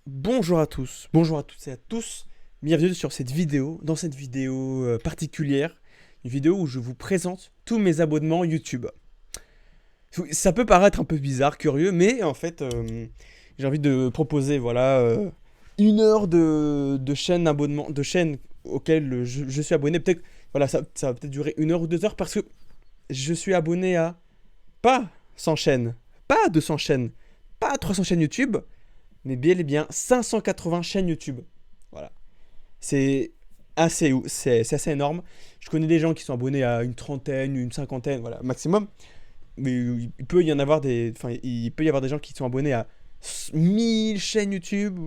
Bonjour à tous, bonjour à toutes et à tous, bienvenue sur cette vidéo, dans cette vidéo particulière, une vidéo où je vous présente tous mes abonnements YouTube. Ça peut paraître un peu bizarre, curieux, mais en fait, j'ai envie de proposer, voilà, une heure de chaîne abonnement, de chaînes auxquelles je suis abonné. Peut-être, voilà, ça va peut-être durer une heure ou 2 heures parce que je suis abonné à pas 100 chaînes, pas 200 chaînes, pas 300 chaînes YouTube, mais bel et bien 580 chaînes YouTube. Voilà. C'est c'est assez énorme. Je connais des gens qui sont abonnés à une trentaine, une cinquantaine, voilà, maximum. Mais il peut y en avoir il peut y avoir des gens qui sont abonnés à 1000 chaînes YouTube,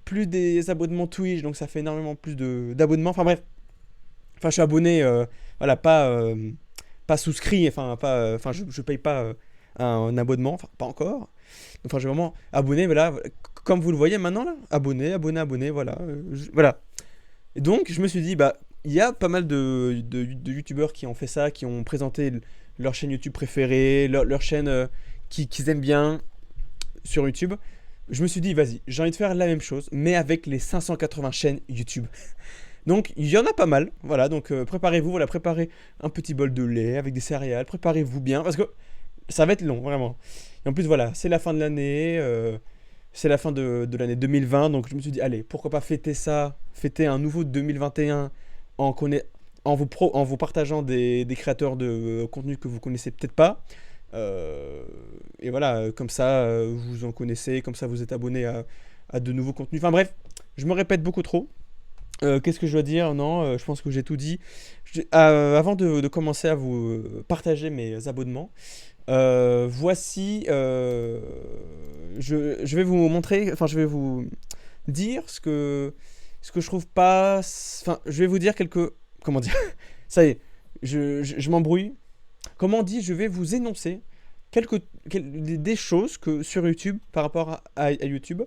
plus des abonnements Twitch, donc ça fait énormément plus d'abonnements. Enfin bref, je suis abonné, voilà, pas souscrit, je paye pas un abonnement, enfin pas encore. Enfin, je suis vraiment abonné, mais là, comme vous le voyez maintenant, là, abonné, voilà. Voilà. Et donc, je me suis dit, bah, il y a pas mal de youtubeurs qui ont fait ça, qui ont présenté leur chaîne YouTube préférée, leur chaîne qu'ils aiment bien sur YouTube. Je me suis dit, vas-y, j'ai envie de faire la même chose, mais avec les 580 chaînes YouTube. Donc, il y en a pas mal, voilà. Donc, préparez-vous, voilà, préparez un petit bol de lait avec des céréales, préparez-vous bien, parce que ça va être long, vraiment. Et en plus, voilà, c'est la fin de l'année, c'est la fin de l'année 2020, donc je me suis dit, allez, pourquoi pas fêter ça, fêter un nouveau 2021 en, en vous partageant des créateurs de contenu que vous connaissez peut-être pas. Et voilà, comme ça, vous en connaissez, comme ça, vous êtes abonné à de nouveaux contenus. Enfin bref, je me répète beaucoup trop. Qu'est-ce que je dois dire? Non, je pense que j'ai tout dit. Avant de commencer à vous partager mes abonnements, voici, je vais vous montrer, enfin je vais vous dire ce que je trouve pas, enfin je vais vous dire quelques, comment dire, ça y est, je m'embrouille. Comment on dit, je vais vous énoncer des choses que sur YouTube par rapport à YouTube,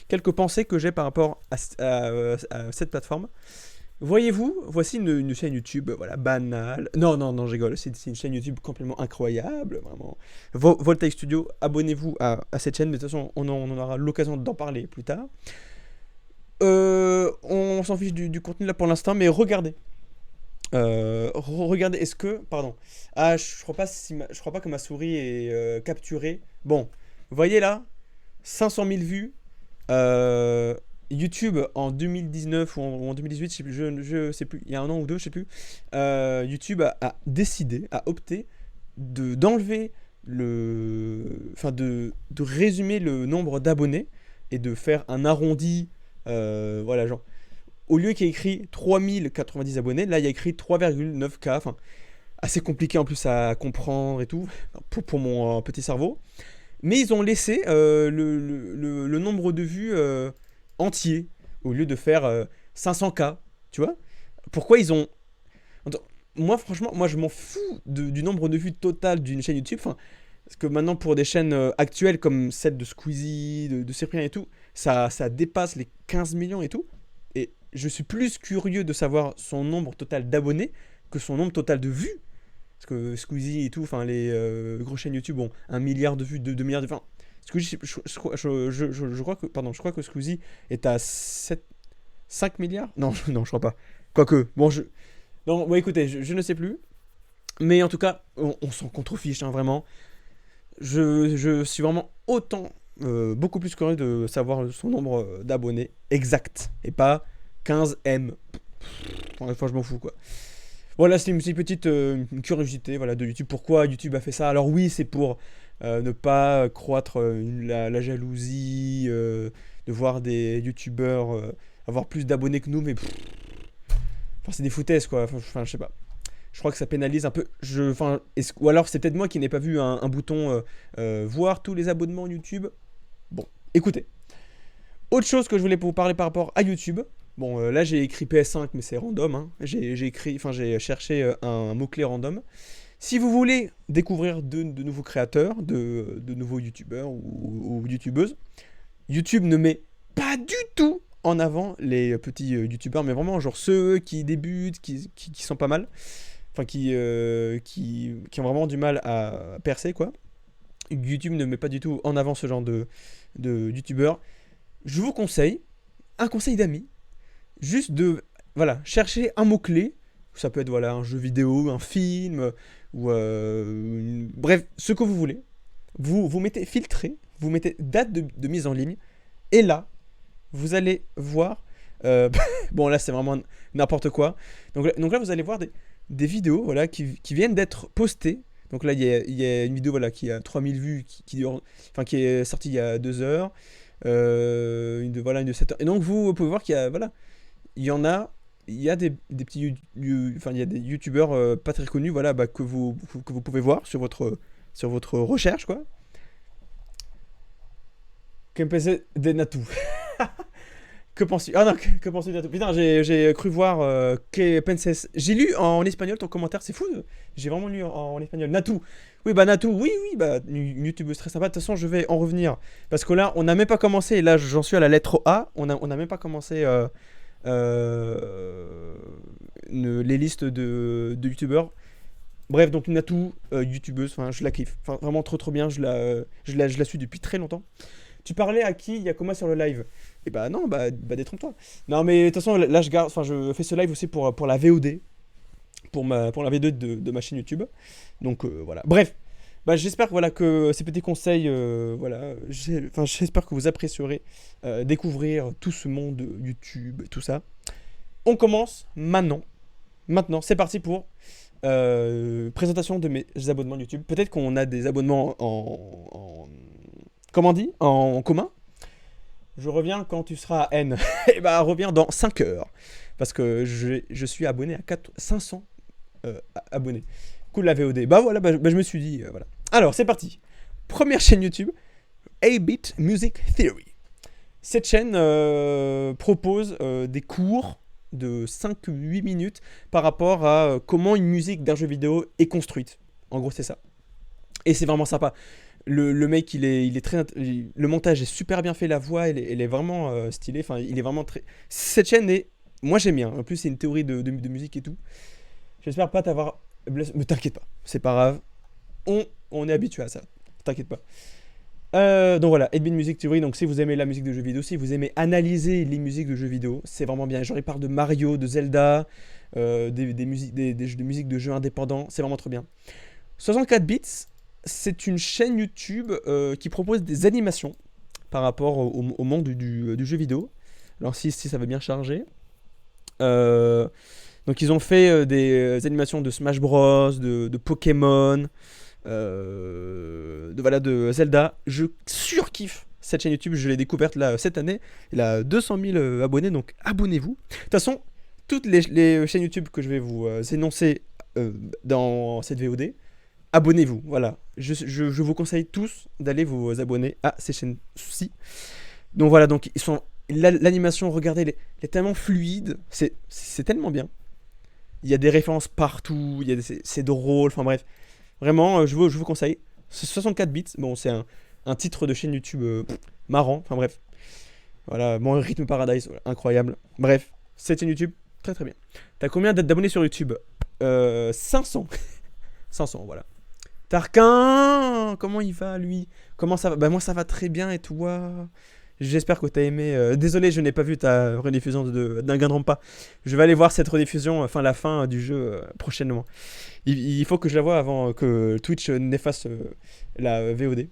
quelques pensées que j'ai par rapport à cette plateforme. Voyez-vous, voici une chaîne YouTube, voilà, banale. Non, non, non, je rigole, c'est une chaîne YouTube complètement incroyable, vraiment. Voltaïque Studio, abonnez-vous à cette chaîne, mais de toute façon, on aura l'occasion d'en parler plus tard. On s'en fiche du contenu là pour l'instant, mais regardez. Regardez, est-ce que. Pardon. Ah, je crois pas que ma souris est capturée. Bon, vous voyez là, 500 000 vues. Euh, YouTube en 2019 ou en 2018, je sais plus, je sais plus, il y a un an ou deux, je sais plus. YouTube a décidé, a opté d'enlever de résumer le nombre d'abonnés et de faire un arrondi, voilà, genre, au lieu qu'il y ait écrit 3090 abonnés, là il y a écrit 3,9K, enfin, assez compliqué en plus à comprendre et tout, pour mon petit cerveau. Mais ils ont laissé le nombre de vues entier, au lieu de faire 500K, tu vois. Pourquoi ils ont... Attends, moi franchement, moi je m'en fous du nombre de vues total d'une chaîne YouTube, enfin, parce que maintenant pour des chaînes actuelles comme celle de Squeezie, de Cyprien et tout, ça dépasse les 15 millions et tout. Et je suis plus curieux de savoir son nombre total d'abonnés que son nombre total de vues. Parce que Squeezie et tout, enfin les grosses chaînes YouTube ont 1 milliard de vues, 2 milliards de vues. Enfin, Squeezie, je crois que, pardon, je crois que Squeezie est à 5 milliards. Non, non, je crois pas. Quoique, bon, non, bon, écoutez, je ne sais plus. Mais en tout cas, on s'en contrefiche, hein, vraiment. Je suis vraiment beaucoup plus curieux de savoir son nombre d'abonnés exact. Et pas 15M. Enfin, je m'en fous, quoi. Voilà, c'est une petite une curiosité, voilà, de YouTube. Pourquoi YouTube a fait ça? Alors oui, c'est pour ne pas croître la jalousie, de voir des YouTubeurs avoir plus d'abonnés que nous, mais enfin, c'est des foutaises, quoi. Enfin, je sais pas. Je crois que ça pénalise un peu. Ou alors c'est peut-être moi qui n'ai pas vu un bouton voir tous les abonnements YouTube. Bon, écoutez. Autre chose que je voulais vous parler par rapport à YouTube. Bon, là j'ai écrit PS5, mais c'est random, hein. J'ai cherché un mot-clé random. Si vous voulez découvrir de nouveaux créateurs, de nouveaux youtubeurs ou youtubeuses, YouTube ne met pas du tout en avant les petits youtubeurs, mais vraiment genre ceux qui débutent, qui sont pas mal, enfin qui ont vraiment du mal à percer, quoi. YouTube ne met pas du tout en avant ce genre de youtubeurs. Je vous conseille, un conseil d'amis, juste de, voilà, chercher un mot-clé. Ça peut être, voilà, un jeu vidéo, un film, ou bref, ce que vous voulez. Vous mettez filtré, vous mettez date de mise en ligne, et là, vous allez voir. Bon, là, c'est vraiment n'importe quoi. Donc là, vous allez voir des vidéos, voilà, qui viennent d'être postées. Donc là, il y a une vidéo, voilà, qui a 3000 vues, enfin, qui est sortie il y a 2 heures. Voilà, une de 7 heures. Et donc, vous pouvez voir qu'il y a, voilà, il y en a. Il y a des petits, enfin, il y a des youtubeurs pas très connus, voilà, bah, que vous pouvez voir sur votre recherche, quoi. Kempese de Natu. Que penses-tu? Ah non, que penses-tu de Natu? Putain, j'ai cru voir que penses. J'ai lu en espagnol ton commentaire, c'est fou. J'ai vraiment lu en espagnol. Natu. Oui, bah Natu, oui, oui, bah une youtubeuse très sympa. De toute façon, je vais en revenir. Parce que là, on n'a même pas commencé. Et là, j'en suis à la lettre A. On a même pas commencé euh, les listes de youtubeurs. Bref, donc Natu, youtubeuse, enfin, je la kiffe. Enfin, vraiment trop trop bien. Je la suis depuis très longtemps. Tu parlais à qui il y a comment sur le live? Et bah non, bah détrompe-toi. Non mais de toute façon là je garde, enfin je fais ce live aussi pour la VOD, pour la VOD de ma chaîne YouTube. Donc voilà. Bref, bah j'espère que voilà que ces petits conseils, voilà, enfin j'espère que vous apprécierez découvrir tout ce monde YouTube, tout ça. On commence maintenant. Maintenant, c'est parti pour présentation de mes abonnements YouTube. Peut-être qu'on a des abonnements comment on dit, en commun. Je reviens quand tu seras à N. Et bah reviens dans 5 heures. Parce que je suis abonné à 500 abonnés. Cool la VOD. Bah voilà, je me suis dit, voilà. Alors c'est parti. Première chaîne YouTube, 8-Bit Music Theory. Cette chaîne propose des cours de 5-8 minutes par rapport à comment une musique d'un jeu vidéo est construite. En gros, c'est ça. Et c'est vraiment sympa. Le mec, il est très. Le montage est super bien fait, la voix, elle est vraiment stylée. Enfin, il est vraiment très. Cette chaîne est. Moi, j'aime bien. En plus, c'est une théorie de musique et tout. J'espère pas t'avoir. Mais t'inquiète pas, c'est pas grave. On est habitué à ça. T'inquiète pas. Donc voilà, 8-Bit Music Theory. Donc si vous aimez la musique de jeux vidéo, si vous aimez analyser les musiques de jeux vidéo, c'est vraiment bien. Genre, il parle de Mario, de Zelda, des musiques, des jeux de musique de jeux indépendants. C'est vraiment trop bien. 64 bits, c'est une chaîne YouTube qui propose des animations par rapport au monde du jeu vidéo. Alors si ça va bien charger. Euh, donc ils ont fait des animations de Smash Bros, de Pokémon, voilà, de Zelda. Je surkiffe cette chaîne YouTube, je l'ai découverte là cette année. Elle a 200 000 abonnés, donc abonnez-vous. De toute façon, toutes les chaînes YouTube que je vais vous énoncer dans cette VOD, abonnez-vous, voilà. Je vous conseille tous d'aller vous abonner à ces chaînes-ci. Donc voilà, donc ils sont l'animation, regardez, elle est tellement fluide, c'est tellement bien. Il y a des références partout, c'est drôle, enfin bref. Vraiment, je vous conseille. C'est 64 bits, bon, c'est un titre de chaîne YouTube marrant, enfin bref. Voilà, bon, Rythme Paradise, voilà, incroyable. Bref, cette chaîne YouTube, très très bien. T'as combien d'abonnés sur YouTube 500. 500, voilà. Tarquin, comment il va lui? Comment ça va? Bah moi ça va très bien et toi? J'espère que t'as aimé. Désolé, je n'ai pas vu ta rediffusion Danganronpa. Je vais aller voir cette rediffusion, enfin la fin du jeu prochainement. Il faut que je la voie avant que Twitch n'efface la VOD.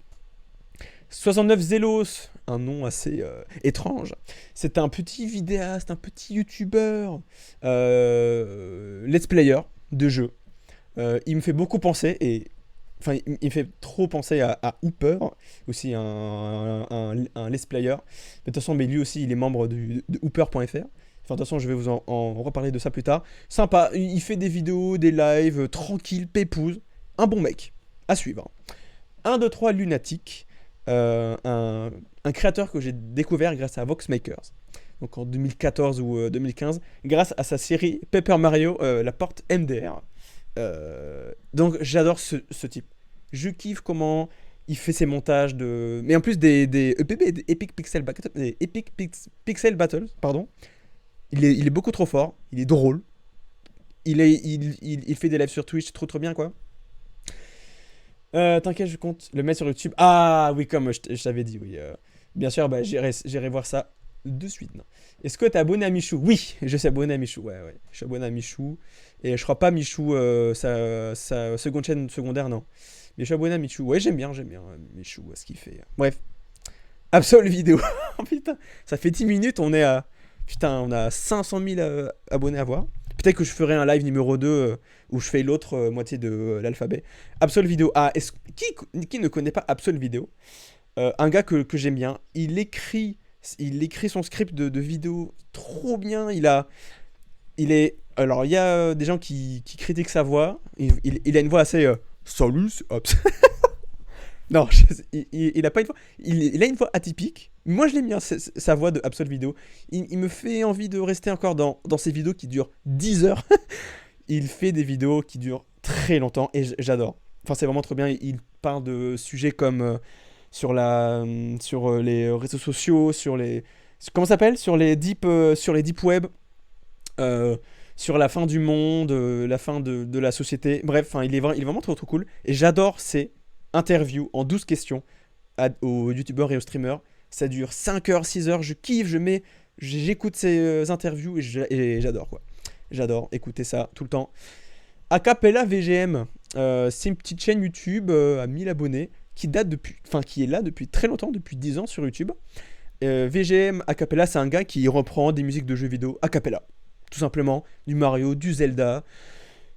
69 Zelos, un nom assez étrange. C'est un petit vidéaste, un petit youtubeur, let's player de jeu. Il me fait beaucoup penser et enfin, il me fait trop penser à Hooper, aussi un let's player. Mais de toute façon, mais lui aussi, il est membre de Hooper.fr. Enfin, de toute façon, je vais vous en reparler de ça plus tard. Sympa, il fait des vidéos, des lives, tranquille, pépouze. Un bon mec, à suivre. 1, 2, 3, Lunatic, un créateur que j'ai découvert grâce à Voxmakers. Donc en 2014 ou 2015, grâce à sa série Paper Mario, la porte MDR. Donc j'adore ce type. Je kiffe comment il fait ses montages de. Mais en plus des EPB, des Epic Pixel Battles, pardon. Il est beaucoup trop fort, il est drôle. Il fait des lives sur Twitch, trop trop bien quoi. T'inquiète, je compte le mettre sur YouTube. Ah oui, comme je t'avais dit, oui. Bien sûr, bah, j'irai voir ça de suite. Non. Est-ce que t'es abonné à Michou? Oui, je suis abonné à Michou. Ouais, ouais. Je suis abonné à Michou. Et je crois pas Michou, sa seconde chaîne secondaire, non. Mais je suis abonné à Michou. Ouais, j'aime bien Michou, ce qu'il fait. Bref, Absol Vidéo. Oh, putain, ça fait 10 minutes, on est à. Putain, on a 500 000 abonnés à voir. Peut-être que je ferai un live numéro 2 où je fais l'autre moitié de l'alphabet. Absol Vidéo. Ah, qui ne connaît pas Absol Vidéo? Un gars que j'aime bien. Il écrit son script de vidéo trop bien. Alors, il y a des gens qui critiquent sa voix. Il a une voix assez. Salut, c'est Ops. Non, il a pas une voix. Il a une voix atypique. Moi, je l'aime bien, sa voix de Absol Vidéo. Il me fait envie de rester encore dans ses vidéos qui durent 10 heures. Il fait des vidéos qui durent très longtemps et j'adore. Enfin, c'est vraiment trop bien. Il parle de sujets comme sur les réseaux sociaux, comment ça s'appelle? Sur les deep web, euh, sur la fin du monde, la fin de la société. Bref, enfin, il est vraiment trop trop cool. Et j'adore ces interviews en 12 questions aux youtubeurs et aux streamers. Ça dure 5 heures, 6 heures. Je kiffe, j'écoute ces interviews et j'adore quoi. J'adore écouter ça tout le temps. Acapella VGM, c'est une petite chaîne YouTube à 1000 abonnés qui est là depuis très longtemps, depuis 10 ans sur YouTube. VGM Acapella, c'est un gars qui reprend des musiques de jeux vidéo Acapella. Tout simplement, du Mario, du Zelda,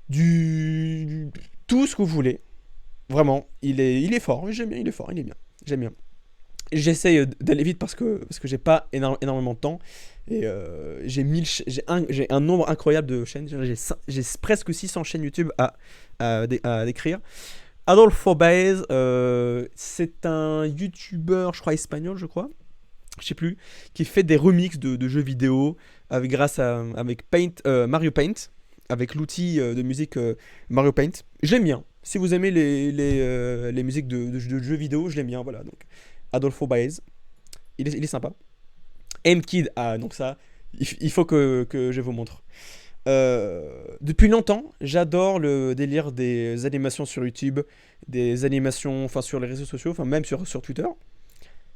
tout ce que vous voulez. Vraiment, il est fort, j'aime bien, il est fort, il est bien, j'aime bien. J'essaye d'aller vite parce que j'ai pas énormément de temps. Et j'ai un nombre incroyable de chaînes. J'ai presque 600 chaînes YouTube à décrire. Adolfo Baez, c'est un YouTuber, je crois espagnol, je crois. Je sais plus, qui fait des remixes de jeux vidéo avec Mario Paint, avec l'outil de musique Mario Paint. J'aime bien. Si vous aimez les musiques de jeux vidéo, je l'aime bien. Voilà, donc Adolfo Baez, il est sympa. M-Kid, ah donc ça, il faut que je vous montre. Depuis longtemps, j'adore le délire des animations sur YouTube, des animations enfin sur les réseaux sociaux, enfin même sur Twitter.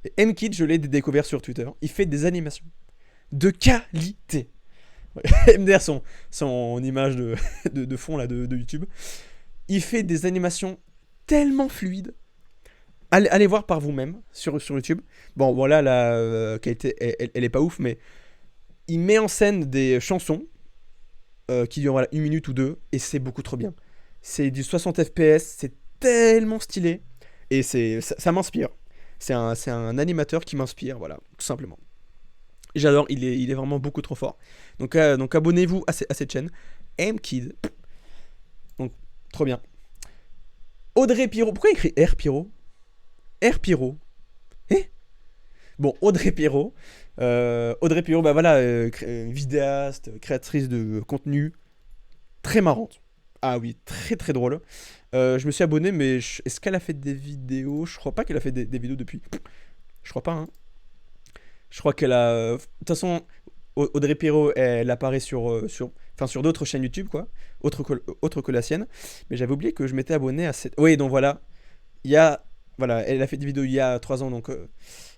Et M-Kid, je l'ai découvert sur Twitter. Il fait des animations de qualité. MDR, son image de fond là, de YouTube. Il fait des animations tellement fluides. Allez voir par vous-même sur YouTube. Bon, voilà, la qualité, elle est pas ouf, mais il met en scène des chansons qui durent voilà, une minute ou deux, et c'est beaucoup trop bien. C'est du 60 FPS, c'est tellement stylé, et ça m'inspire. C'est un animateur qui m'inspire, voilà, tout simplement. J'adore, il est vraiment beaucoup trop fort. Donc abonnez-vous à cette chaîne. M-Kid. Donc, trop bien. Audrey Pirot. Pourquoi il écrit R Pirot? R Pirot. Eh? Bon, Audrey Pirot. Audrey Pirot, bah voilà, vidéaste, créatrice de contenu. Très marrante. Ah oui, très très drôle. Je me suis abonné, mais est-ce qu'elle a fait des vidéos? Je crois pas qu'elle a fait des vidéos depuis. Je crois pas, hein. Je crois qu'elle a. De toute façon, Audrey Pirot, elle apparaît sur d'autres chaînes YouTube, quoi. Autre que la sienne. Mais j'avais oublié que je m'étais abonné à cette. Oui, donc voilà. Il y a. Voilà, elle a fait des vidéos il y a 3 ans, donc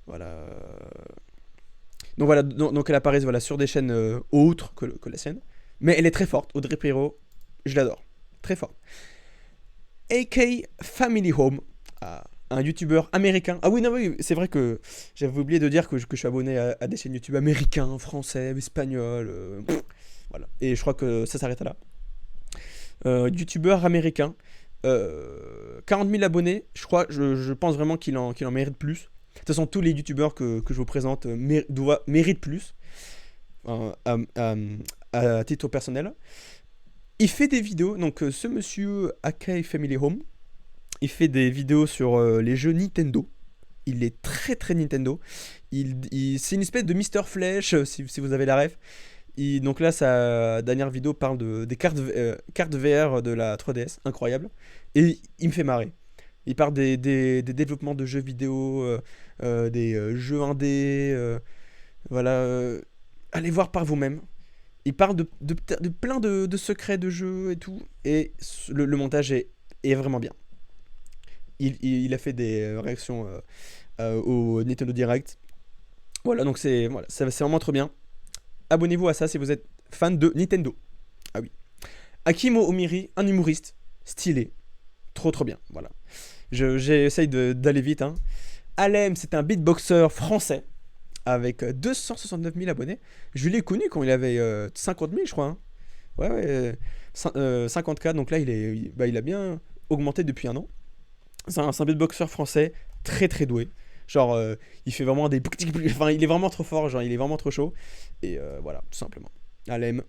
voilà. Donc voilà, donc elle apparaît voilà, sur des chaînes autres que la sienne. Mais elle est très forte, Audrey Pirot, je l'adore. Très forte. AK Family Home, un youtubeur américain. Ah oui, non, oui, c'est vrai que j'avais oublié de dire que je suis abonné à des chaînes YouTube américains, français, espagnols. Voilà. Et je crois que ça s'arrête là. Youtubeur américain. 40 000 abonnés, je pense vraiment qu'il en mérite plus. De toute façon, tous les youtubeurs que je vous présente méritent plus, à titre personnel. Il fait des vidéos, donc ce monsieur Akai Family Home, il fait des vidéos sur les jeux Nintendo. Il est très très Nintendo. C'est une espèce de Mister Flèche, si vous avez la ref. Donc là, sa dernière vidéo parle des cartes VR de la 3DS, incroyable. Et il me fait marrer. Il parle des développements de jeux vidéo, des jeux indés. Voilà. Allez voir par vous-même. Il parle de plein de secrets de jeux et tout. Et le montage est vraiment bien. Il a fait des réactions au Nintendo Direct. Voilà, donc c'est vraiment trop bien. Abonnez-vous à ça si vous êtes fan de Nintendo. Ah oui. Akimo Omiri, un humoriste stylé. Trop trop bien, voilà. J'essaye d'aller vite. Hein. Alem, c'est un beatboxer français avec 269 000 abonnés. Je l'ai connu quand il avait 50 000, je crois. Hein. Ouais, ouais. 50K, donc là, il a bien augmenté depuis un an. C'est un beatboxer français très très doué. Genre, il fait vraiment des. Enfin, il est vraiment trop fort, genre, il est vraiment trop chaud. Et voilà, tout simplement. Alem,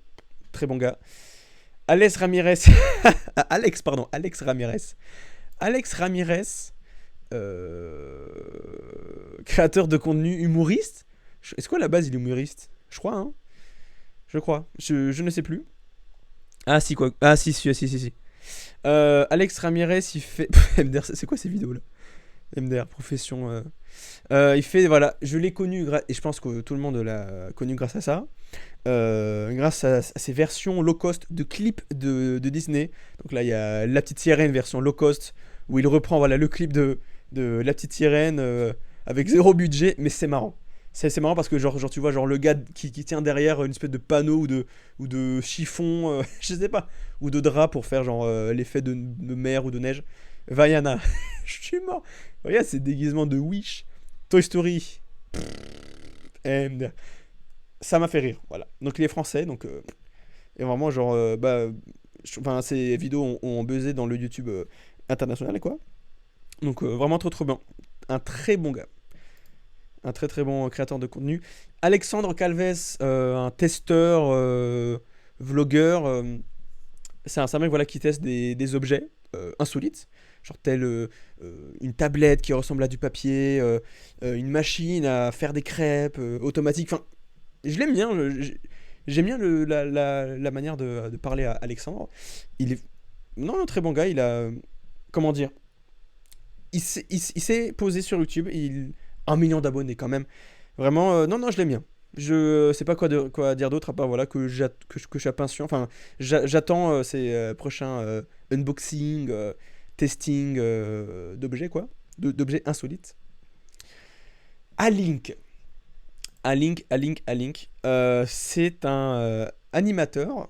très bon gars. Alex Ramirez. Alex, pardon, Alex Ramirez. Alex Ramirez, créateur de contenu humoriste. Est-ce qu'à la base il est humoriste? Je crois, hein. Je crois. Je ne sais plus. Ah si quoi. Ah si. Alex Ramirez, il fait. MDR, c'est quoi ces vidéos là? MDR, profession. Il fait, voilà, je l'ai connu, et je pense que tout le monde l'a connu grâce à ça. Grâce à ces versions low cost de clips de Disney. Donc là, il y a La Petite Sirène, version low cost, où il reprend voilà, le clip de La Petite Sirène avec zéro budget, mais c'est marrant. C'est marrant parce que genre tu vois genre le gars qui tient derrière une espèce de panneau ou de chiffon, je sais pas, ou de drap pour faire genre l'effet de mer ou de neige. Vaiana, je suis mort. Regarde ces déguisements de Wish, Toy Story. And ça m'a fait rire, voilà. Donc il est français, donc et vraiment genre enfin ces vidéos ont buzzé dans le YouTube international quoi. Donc vraiment trop trop bien. Un très bon gars. Un très très bon créateur de contenu. Alexandre Calves, un testeur, vlogueur. C'est un mec voilà, qui teste des objets insolites. Genre tel une tablette qui ressemble à du papier, une machine à faire des crêpes automatique. Enfin, je l'aime bien. J'aime bien la manière de parler à Alexandre. Il est non, un très bon gars. Il a comment dire. Il s'est posé sur YouTube. 1 million d'abonnés quand même. Vraiment, non, je l'aime bien. Je sais pas quoi dire d'autre à part voilà, que je suis impatient. Enfin, j'attends ces prochains unboxing, testing d'objets, quoi. D'objets insolites. Alink. Alink. C'est un animateur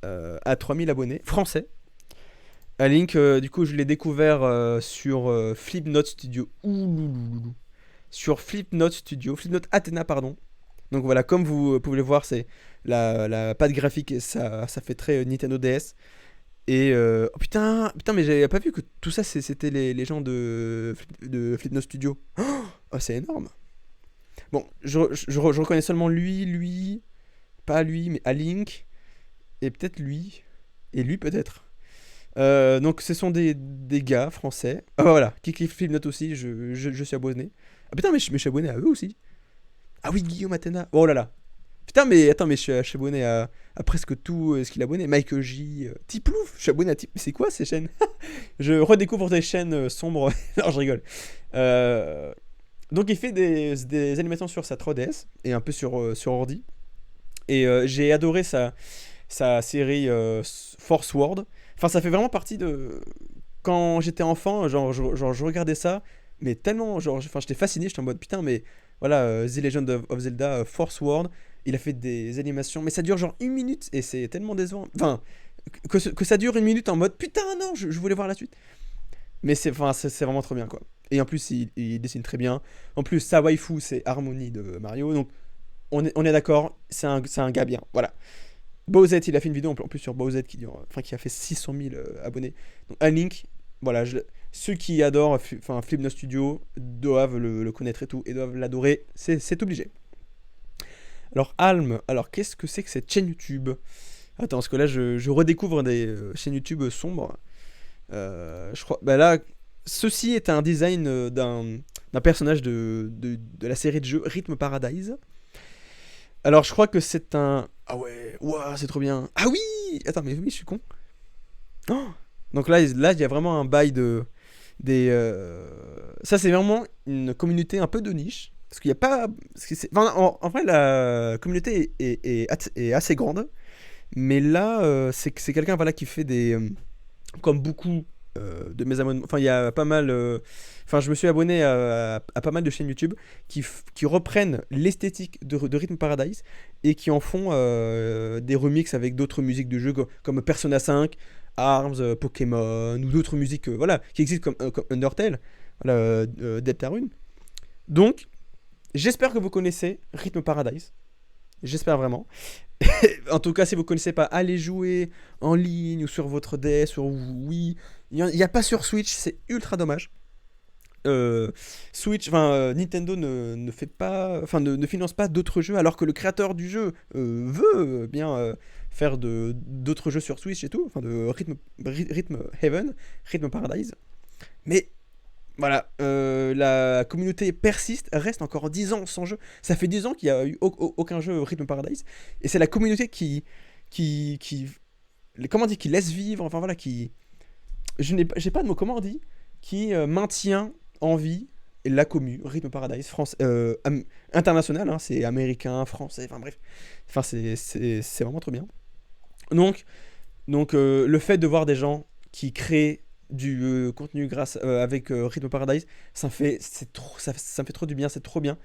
à 3000 abonnés, français. Alink, du coup, je l'ai découvert sur Flipnote Studio. Ouloulouloulou. Sur Flipnote Studio, Flipnote Athena, pardon. Donc voilà, comme vous pouvez le voir, c'est la patte graphique, ça fait très Nintendo DS. Et oh putain, mais j'avais pas vu que tout ça c'était les gens de Flipnote Studio. Oh, c'est énorme. Bon, je reconnais seulement lui, pas lui, mais Alink, et peut-être lui, et lui peut-être. Donc ce sont des gars français. Ah bah voilà, qui kiffent Flipnote aussi, je suis abonné. Ah putain, mais je suis abonné à eux aussi. Ah oui, Guillaume Athéna. Oh là là. Putain, mais attends, mais je suis abonné à presque tout ce qu'il est abonné. Mike J, Tiplouf, je suis abonné à Tip. C'est quoi ces chaînes? Je redécouvre des chaînes sombres. Non, je rigole. Euh, donc il fait des animations sur sa 3DS et un peu sur ordi. Et j'ai adoré sa série Force World. Enfin, ça fait vraiment partie de. Quand j'étais enfant, genre, je regardais ça, mais tellement. Genre, enfin, j'étais fasciné, j'étais en mode putain, mais voilà, The Legend of Zelda Force World. Il a fait des animations, mais ça dure genre 1 minute et c'est tellement décevant. Enfin, que ça dure 1 minute en mode putain, non, je voulais voir la suite. Mais c'est vraiment trop bien quoi. Et en plus, il dessine très bien. En plus, sa waifu, c'est Harmony de Mario. Donc, on est d'accord, c'est un gars bien. Voilà. Bowsette, il a fait une vidéo en plus sur Bowsette qui a fait 600 000 abonnés. Donc, un link, voilà, ceux qui adorent Flipnote Studio doivent le connaître et tout, et doivent l'adorer, c'est obligé. Alors, Alm, alors qu'est-ce que c'est que cette chaîne YouTube? Attends, parce que là, je redécouvre des chaînes YouTube sombres. Je crois, bah là, ceci est un design d'un personnage de la série de jeux Rhythm Paradise. Alors, je crois que c'est un. Ah ouais, ouah, c'est trop bien. Ah oui! Attends, mais oui, je suis con. Oh. Donc là, il y a vraiment un bail Ça, c'est vraiment une communauté un peu de niche. Parce qu'il n'y a pas. Enfin, en vrai, la communauté est assez grande. Mais là, c'est quelqu'un voilà, qui fait des. Comme beaucoup. de mes abonnements. Enfin, il y a pas mal. Enfin, je me suis abonné à pas mal de chaînes YouTube qui reprennent l'esthétique de Rhythm Paradise et qui en font des remixes avec d'autres musiques de jeux comme Persona 5, Arms, Pokémon ou d'autres musiques voilà, qui existent comme Undertale, voilà, Deltarune. Donc, j'espère que vous connaissez Rhythm Paradise. J'espère vraiment. En tout cas, si vous ne connaissez pas, allez jouer en ligne ou sur votre DS, sur Wii. Il n'y a pas sur Switch, c'est ultra dommage. Switch, enfin Nintendo ne fait pas, enfin ne finance pas d'autres jeux alors que le créateur du jeu veut bien faire d'autres jeux sur Switch et tout, enfin de Rhythm Heaven, Rhythm Paradise. Mais voilà, la communauté persiste, reste encore 10 ans sans jeu. Ça fait 10 ans qu'il n'y a eu aucun jeu Rhythm Paradise. Et c'est la communauté qui comment on dit, qui laisse vivre, enfin voilà, j'ai pas de mot, comment on dit, qui maintient en vie la commu, Rhythm Paradise, France, international, hein, c'est américain, français, enfin bref. Enfin, c'est vraiment trop bien. Donc, le fait de voir des gens qui créent du contenu grâce avec Rhythm Paradise, ça me fait trop du bien, c'est trop bien.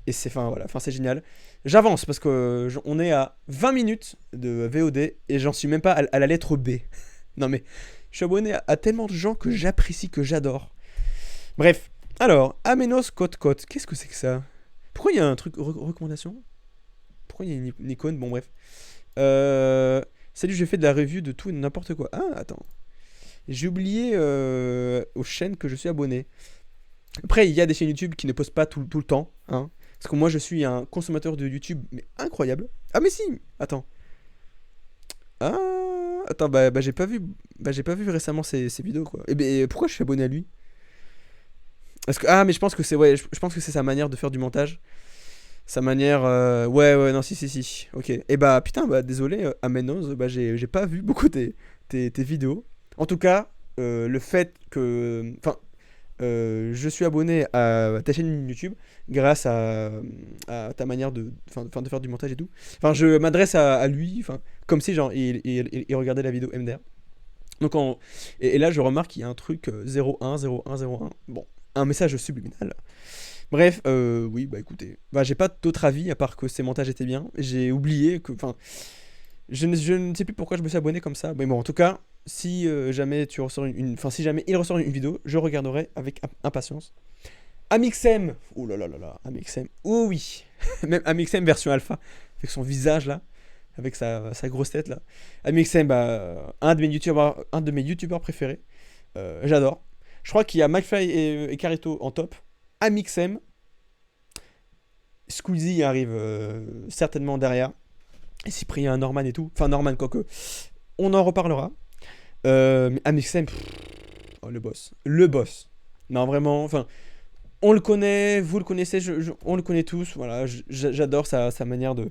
Et c'est enfin voilà, enfin c'est génial. J'avance parce que on est à 20 minutes de VOD et j'en suis même pas à la lettre B. Non mais je suis abonné à tellement de gens que j'apprécie, que j'adore. Bref, alors Amenos Code Code, qu'est-ce que c'est que ça? Pourquoi il y a un truc recommandation? Pourquoi il y a une icône? Bon bref. Salut, j'ai fait de la review de tout et n'importe quoi. Ah attends. J'ai oublié aux chaînes que je suis abonné. Après, il y a des chaînes YouTube qui ne postent pas tout le temps. Hein, parce que moi, je suis un consommateur de YouTube, mais incroyable. Ah, mais si. Attends. Ah, attends, j'ai pas vu récemment ces vidéos, quoi. Et ben, pourquoi je suis abonné à lui? Parce que, ah, mais je pense que c'est ouais, je pense que c'est sa manière de faire du montage. Sa manière. Ouais, non, si. Ok. Et bah, putain, bah, désolé, Amenos, bah, j'ai pas vu beaucoup tes vidéos. En tout cas, le fait que. Enfin, je suis abonné à ta chaîne YouTube grâce à ta manière de faire du montage et tout. Enfin, je m'adresse à lui, enfin, comme si genre il regardait la vidéo MDR. Donc et là, je remarque qu'il y a un truc 010101. Bon, un message subliminal. Bref, oui, bah écoutez, bah j'ai pas d'autre avis à part que ces montages étaient bien. J'ai oublié que, enfin, je ne sais plus pourquoi je me suis abonné comme ça. Mais bon, en tout cas, si jamais tu ressors enfin, si jamais il ressort une vidéo, je regarderai avec impatience. Amixem, oh là là là là, Amixem, oh oui, même Amixem version alpha, avec son visage là, avec sa grosse tête là. Amixem, bah, un de mes youtubeurs préférés. J'adore. Je crois qu'il y a McFly et Carito en top. Amixem, Squeezie arrive certainement derrière. Et Cyprien, Norman et tout. Enfin, Norman, quoique. On en reparlera. Mais Amixem, oh, le boss. Le boss. Non, vraiment, enfin, on le connaît, vous le connaissez, on le connaît tous. Voilà, j'adore sa manière de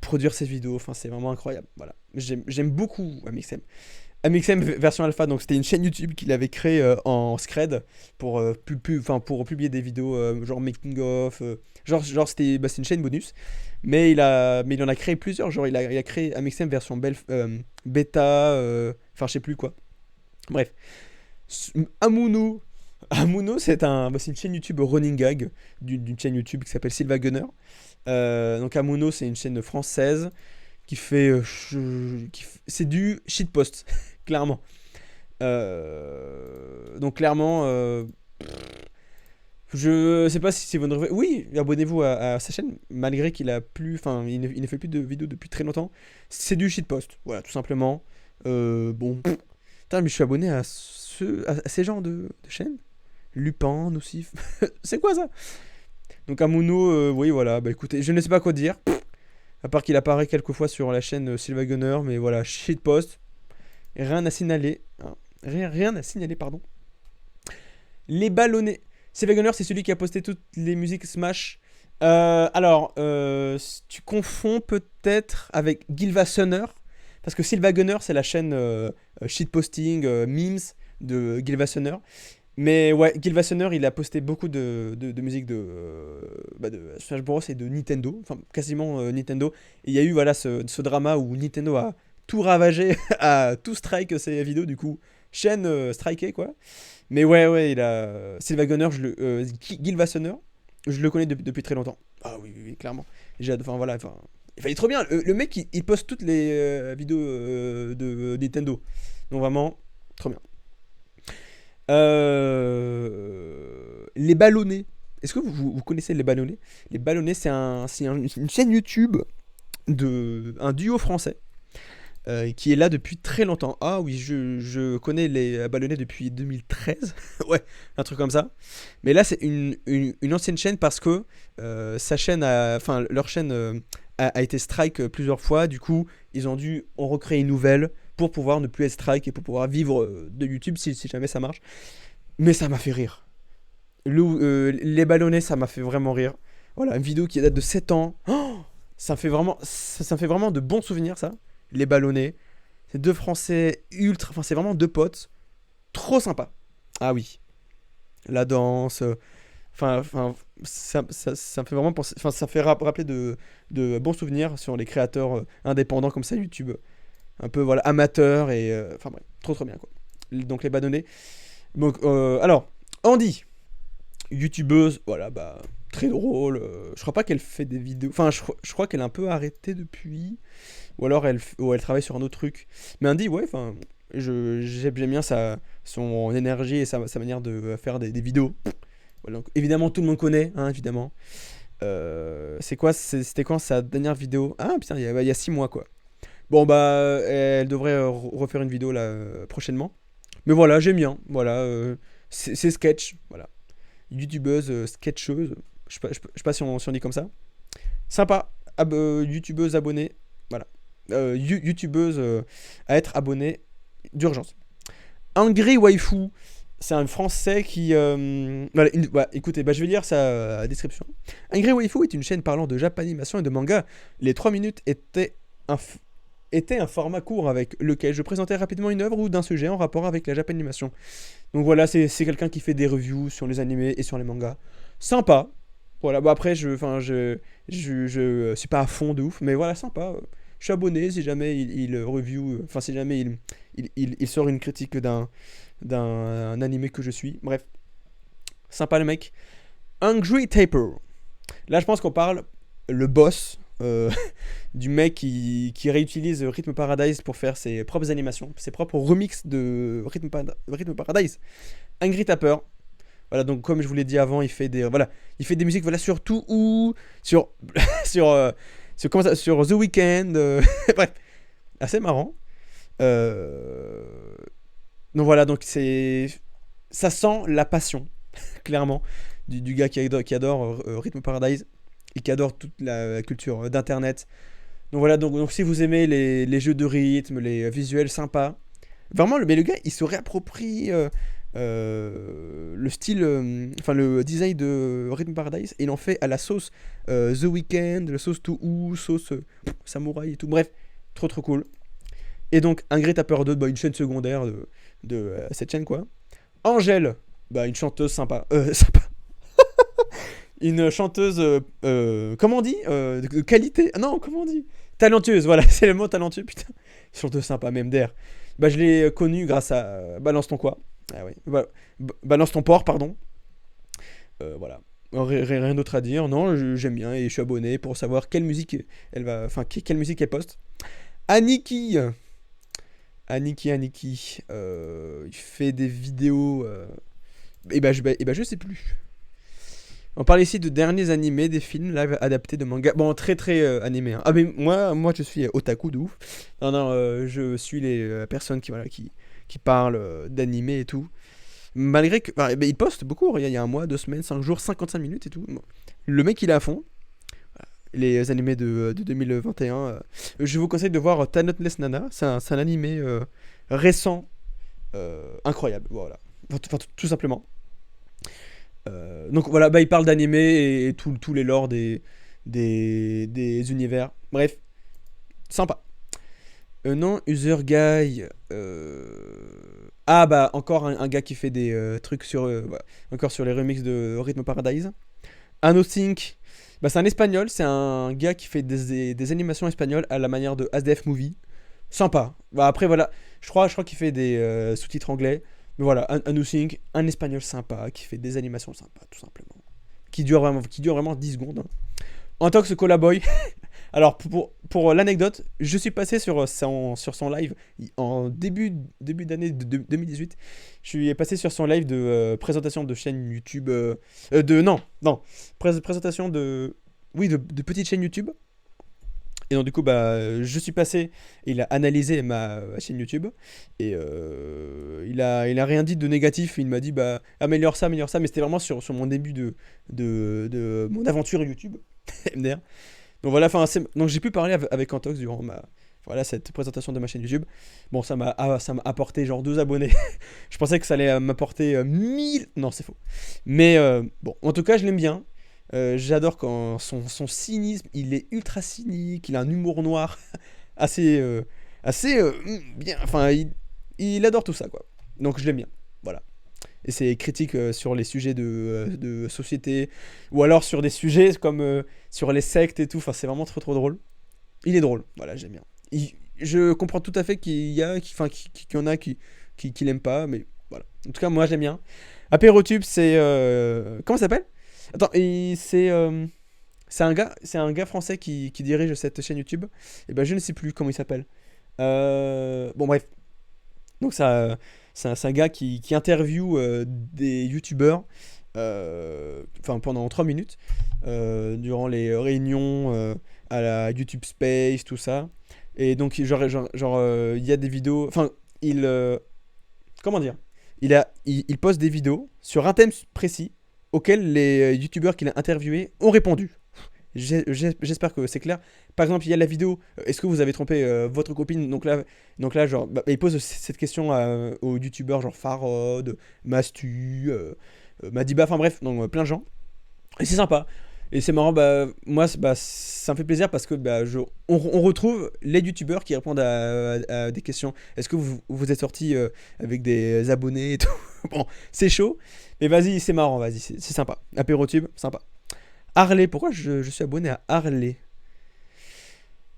produire ses vidéos. Enfin, c'est vraiment incroyable. Voilà, j'aime beaucoup Amixem. Amixem version alpha, donc c'était une chaîne YouTube qu'il avait créée en Scred pour, pour publier des vidéos genre making of, genre c'est une chaîne bonus, mais il en a créé plusieurs, genre il a créé Amixem version bêta, enfin je sais plus quoi. Bref, Amuno, Amuno c'est une chaîne YouTube running gag d'une chaîne YouTube qui s'appelle Silva Gunner. Donc Amuno c'est une chaîne française qui fait, c'est du shitpost, clairement. Donc clairement, je sais pas si c'est votre. Oui, abonnez-vous à sa chaîne, malgré qu'il a plus, enfin, il ne fait plus de vidéos depuis très longtemps. C'est du shitpost, voilà, tout simplement. Bon, putain, mais je suis abonné à ces genres de chaînes. Lupin, Nocif, c'est quoi ça? Donc Amuno, oui, voilà, bah écoutez, je ne sais pas quoi dire. À part qu'il apparaît quelques fois sur la chaîne Silva Gunner, mais voilà, shitpost. Rien à signaler. Hein. Rien à signaler, pardon. Les ballonnets. Silva Gunner, c'est celui qui a posté toutes les musiques Smash. Alors, tu confonds peut-être avec Gilva Sunner. Parce que Silva Gunner, c'est la chaîne shitposting, memes de Gilva Sunner. Mais ouais, Gilva Sunner, il a posté beaucoup de musique de Smash Bros et de Nintendo, enfin quasiment Nintendo. Et il y a eu voilà ce drama où Nintendo a tout ravagé, a tout strike ses vidéos, du coup chaîne strikée, quoi. Mais ouais, il a. Sylvain Gunner, Gil Wassenaar, je le connais depuis très longtemps. Ah oui, clairement. Enfin, voilà, enfin. Il est trop bien. Le mec, il poste toutes les vidéos de Nintendo. Donc vraiment, trop bien. Les ballonnés. Est-ce que vous connaissez les ballonnés? Les ballonnés, une chaîne YouTube un duo français qui est là depuis très longtemps. Ah oui, je connais les ballonnés depuis 2013. Ouais, un truc comme ça. Mais là, c'est une ancienne chaîne parce que leur chaîne a été strike plusieurs fois. Du coup, ils ont dû en recréer une nouvelle pour pouvoir ne plus être strike et pour pouvoir vivre de YouTube si jamais ça marche. Mais ça m'a fait rire. Les ballonnets, ça m'a fait vraiment rire. Voilà, une vidéo qui date de 7 ans. Oh, ça me fait vraiment de bons souvenirs, ça. Les ballonnets. C'est deux Français ultra. Enfin, c'est vraiment deux potes. Trop sympa. Ah oui. La danse. Enfin, ça me fait vraiment penser. Enfin, ça fait rappeler de bons souvenirs sur les créateurs indépendants comme ça, YouTube. Un peu, voilà, amateurs et. Enfin, bref, trop bien, quoi. Donc, les ballonnets. Donc, alors, Andy. YouTubeuse, voilà, bah, très drôle. Je crois pas qu'elle fait des vidéos. Enfin, je crois qu'elle a un peu arrêté depuis. Ou alors elle travaille sur un autre truc. Mais Andy, ouais, enfin, j'aime bien son énergie et sa manière de faire des vidéos. Voilà, donc, évidemment, tout le monde connaît, hein, évidemment. C'était quand sa dernière vidéo? Ah, putain, il y a 6 mois, quoi. Bon, bah, elle devrait refaire une vidéo là prochainement. Mais voilà, j'aime bien. Voilà, c'est sketch. Voilà. YouTubeuse, sketcheuse, je sais pas si on dit comme ça. Sympa, YouTubeuse abonnée, voilà. YouTubeuse à être abonnée d'urgence. Angry Waifu, c'est un français qui. Voilà, écoutez, bah, je vais lire sa description. Angry Waifu est une chaîne parlant de japanimation et de manga. Les 3 minutes étaient un format court avec lequel je présentais rapidement une œuvre ou d'un sujet en rapport avec la japanimation. Donc voilà, c'est quelqu'un qui fait des reviews sur les animés et sur les mangas. Sympa. Voilà, bah après, je suis pas à fond de ouf, mais voilà, sympa. Je suis abonné si jamais il review, enfin si jamais il sort une critique d'un animé que je suis. Bref, sympa le mec. Hungry Taper. Là, je pense qu'on parle le boss du mec qui réutilise Rhythm Paradise pour faire ses propres animations, ses propres remixes de Rhythm Paradise. Angry Tapper. Voilà, donc comme je vous l'ai dit avant, il fait des musiques, voilà, sur tout ou sur sur The Weeknd. Bref, assez marrant. Euh, donc voilà, donc ça sent la passion, clairement, du gars qui adore Rhythm Paradise et qui adore toute la culture d'internet. Donc voilà, donc si vous aimez les jeux de rythme, les visuels sympas, vraiment, mais le gars, il se réapproprie le style, enfin le design de Rhythm Paradise, et il en fait à la sauce The Weeknd, la sauce To sauce samouraï et tout. Bref, trop cool. Et donc, Ingrid Tapper 2, bah, une chaîne secondaire de cette chaîne, quoi. Angèle, bah, une chanteuse sympa. Sympa. Une chanteuse, comment on dit, de qualité. Ah non, comment on dit, talentueuse, voilà, c'est le mot talentueux, putain. Chanteuse sympa, même d'air. Bah, je l'ai connue grâce à Balance ton quoi. Ah ouais. Balance ton porc, pardon. Voilà. Rien d'autre à dire. Non, j'aime bien et je suis abonné pour savoir quelle musique quelle musique elle poste. Aniki. Aniki. Il fait des vidéos. Je sais plus. On parle ici de derniers animés, des films live adaptés de manga. Bon, très animés. Hein. Ah, mais moi, je suis otaku de ouf. Non, je suis les personnes qui parlent d'animés et tout. Malgré que. Enfin, il poste beaucoup. Il y a un mois, 2 semaines, 5 jours, 55 minutes et tout. Bon. Le mec, il est à fond. Les animés de 2021. Je vous conseille de voir Tanotless Nana. C'est un animé récent, incroyable. Voilà. Enfin, tout simplement. Donc voilà, bah, il parle d'animé et tous les lores des univers. Bref, sympa. Non, User Guy. Ah bah encore un gars qui fait des trucs voilà, encore sur les remixes de Rhythm Paradise. Anosync. Bah, c'est un espagnol, c'est un gars qui fait des animations espagnoles à la manière de ASDF Movie. Sympa. Bah après voilà, Je crois qu'il fait des sous-titres anglais. Mais voilà, un Nothing, un espagnol sympa, qui fait des animations sympas, tout simplement. Qui dure vraiment 10 secondes, hein. En tant que ce Collaboy, alors pour l'anecdote, je suis passé sur son live en début d'année de 2018. Je suis passé sur son live de présentation de chaîne YouTube. Non, présentation de. Oui, de petite chaîne YouTube. Et donc, du coup, je suis passé, il a analysé ma chaîne YouTube, et il a rien dit de négatif. Il m'a dit, améliore ça, mais c'était vraiment sur mon début de mon aventure YouTube, MDR. Donc voilà, enfin, donc j'ai pu parler avec Antox durant voilà, cette présentation de ma chaîne YouTube. Bon, ça m'a apporté genre 2 abonnés. Je pensais que ça allait m'apporter 1000. Non, c'est faux. Mais bon, en tout cas, je l'aime bien. J'adore quand son cynisme, il est ultra cynique, il a un humour noir assez, bien. Enfin, il adore tout ça, quoi. Donc je l'aime bien. Voilà. Et ses critiques sur les sujets de société, ou alors sur des sujets comme sur les sectes et tout. Enfin, c'est vraiment trop trop drôle. Il est drôle. Voilà, j'aime bien. Je comprends tout à fait qu'il y en a qui l'aiment pas, mais voilà. En tout cas, moi, j'aime bien. Apérotube, c'est comment ça s'appelle? Attends, c'est un gars français qui dirige cette chaîne YouTube. Et ben je ne sais plus comment il s'appelle. Bon bref, donc ça, c'est un gars qui interviewe des YouTubeurs, enfin pendant 3 minutes, durant les réunions à la YouTube Space, tout ça. Et donc il y a des vidéos, enfin comment dire, il poste des vidéos sur un thème précis auxquels les youtubeurs qu'il a interviewés ont répondu. J'espère que c'est clair. Par exemple, il y a la vidéo est-ce que vous avez trompé votre copine? Donc là genre, il pose cette question aux youtubeurs genre Farod, Mastu, Madiba, enfin bref, donc plein de gens. Et c'est sympa. Et c'est marrant, moi, ça me fait plaisir parce que on retrouve les youtubeurs qui répondent à des questions. Est-ce que vous êtes sorti avec des abonnés et tout? Bon, c'est chaud, mais vas-y, c'est marrant, vas-y, c'est sympa. Apérotube, sympa. Harley, pourquoi je suis abonné à Harley?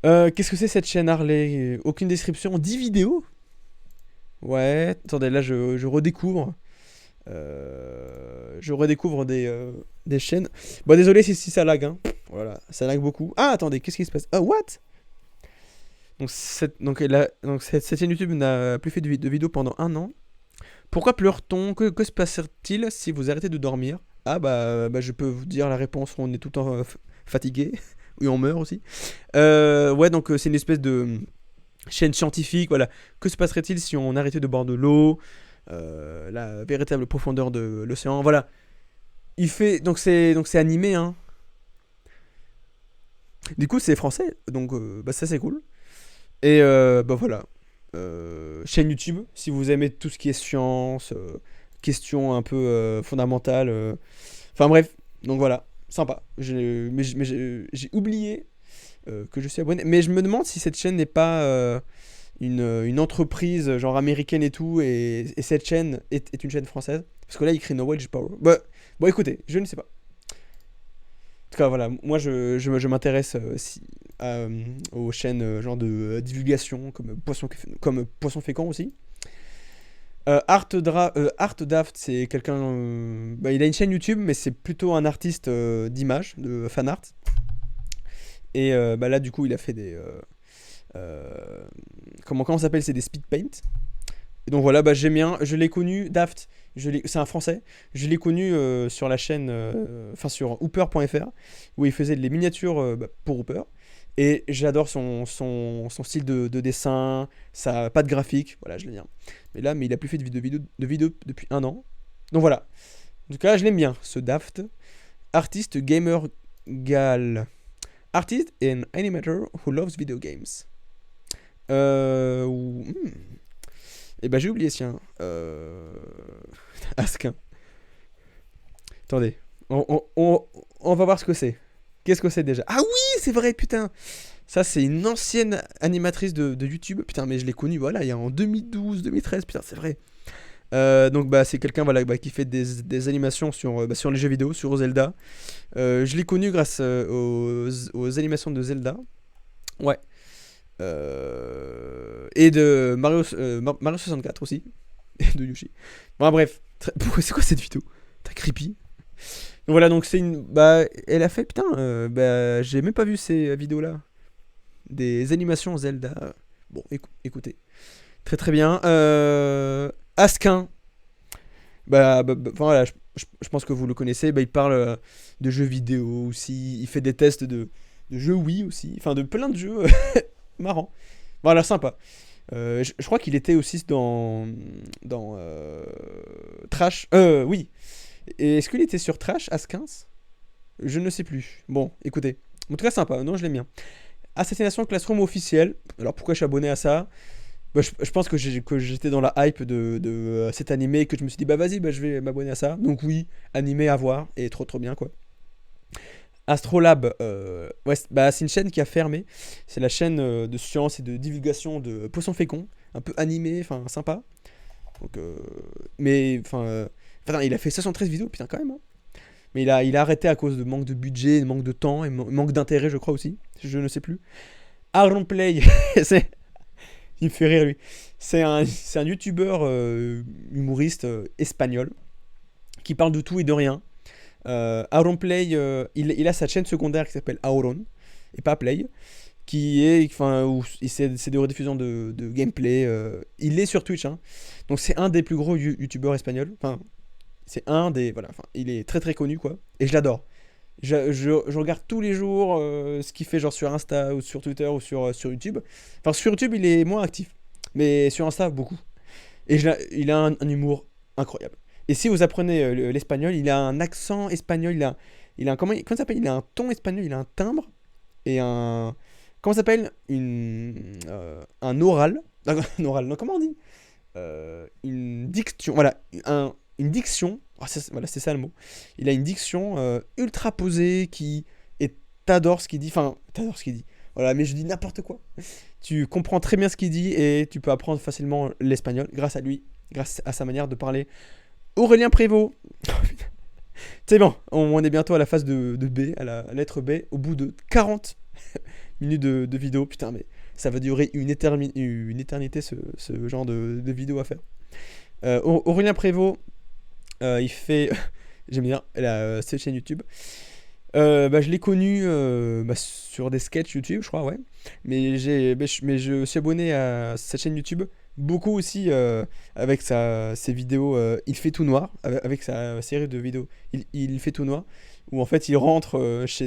Qu'est-ce que c'est cette chaîne Harley? Aucune description, 10 vidéos? Ouais, attendez, là je redécouvre. Je redécouvre des chaînes. Bon, désolé si ça lag, hein. Voilà, ça lag beaucoup. Ah, attendez, qu'est-ce qui se passe? Ah, what? Donc cette chaîne YouTube n'a plus fait de vidéo pendant 1 an. Pourquoi pleure-t-on? Que se passe-t-il si vous arrêtez de dormir? Ah, je peux vous dire la réponse. On est tout le temps fatigué. Oui, on meurt aussi. Ouais, donc c'est une espèce de chaîne scientifique. Voilà. Que se passerait-il si on arrêtait de boire de l'eau? La véritable profondeur de l'océan. Voilà. Donc c'est animé, hein. Du coup, c'est français. Donc ça, c'est cool. Et voilà. Chaîne YouTube, si vous aimez tout ce qui est science, questions un peu fondamentales. Enfin bref, donc voilà, sympa. Mais j'ai oublié que je suis abonné. Mais je me demande si cette chaîne n'est pas une entreprise genre américaine et tout, et cette chaîne est une chaîne française. Parce que là, il écrit Knowledge Power. Bon, écoutez, je ne sais pas. En tout cas, voilà, moi je m'intéresse aux chaînes genre de divulgation comme Poisson Fécond aussi. Art Daft, c'est quelqu'un. Il a une chaîne YouTube, mais c'est plutôt un artiste d'image, de fan art. Et là, du coup, il a fait des. Comment ça s'appelle? C'est des speed paint. Et donc voilà, j'aime bien. Je l'ai connu, Daft. C'est un français. Je l'ai connu sur la chaîne, enfin sur Hooper.fr, où il faisait les miniatures pour Hooper. Et j'adore son style de dessin, sa patte graphique. Voilà, je l'aime bien. Mais il a plus fait de vidéos depuis 1 an. Donc voilà. En tout cas, je l'aime bien, ce Daft. Artiste gamer gal. Artist and animator who loves video games. Euh. J'ai oublié, tiens. Askin. Attendez. On va voir ce que c'est. Qu'est-ce que c'est déjà? Ah oui, c'est vrai, putain. Ça, c'est une ancienne animatrice de YouTube. Putain, mais je l'ai connue, voilà, il y a en 2012, 2013. Putain, c'est vrai. Donc, c'est quelqu'un voilà, qui fait des animations sur les jeux vidéo, sur Zelda. Je l'ai connu grâce aux animations de Zelda. Ouais. Et de Mario 64 aussi. Et de Yoshi. Bon, bref. C'est quoi cette vidéo? T'as creepy. Donc voilà, donc c'est une. Bah, elle a fait. Putain, bah, j'ai même pas vu ces vidéos-là. Des animations Zelda. Bon, écoutez. Très très bien. Askin. Voilà, je pense que vous le connaissez. Bah, il parle de jeux vidéo aussi. Il fait des tests de jeux Wii aussi. Enfin, de plein de jeux marrants. Voilà, sympa. Je crois qu'il était aussi dans Trash. Oui. Et est-ce qu'il était sur Trash, As15? Je ne sais plus. Bon, écoutez. En tout cas, sympa. Non, je l'aime bien. Assassination Classroom officiel. Alors, pourquoi je suis abonné à ça? Bah, je pense que j'étais dans la hype de cet animé et que je me suis dit, bah vas-y, bah, je vais m'abonner à ça. Donc, oui, animé à voir et trop trop bien quoi. Astrolabe, ouais, bah, c'est une chaîne qui a fermé. C'est la chaîne de science et de divulgation de Poisson Fécond. Un peu animé, enfin sympa. Donc, mais enfin, il a fait 73 vidéos, putain, quand même, hein. Mais il a arrêté à cause de manque de budget, de manque de temps et manque d'intérêt, je crois aussi. Je ne sais plus. Aaron Play, c'est, il me fait rire lui. C'est un youtubeur humoriste espagnol qui parle de tout et de rien. Aaron Play, il a sa chaîne secondaire qui s'appelle Auron et pas Play, qui est, enfin, où c'est des rediffusions de gameplay. Il est sur Twitch, hein. Donc c'est un des plus gros youtubeurs espagnols. Enfin, c'est un des, voilà, enfin, il est très très connu quoi. Et je l'adore. Je regarde tous les jours ce qu'il fait genre sur Insta ou sur Twitter ou sur YouTube. Enfin sur YouTube il est moins actif, mais sur Insta beaucoup. Et il a un humour incroyable. Et si vous apprenez l'espagnol, il a un accent espagnol, comment ça s'appelle? Il a un ton espagnol, il a un timbre et un, comment ça s'appelle? Un oral. Un oral, non, comment on dit? Une diction, voilà, une diction. Voilà, c'est ça le mot. Il a une diction ultra posée qui et t'adores ce qu'il dit. Enfin, t'adores ce qu'il dit. Voilà, mais je dis n'importe quoi. Tu comprends très bien ce qu'il dit et tu peux apprendre facilement l'espagnol grâce à lui, grâce à sa manière de parler. Aurélien Prévost. C'est bon, on est bientôt à la phase de B, à la lettre B, au bout de 40 minutes de vidéo. Putain, mais ça va durer une éternité ce genre de vidéo à faire. Aurélien Prévost, il fait. J'aime bien cette chaîne YouTube. Bah, je l'ai connu bah, sur des sketchs YouTube, je crois, ouais. Mais je suis abonné à cette chaîne YouTube beaucoup aussi avec ses vidéos. Il fait tout noir, avec sa série de vidéos. Il fait tout noir, où en fait il rentre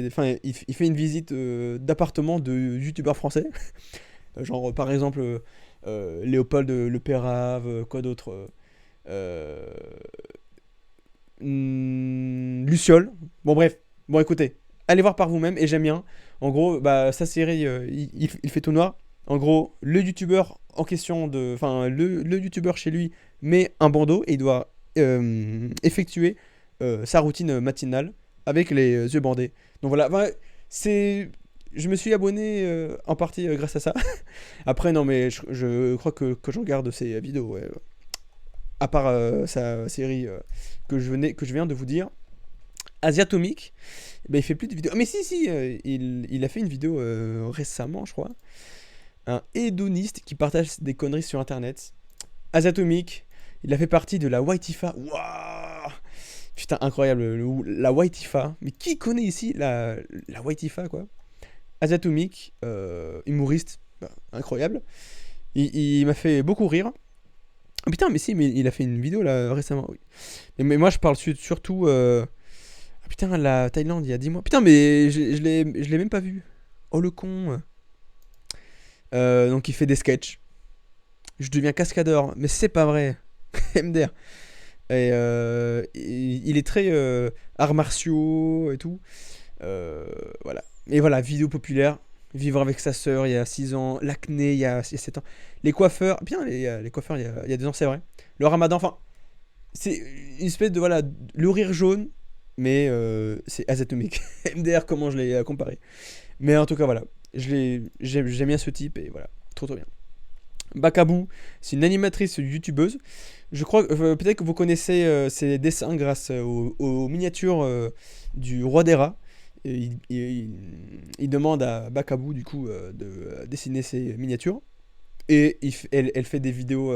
enfin, il fait une visite d'appartement de youtubeurs français. Genre par exemple Léopold Le Pérave, quoi d'autre euh, Luciole. Bon, bref. Bon, écoutez, allez voir par vous-même et j'aime bien. En gros, bah, sa série, il fait tout noir. En gros, le youtubeur en question enfin, le youtubeur chez lui met un bandeau et il doit effectuer sa routine matinale avec les yeux bandés. Donc voilà, enfin, c'est. Je me suis abonné en partie grâce à ça. Après, non, mais je crois que je regarde ses vidéos, ouais. À part sa série que je viens de vous dire. Asiatomique, ben, il fait plus de vidéos. Ah, mais si, il a fait une vidéo récemment, je crois. Un hédoniste qui partage des conneries sur internet. Asiatomique, il a fait partie de la Waitifa. Waouh! Putain, incroyable, la Waitifa. Mais qui connaît ici la Waitifa, quoi? Asiatomique, humoriste, bah, incroyable. Il m'a fait beaucoup rire. Ah, putain, mais si, mais il a fait une vidéo là récemment, oui. Mais moi, je parle surtout. Ah, putain, la Thaïlande, il y a 10 mois. Putain, mais je l'ai même pas vu. Oh le con. Donc il fait des sketchs. Je deviens cascadeur, mais c'est pas vrai. MDR. Et il est très arts martiaux et tout. Voilà. Et voilà, vidéo populaire. Vivre avec sa sœur il y a 6 ans. L'acné il y a 7 ans. Les coiffeurs. Bien, les coiffeurs il y a 2 ans, c'est vrai. Le ramadan, enfin. C'est une espèce de. Voilà, le rire jaune. Mais c'est Azatomique. MDR, comment je l'ai comparé. Mais en tout cas, voilà. J'aime bien ce type et voilà. Trop trop bien. Bakabu, c'est une animatrice youtubeuse. Je crois peut-être que vous connaissez ses dessins grâce aux miniatures du roi des rats. Et il demande à Bakabu du coup de dessiner ses miniatures. Et elle fait des vidéos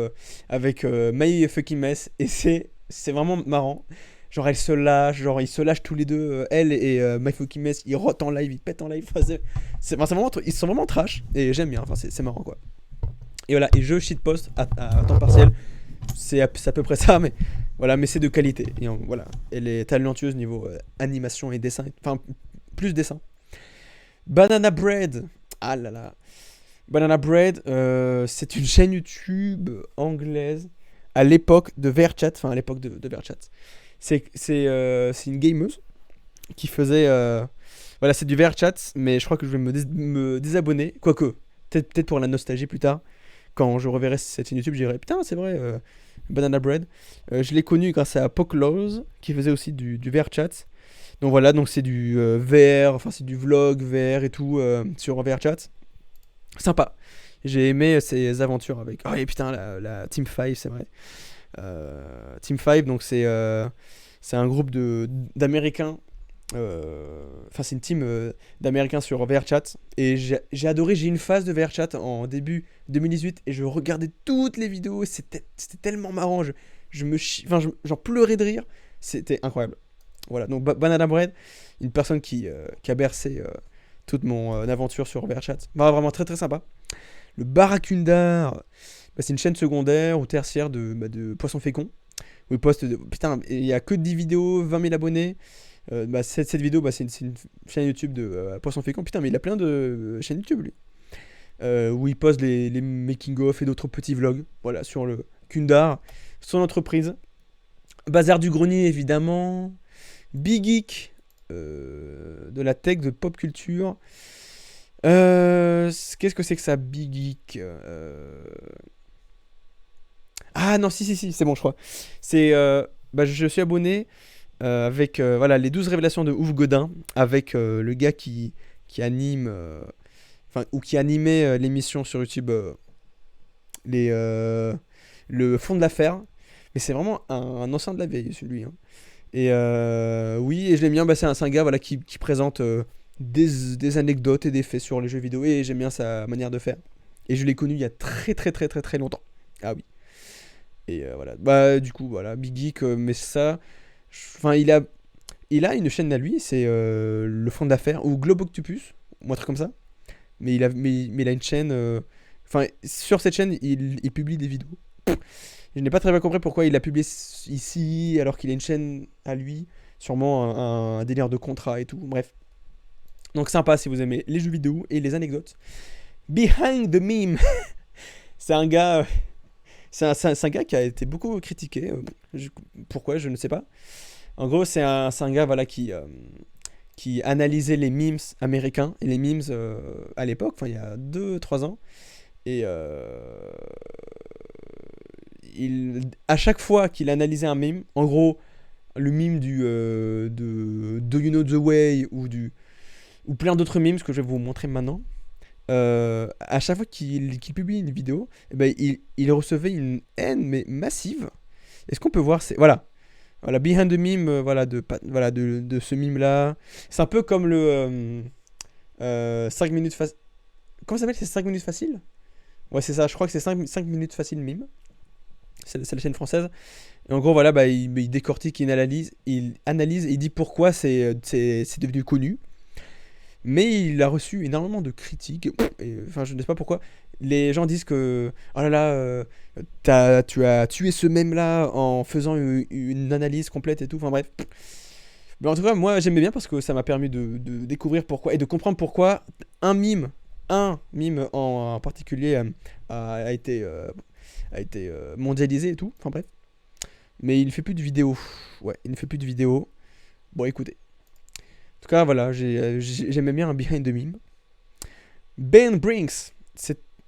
avec My Fucking Mess. Et c'est vraiment marrant. Genre, elle se lâche, genre, ils se lâchent tous les deux. Elle et My Fucking Mess, ils rotent en live, ils pètent en live. Enfin, enfin, c'est vraiment, ils sont vraiment trash. Et j'aime bien, enfin, c'est marrant quoi. Et voilà, et je shitpost à temps partiel. C'est à peu près ça, mais voilà, mais c'est de qualité. Et voilà, elle est talentueuse niveau animation et dessin. Enfin, plus dessin. Banana Bread. Ah là là. Banana Bread, c'est une chaîne YouTube anglaise à l'époque de VRChat. Enfin, à l'époque de VRChat. C'est une gameuse qui faisait. Voilà, c'est du VRChat, mais je crois que je vais me désabonner. Quoique, peut-être pour la nostalgie plus tard. Quand je reverrai cette chaîne YouTube, je dirai putain, c'est vrai, Banana Bread. Je l'ai connu grâce à Poclose, qui faisait aussi du VRChat. Donc voilà, donc c'est du VR, enfin c'est du vlog VR et tout sur VRChat. Sympa. J'ai aimé ses aventures avec. Oh et putain, la Team 5, c'est vrai. Team 5, donc c'est un groupe d'Américains. Enfin, c'est une team d'Américains sur VRChat. Et j'ai adoré. J'ai eu une phase de VRChat en début 2018 et je regardais toutes les vidéos. Et c'était tellement marrant. Enfin, j'en pleurais de rire. C'était incroyable. Voilà, donc Banana Bread, une personne qui a bercé toute mon aventure sur VRChat. Bah, vraiment très très sympa. Le Barracuda, bah, c'est une chaîne secondaire ou tertiaire de poissons féconds. Où il poste. Putain, il n'y a que 10 vidéos, 20 000 abonnés. Bah, cette vidéo, bah, c'est une chaîne YouTube de poissons féconds. Putain, mais il a plein de chaînes YouTube lui. Où il poste les making-of et d'autres petits vlogs. Voilà, sur le Kundar, son entreprise. Bazar du Grenier, évidemment. Big Geek, de la tech, de pop culture. Qu'est-ce que c'est que ça, Big Geek Ah non, si, c'est bon, je crois. Bah, je suis abonné avec voilà, les 12 révélations de Ouf Godin, avec le gars qui anime, enfin, ou qui animait l'émission sur YouTube, les, le fond de l'affaire. Mais c'est vraiment un ancien de la vieille, celui. Hein. Et oui, et je l'aime bien, bah, c'est un gars voilà, qui présente des anecdotes et des faits sur les jeux vidéo, et j'aime bien sa manière de faire. Et je l'ai connu il y a très très très très très longtemps. Ah oui. Et voilà. Bah du coup, voilà, Big Geek, mais ça... Enfin, il a une chaîne à lui, c'est le fond d'affaires, ou Globe Octopus, ou un truc comme ça. Mais il a une chaîne... Enfin, sur cette chaîne, il publie des vidéos. Je n'ai pas très bien compris pourquoi il a publié ici alors qu'il a une chaîne à lui. Sûrement un délire de contrat et tout. Bref. Donc sympa si vous aimez les jeux vidéo et les anecdotes. Behind the Meme. C'est un gars. C'est un gars qui a été beaucoup critiqué. Pourquoi, je ne sais pas. En gros, c'est un gars voilà, qui analysait les memes américains et les memes à l'époque, enfin il y a 2 3 ans. Et à chaque fois qu'il analysait un meme, en gros, le meme de Do You Know the Way ou plein d'autres memes que je vais vous montrer maintenant, à chaque fois qu'il publie une vidéo, eh ben, il recevait une haine mais massive. Est-ce qu'on peut voir voilà, behind the meme, voilà, de ce meme là. C'est un peu comme le 5 minutes facile. Comment ça s'appelle? C'est 5 minutes facile. Ouais, c'est ça, je crois que c'est 5 minutes facile meme. C'est la chaîne française. Et en gros, voilà, bah, il décortique, il analyse et il dit pourquoi c'est devenu connu. Mais il a reçu énormément de critiques. Et, enfin, je ne sais pas pourquoi. Les gens disent que oh là là, tu as tué ce mème-là en faisant une analyse complète et tout. Enfin bref. Mais en tout cas, moi j'aimais bien parce que ça m'a permis de découvrir pourquoi et de comprendre pourquoi un mime en particulier a été mondialisé et tout. Enfin bref. Mais il ne fait plus de vidéos. Ouais, il ne fait plus de vidéos. Bon, écoutez. En tout cas, voilà, j'aimais bien un behind the meme. Ben Brinks,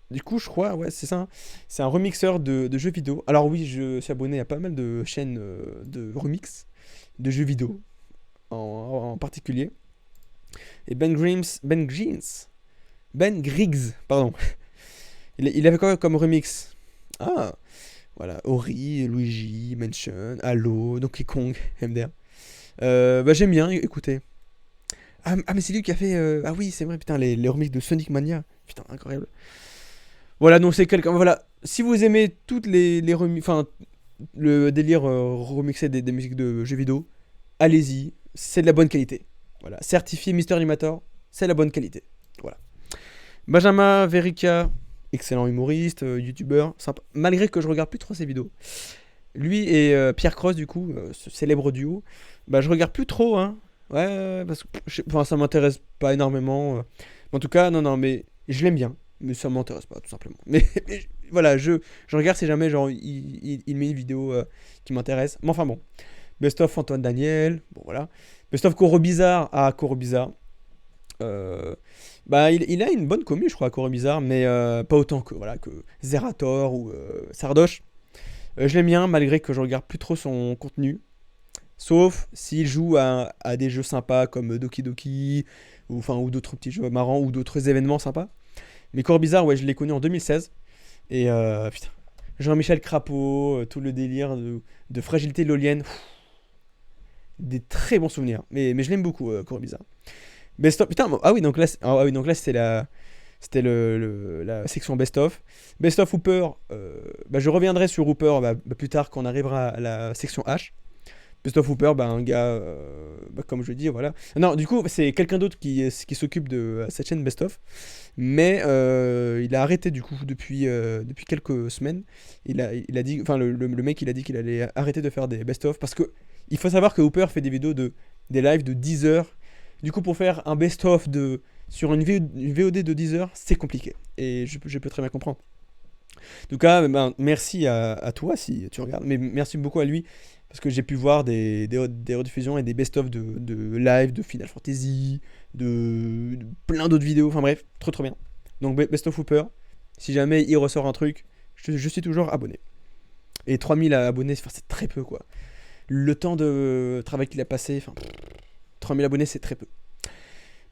du coup, je crois, ouais, c'est ça. Hein. C'est un remixeur de jeux vidéo. Alors oui, je suis abonné à pas mal de chaînes de remix de jeux vidéo en particulier. Et Ben Griggs, pardon. Il avait quoi comme remix? Ah, voilà, Ori, Luigi, Mansion, Halo, Donkey Kong, MDR. Bah j'aime bien, écoutez. Mais c'est lui qui a fait... Ah oui, c'est vrai, putain, les remixes de Sonic Mania. Putain, incroyable. Voilà, donc c'est quelqu'un. Voilà, si vous aimez toutes enfin, le délire remixé des musiques de jeux vidéo, allez-y, c'est de la bonne qualité. Voilà, certifié Mister Animator, c'est de la bonne qualité. Voilà. Benjamin Verica, excellent humoriste, youtubeur, sympa. Malgré que je regarde plus trop ses vidéos. Lui et Pierre Cross, du coup, ce célèbre duo, bah je regarde plus trop, hein. Ouais, parce que enfin, ça m'intéresse pas énormément. En tout cas, non, non, mais je l'aime bien. Mais ça m'intéresse pas, tout simplement. Voilà, je regarde si jamais genre, il met une vidéo qui m'intéresse. Mais enfin bon. Best of Antoine Daniel, bon voilà. Best of Koro Bizarre, Koro Bizarre. Euh, Bah, il a une bonne commu, je crois, Koro Bizarre, mais pas autant que, voilà, que Zerator ou Sardoche. Je l'aime bien, malgré que je regarde plus trop son contenu. Sauf s'il joue à des jeux sympas comme Doki Doki, ou d'autres petits jeux marrants, ou d'autres événements sympas. Mais Core Bizarre, ouais, je l'ai connu en 2016. Et putain, Jean-Michel Crapaud, tout le délire de fragilité lolienne. Des très bons souvenirs. Mais je l'aime beaucoup, Core Bizarre. Best of, putain, ah oui, donc là, c'était la section Best of. Best of Hooper, bah, je reviendrai sur Hooper plus tard quand on arrivera à la section H. Best of Hooper, bah, un gars, comme je dis, voilà. Non, du coup, c'est quelqu'un d'autre qui s'occupe de cette chaîne Best of. Mais il a arrêté, du coup, depuis quelques semaines. Il a dit, enfin, le mec, il a dit qu'il allait arrêter de faire des Best of. Parce que il faut savoir que Hooper fait des vidéos des lives de 10 heures. Du coup, pour faire un Best of sur une VOD de 10 heures, c'est compliqué. Et je peux très bien comprendre. En tout cas, ben, merci à toi si tu regardes. Mais merci beaucoup à lui. Parce que j'ai pu voir des rediffusions et des best-of de live, de Final Fantasy, de plein d'autres vidéos. Enfin bref, trop trop bien. Donc Best of Hooper, si jamais il ressort un truc, je suis toujours abonné. Et 3000 abonnés, enfin, c'est très peu quoi. Le temps de travail qu'il a passé, enfin, 3000 abonnés, c'est très peu.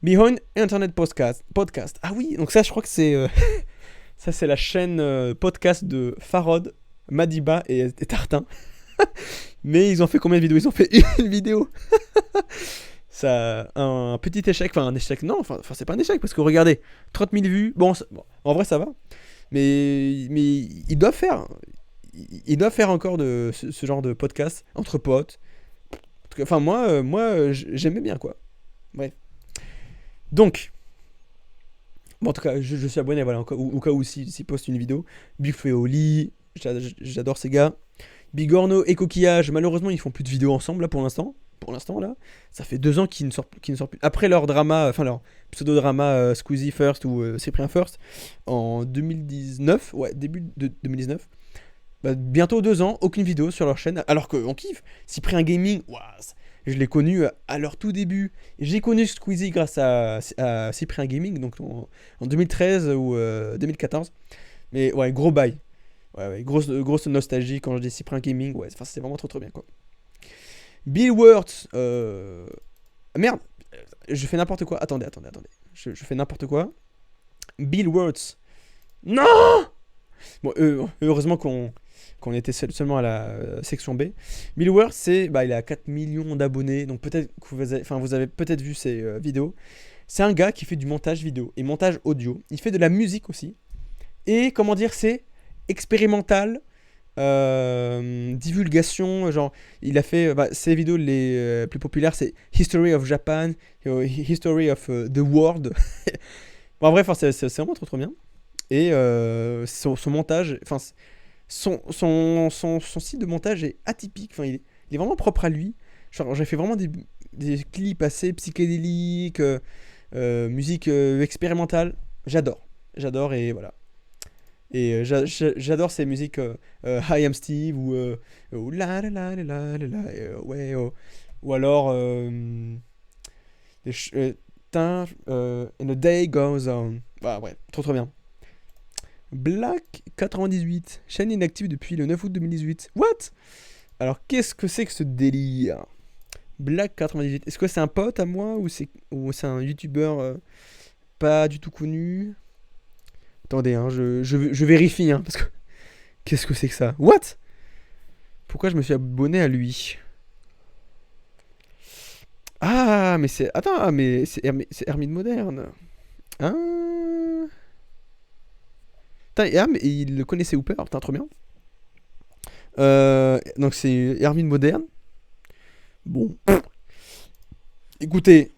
Behind Internet Podcast. Ah oui, donc ça, je crois que c'est ça, c'est la chaîne podcast de Farod, Madiba et Tartin. Mais ils ont fait combien de vidéos? Ils ont fait une vidéo. Ça, un petit échec, enfin un échec, non, enfin c'est pas un échec parce que regardez, 30 000 vues, bon, en vrai ça va, mais ils doivent faire, ils doivent faire encore de ce genre de podcast entre potes. Enfin moi j'aimais bien quoi. Bref. Donc, bon, en tout cas, je suis abonné, voilà, au cas où s'ils postent une vidéo. Big Feoli, j'adore ces gars. Bigorno et Coquillage, malheureusement, ils font plus de vidéos ensemble là pour l'instant. Pour l'instant, là, ça fait 2 ans qu'ils ne sortent plus. Après leur drama, enfin leur pseudo-drama Squeezie First ou Cyprien First en 2019, ouais, début de 2019. Bah, bientôt 2 ans, aucune vidéo sur leur chaîne, alors qu'on kiffe. Cyprien Gaming, ouah, je l'ai connu à leur tout début. J'ai connu Squeezie grâce à Cyprien Gaming, donc en 2013 ou 2014. Mais ouais, gros bail. Ouais, grosse nostalgie quand je dis Cyprien Gaming. Ouais, enfin, c'est vraiment trop trop bien quoi. Bill Wurtz. Merde, je fais n'importe quoi. Attendez. Je fais n'importe quoi. Bill Wurtz. Non. Bon, heureusement qu'on était seulement à la section B. Bill Wurtz, il a 4 millions d'abonnés. Donc peut-être que vous avez peut-être vu ses vidéos. C'est un gars qui fait du montage vidéo et montage audio. Il fait de la musique aussi. Et comment dire, c'est expérimental. Divulgation, genre il a fait ses vidéos les plus populaires, c'est History of Japan, History of the World. Bon, bref, c'est vraiment trop trop bien. Et son montage, enfin son style de montage est atypique, enfin il est vraiment propre à lui. Genre j'ai fait vraiment des clips assez psychédéliques, musique expérimentale. J'adore et voilà. Et j'adore ces musiques Hi I'm Steve ou la la la la la la la, ouais, ou alors And the Day Goes On. Bah ouais, trop trop bien. Black 98, chaîne inactive depuis le 9 août 2018. What? Alors qu'est-ce que c'est que ce délire? Black 98, est-ce que c'est un pote à moi ou c'est un youtubeur pas du tout connu? Attendez, hein, je vérifie, hein, parce que qu'est-ce que c'est que ça? What? Pourquoi je me suis abonné à lui? Ah, mais c'est. Attends, mais c'est Hermine Moderne. Ah. Putain, mais il le connaissait Hooper, putain, trop bien. Donc c'est Erwin Moderne. Bon. Écoutez.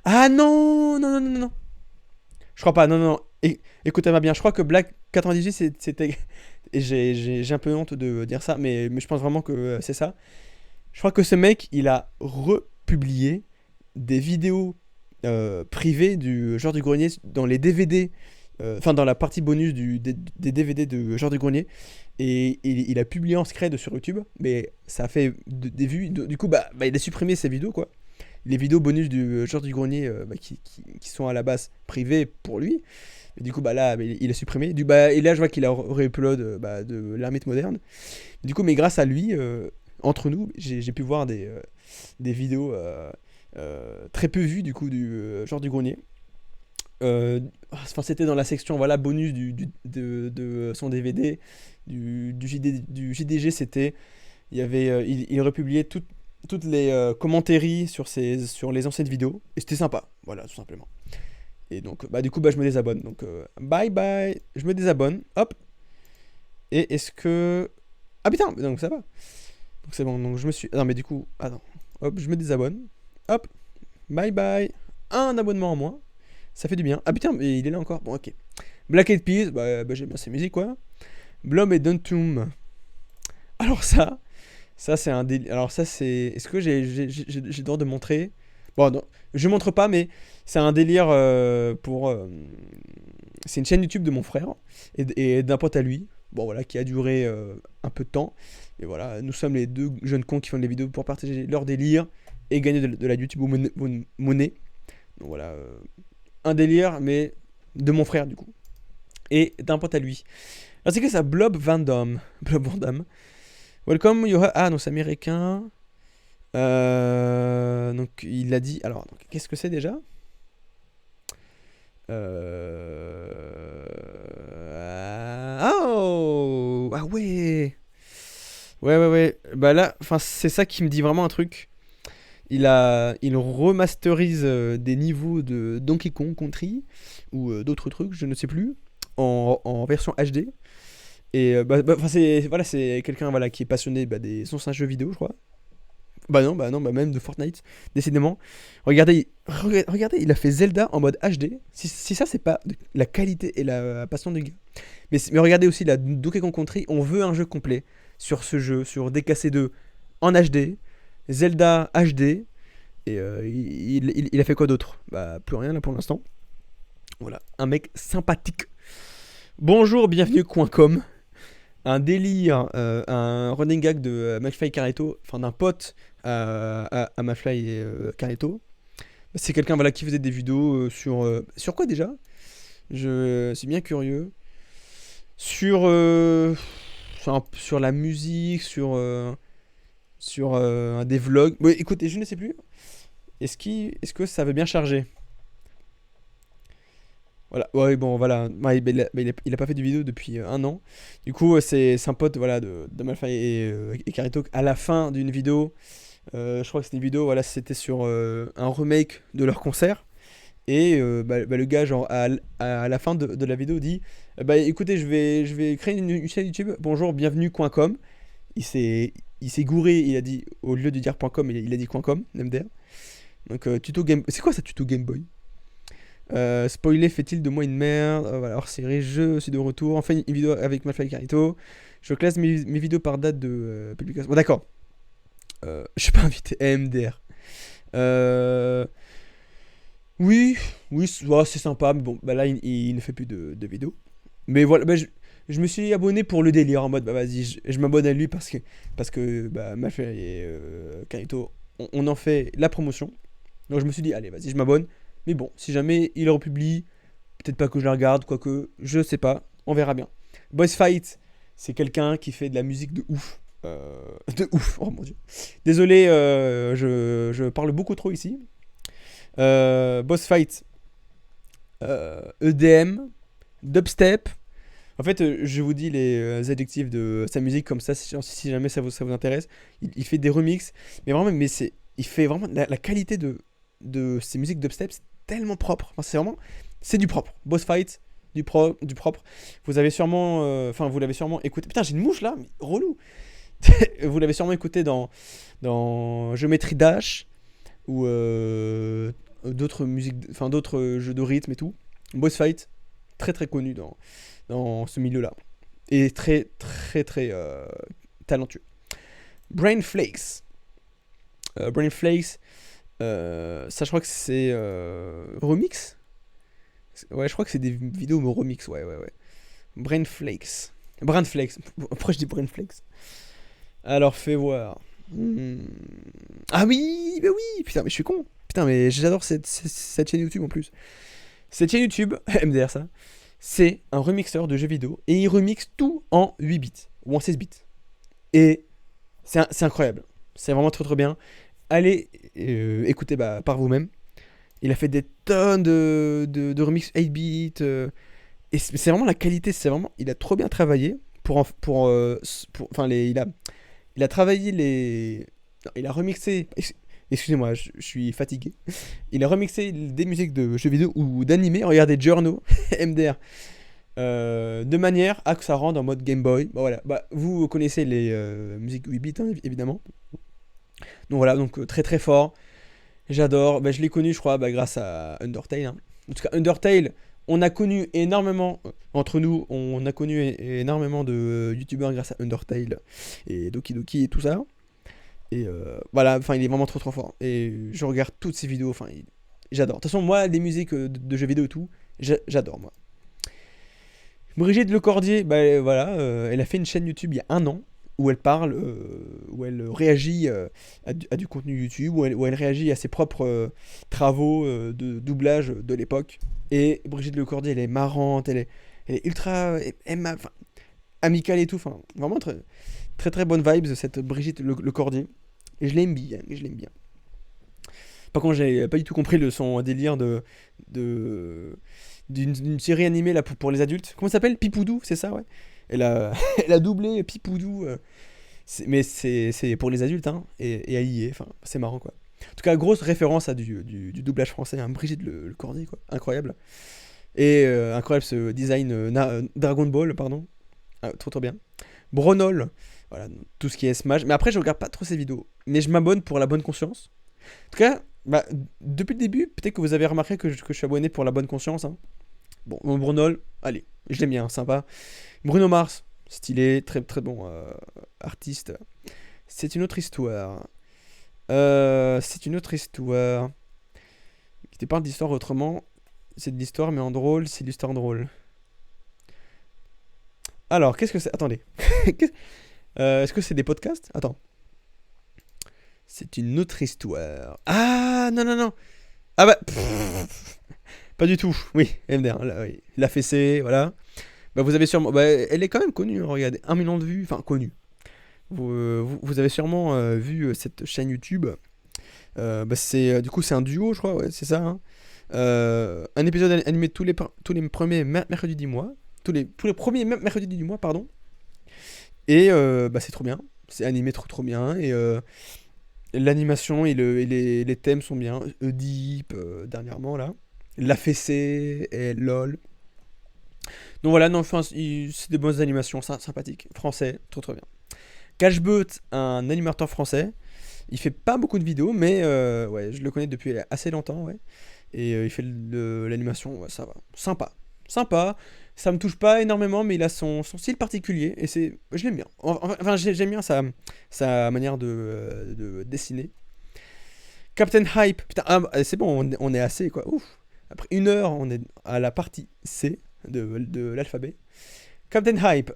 Ah non, non, non, non, non. Je crois pas, non, non, non. Écoutez-moi bien, je crois que Black 98, c'était... Et j'ai un peu honte de dire ça, mais je pense vraiment que c'est ça. Je crois que ce mec, il a republié des vidéos privées du Genre du Grenier dans les DVD, enfin dans la partie bonus des DVD de Genre du Grenier. Et il a publié en scred sur YouTube, mais ça a fait des vues. Du coup, il a supprimé ces vidéos, quoi. Les vidéos bonus du Genre du Grenier qui sont à la base privées pour lui. Et du coup, là, il a supprimé. Et là, je vois qu'il a re-upload de l'ermite moderne. Du coup, mais grâce à lui, entre nous, j'ai pu voir des vidéos très peu vues du coup du Genre du Grenier. Enfin, c'était dans la section voilà bonus de son DVD du JDG. C'était il y avait il republiait toutes les commentaires sur les anciennes vidéos et c'était sympa, voilà, tout simplement. Et donc du coup je me désabonne, donc bye bye, je me désabonne, hop. Et est-ce que ah putain, donc ça va, donc c'est bon, donc je me suis non mais du coup attends, hop, je me désabonne, hop, bye bye, un abonnement en moins. Ça fait du bien. Ah putain, mais il est là encore. Bon, ok. Black Eyed Peas, j'aime bien ces musiques, quoi. Blom et Duntum. Alors ça c'est un délire. Alors ça c'est... Est-ce que j'ai le droit de montrer? Bon, non, je montre pas, mais c'est un délire pour... c'est une chaîne YouTube de mon frère et d'un pote à lui. Bon, voilà, qui a duré un peu de temps. Et voilà, nous sommes les deux jeunes cons qui font des vidéos pour partager leur délire et gagner de la YouTube monnaie. Donc voilà... un délire, mais de mon frère, du coup. Et d'un pote à lui. Alors, c'est que ça? Blob Van Damme. Blob Van Damme. Welcome, ah, non, c'est américain. Donc, il a dit... Alors, qu'est-ce que c'est déjà? Oh! Ah ouais! Ouais, ouais, ouais. Là, c'est ça qui me dit vraiment un truc. Il remasterise des niveaux de Donkey Kong Country ou d'autres trucs, je ne sais plus, en version HD. Et c'est quelqu'un voilà, qui est passionné des anciens jeux vidéo, je crois. Non, même de Fortnite, décidément. Regardez, il a fait Zelda en mode HD. Si ça, c'est pas la qualité et la passion du gars. Mais regardez aussi la Donkey Kong Country, on veut un jeu complet sur ce jeu, sur DKC2 en HD, Zelda HD. Et il a fait quoi d'autre? Plus rien là pour l'instant. Voilà, un mec sympathique. Bonjour, bienvenue Coin.com. Un délire, un running gag de McFly et Carlito, enfin d'un pote à McFly et Carlito. C'est quelqu'un voilà, qui faisait des vidéos sur quoi déjà? Je suis bien curieux. Sur la musique, sur des vlogs. Ouais, écoutez, je ne sais plus. Est-ce que ça veut bien charger? Voilà, ouais, bon, voilà. Ouais, il a pas fait de vidéo depuis un an. Du coup, c'est un pote voilà, de Malfoy et Carito. À la fin d'une vidéo, je crois que c'était une vidéo, voilà, c'était sur un remake de leur concert. Et le gars, genre, à la fin de la vidéo, dit écoutez, je vais créer une chaîne YouTube. Bonjour, bienvenue, .com. Il s'est gouré, il a dit, au lieu de dire .com, il a dit .com, MDR. Donc, tuto Game... C'est quoi ça, tuto Game Boy? Spoiler fait-il de moi une merde? Voilà, hors série, je suis de retour. Enfin, une vidéo avec McFly et Carlito. Je classe mes vidéos par date de publication. Bon, d'accord. Je suis pas invité. MDR. Oui, oui, c'est sympa. Mais bon, là, il ne fait plus de vidéos. Mais voilà, je me suis abonné pour le délire en mode, vas-y, je m'abonne à lui parce que McFly et Carlito, on en fait la promotion. Donc je me suis dit, allez, vas-y, je m'abonne. Mais bon, si jamais il republie, peut-être pas que je la regarde, quoique, je sais pas, on verra bien. Boss Fight, c'est quelqu'un qui fait de la musique de ouf. De ouf, oh mon dieu. Désolé, je parle beaucoup trop ici. Boss Fight, EDM, dubstep. En fait, je vous dis les adjectifs de sa musique comme ça, si jamais ça vous intéresse. Il fait des remixes, mais vraiment, il fait vraiment la qualité de ses musiques dubstep, c'est tellement propre. Enfin, c'est du propre. Boss Fight, du propre. Vous avez sûrement, enfin vous l'avez sûrement écouté. Putain, j'ai une mouche là, mais relou. Vous l'avez sûrement écouté dans Geometry Dash ou d'autres musiques, enfin d'autres jeux de rythme et tout. Boss Fight, très très connu dans ce milieu-là et très très très talentueux. Brain Flakes. Brain Flakes, ça je crois que c'est remix. Ouais, je crois que c'est des vidéos remix. Ouais, ouais, ouais. Brain Flakes. Brain Flakes. Pourquoi je dis Brain Flakes? Alors, fais voir. Hmm. Ah oui, bah oui. Putain, mais je suis con. Putain, mais j'adore cette chaîne YouTube en plus. Cette chaîne YouTube, MDR ça, c'est un remixeur de jeux vidéo et il remixe tout en 8 bits ou en 16 bits. Et c'est incroyable. C'est vraiment trop trop bien. Allez écoutez par vous-même. Il a fait des tonnes de remix 8 bits. Et c'est vraiment la qualité. C'est vraiment, il a trop bien travaillé enfin il a travaillé les, non, il a remixé. Excusez-moi, je suis fatigué. Il a remixé des musiques de jeux vidéo ou d'animés. Regardez Journaux, MDR. De manière à que ça rende en mode Game Boy. Bah, voilà. Bah, vous connaissez les musiques 8 bits, hein, évidemment. Donc voilà, donc très très fort. J'adore. Bah, je l'ai connu, je crois, grâce à Undertale, hein. En tout cas, Undertale, on a connu énormément, entre nous, on a connu énormément de youtubeurs grâce à Undertale et Doki Doki et tout ça. Et voilà, enfin, il est vraiment trop trop fort. Et je regarde toutes ses vidéos, enfin, j'adore. De toute façon, moi, les musiques de jeux vidéo et tout, j'adore, moi. Brigitte Lecordier, bah voilà, elle a fait une chaîne YouTube il y a un an où elle parle, où elle réagit à du contenu YouTube, où elle réagit à ses propres travaux de doublage de l'époque. Et Brigitte Lecordier, elle est marrante, elle est ultra enfin, amicale et tout, enfin, vraiment très très, très bonne vibes cette Brigitte Lecordier. Et je l'aime bien, je l'aime bien. Par contre, j'ai pas du tout compris son délire de d'une série animée là pour les adultes. Comment ça s'appelle? Pipoudou, c'est ça, ouais. Elle a, elle a doublé Pipoudou. Mais c'est pour les adultes, hein. Et elle y est. Enfin, c'est marrant, quoi. En tout cas, grosse référence à du doublage français, hein. Brigitte le Cordier, quoi. Incroyable. Et incroyable ce design Dragon Ball, pardon. Ah, trop trop bien. Bronol. Voilà, tout ce qui est Smash. Mais après, je regarde pas trop ses vidéos. Mais je m'abonne pour la bonne conscience. En tout cas, bah, depuis le début, peut-être que vous avez remarqué que je suis abonné pour la bonne conscience, hein. Bon, Brunol, allez, je l'aime bien, sympa. Bruno Mars, stylé, très très bon artiste. C'est une autre histoire. C'est une autre histoire. Qui te parle d'histoire autrement. C'est de l'histoire, mais en drôle, c'est de l'histoire drôle. Alors, qu'est-ce que c'est? Attendez. Est-ce que c'est des podcasts? Attends. C'est une autre histoire. Ah, non, non, non. Ah bah. Pas du tout. Oui, MDR, là, oui. La fessée, voilà. Bah, vous avez sûrement. Bah, elle est quand même connue, hein, regardez. 1 million de vues. Enfin, connue. Vous avez sûrement vu cette chaîne YouTube. Bah, du coup, c'est un duo, je crois, ouais, c'est ça, hein. Un épisode animé tous les premiers mercredis du mois. Tous les premiers mercredis du mois, pardon. Et bah, c'est trop bien. C'est animé trop trop bien. Et l'animation et les thèmes sont bien. Oedipe, dernièrement, là. La fessée et LOL. Donc voilà, non, enfin, c'est des bonnes animations sympathiques. Français, trop trop bien. Cashbeut, un animateur français. Il fait pas beaucoup de vidéos, mais ouais, je le connais depuis assez longtemps, ouais. Et il fait l'animation, ouais, ça va. Sympa. Sympa. Ça me touche pas énormément, mais il a son style particulier. Et je l'aime bien. Enfin, j'aime bien sa manière de dessiner. Captain Hype. Putain, c'est bon, on est assez, quoi. Ouf. Après 1 heure, on est à la partie C de l'alphabet. Captain Hype.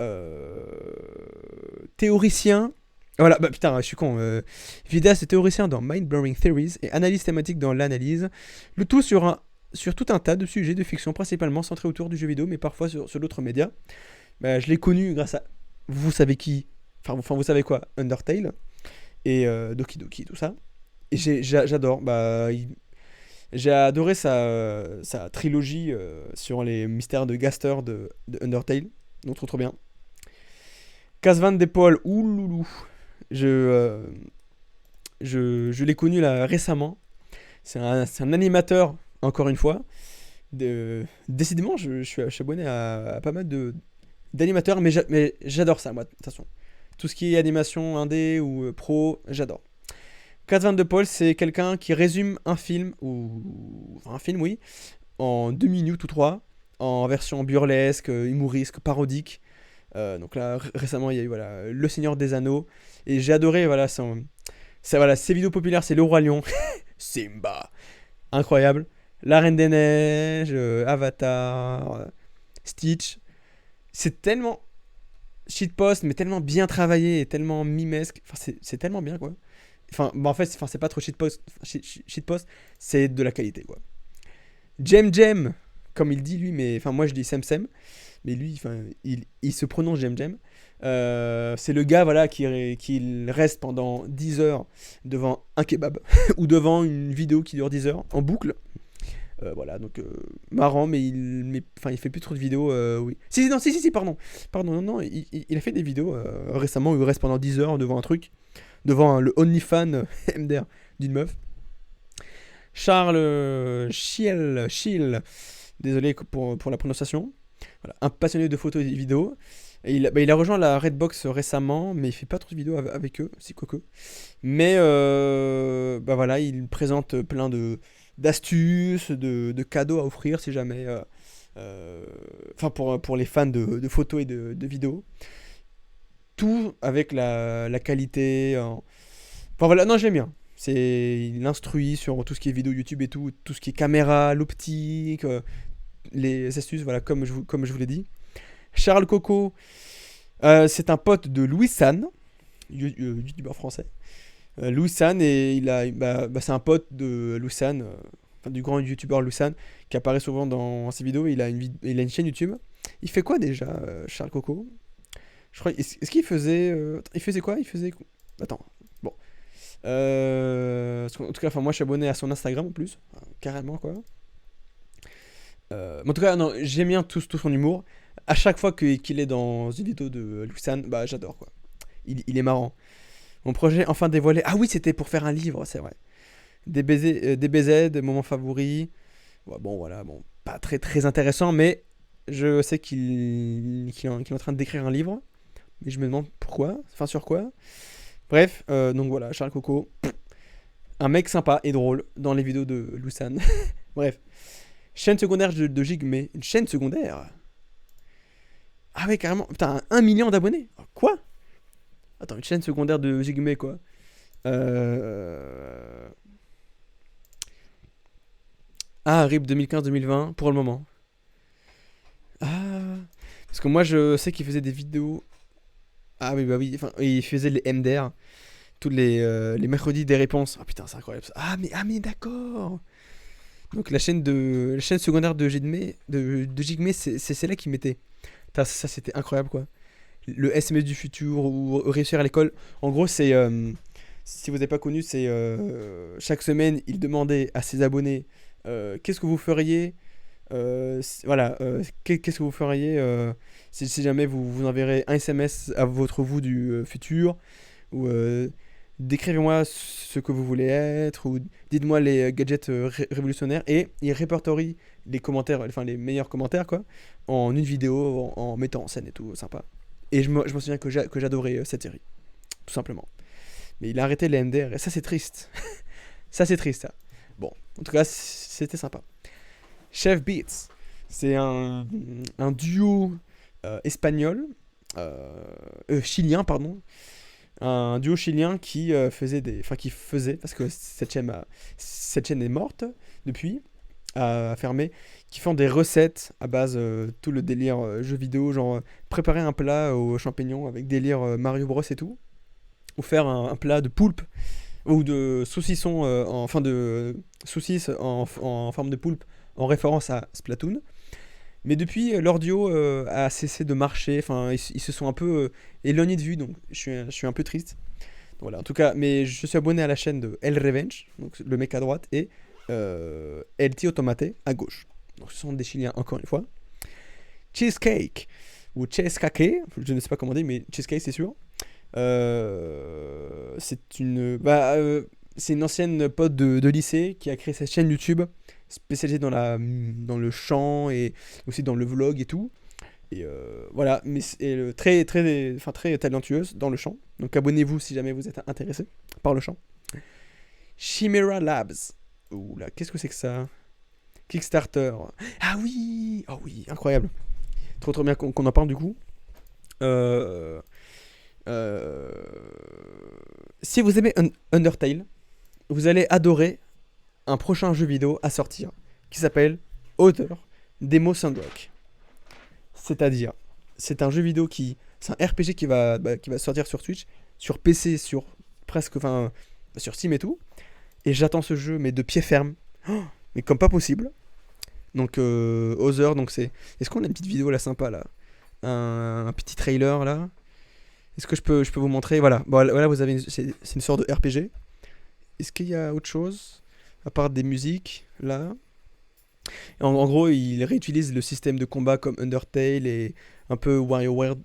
Théoricien. Voilà, bah putain, je suis con. Vidéaste et théoricien dans Mind Blowing Theories et analyse thématique dans l'analyse. Le tout sur tout un tas de sujets de fiction, principalement centrés autour du jeu vidéo, mais parfois sur d'autres médias. Bah, je l'ai connu grâce à. Vous savez qui? Enfin, vous savez quoi? Undertale et Doki Doki, tout ça. Et j'adore. Bah, j'ai adoré sa trilogie sur les mystères de Gaster de Undertale. Donc, trop trop bien. Casvan d'épaule, ouloulou. Je l'ai connu là récemment. C'est un animateur, encore une fois. Décidément, je suis abonné à pas mal d'animateurs, mais j'adore ça, moi, de toute façon. Tout ce qui est animation indé ou pro, j'adore. 422 Paul, c'est quelqu'un qui résume un film, ou enfin, un film, oui, en 2 minutes ou trois, en version burlesque, humorisque, parodique. Donc là, récemment, il y a eu voilà, Le Seigneur des Anneaux. Et j'ai adoré voilà, voilà, ses vidéos populaires, c'est Le Roi Lion, Simba, incroyable. La Reine des Neiges, Avatar, Stitch. C'est tellement shitpost, mais tellement bien travaillé et tellement mimesque. Enfin, c'est tellement bien, quoi. Enfin, bah, en fait, c'est pas trop shitpost, shitpost, c'est de la qualité, quoi. Jem Jem, comme il dit lui, mais enfin, moi je dis Sem Sem, mais lui, enfin, il se prononce Jem Jem. C'est le gars, voilà, qui reste pendant 10 heures devant un kebab ou devant une vidéo qui dure 10 heures en boucle. Voilà, donc marrant, enfin, il fait plus trop de vidéos. Oui. Si, non, si, pardon. Pardon, non, non, il a fait des vidéos récemment où il reste pendant 10 heures devant un truc, devant le OnlyFans MDR d'une meuf. Charles Schill, désolé pour la prononciation. Voilà, un passionné de photos et de vidéos. Et il a rejoint la Redbox récemment, mais il fait pas trop de vidéos avec eux, si quoique. Mais bah voilà, il présente plein d'astuces, de cadeaux à offrir si jamais. Enfin, pour les fans de photos et de vidéos. Tout avec la qualité. Enfin voilà, non, j'aime bien. Il instruit sur tout ce qui est vidéo YouTube et tout ce qui est caméra, l'optique, les astuces, voilà, comme je vous l'ai dit. Charles Coco, c'est un pote de Louis San, youtubeur français. Louis San, et c'est un pote de Louis San, enfin, du grand youtubeur Louis San, qui apparaît souvent dans ses vidéos. Il a une chaîne YouTube. Il fait quoi déjà, Charles Coco? Je crois, est-ce qu'il faisait. Il faisait quoi? Il faisait. Attends, bon. En tout cas, enfin, moi je suis abonné à son Instagram en plus, carrément quoi. Mais en tout cas, non, j'aime bien tout son humour. À chaque fois qu'il est dans une vidéo de Luxan, bah j'adore quoi. Il est marrant. Mon projet enfin dévoilé. Ah oui, c'était pour faire un livre, c'est vrai. DBZ, moments favoris. Ouais, bon, voilà, bon, pas très très intéressant, mais je sais qu'il est en train d'écrire un livre. Mais je me demande pourquoi, enfin sur quoi. Bref, donc voilà, Charles Coco, un mec sympa et drôle dans les vidéos de Lusan. Bref, chaîne secondaire de Jigme, une chaîne secondaire. Ah ouais, carrément, putain, 1 million d'abonnés. Quoi? Attends, une chaîne secondaire de Jigme, quoi. Ah, RIP 2015-2020, pour le moment. Ah, parce que moi je sais qu'il faisait des vidéos. Ah oui, bah oui, enfin, il faisait les MDR, tous les mercredis des réponses. Ah putain, c'est incroyable ça. Ah mais d'accord. Donc la chaîne secondaire de Jigme, c'est celle-là qui mettait. Putain, ça c'était incroyable quoi. Le SMS du futur ou réussir à l'école. En gros, si vous n'avez pas connu, c'est chaque semaine, il demandait à ses abonnés qu'est-ce que vous feriez. Voilà, qu'est-ce que vous feriez si jamais vous enverrez un SMS à votre vous du futur, ou décrivez-moi ce que vous voulez être, ou dites-moi les gadgets révolutionnaires, et il répertorie les commentaires, enfin les meilleurs commentaires quoi, en une vidéo, en mettant en scène et tout, sympa. Et je me souviens que j'adorais cette série, tout simplement. Mais il a arrêté les MDR, et ça c'est triste. Ça c'est triste, ça. Bon, en tout cas, c'était sympa. Chef Beats, c'est un duo espagnol, chilien, pardon. Un duo chilien qui faisait, parce que cette chaîne est morte depuis, a fermé, qui font des recettes à base tout le délire jeux vidéo, genre préparer un plat aux champignons avec délire Mario Bros et tout, ou faire un plat de poulpe ou de saucisson, enfin de saucisses en forme de poulpe en référence à Splatoon. Mais depuis, leur duo a cessé de marcher, enfin ils se sont un peu éloignés de vue, donc je suis un peu triste. Voilà, en tout cas, mais je suis abonné à la chaîne de El Revenge, donc le mec à droite, et El Tio Tomate à gauche. Donc ce sont des Chiliens encore une fois. Cheesecake, ou Cheesecake, je ne sais pas comment dire, mais Cheesecake c'est sûr. C'est une ancienne pote de lycée qui a créé cette chaîne YouTube. spécialisé dans le chant et aussi dans le vlog et tout. Et voilà, mais très, très, enfin, très talentueuse dans le chant. Donc abonnez-vous si jamais vous êtes intéressé par le chant. Chimera Labs. Oula, qu'est-ce que c'est que ça? Kickstarter. Ah oui! Oh oui, incroyable. Trop trop bien qu'on en parle du coup. Euh, euh, Si vous aimez Undertale, vous allez adorer un prochain jeu vidéo à sortir qui s'appelle Other Demo Sandrock. C'est-à-dire, c'est un jeu vidéo c'est un RPG qui va sortir sur Twitch, sur PC, sur presque, enfin, sur Steam et tout. Et j'attends ce jeu, mais de pied ferme. Oh, mais comme pas possible. Donc, Other, donc c'est. Est-ce qu'on a une petite vidéo là sympa là, un petit trailer là. Est-ce que je peux vous montrer? Voilà, bon, voilà, vous avez c'est une sorte de RPG. Est-ce qu'il y a autre chose à part des musiques là? En gros, il réutilise le système de combat comme Undertale et un peu WarioWare,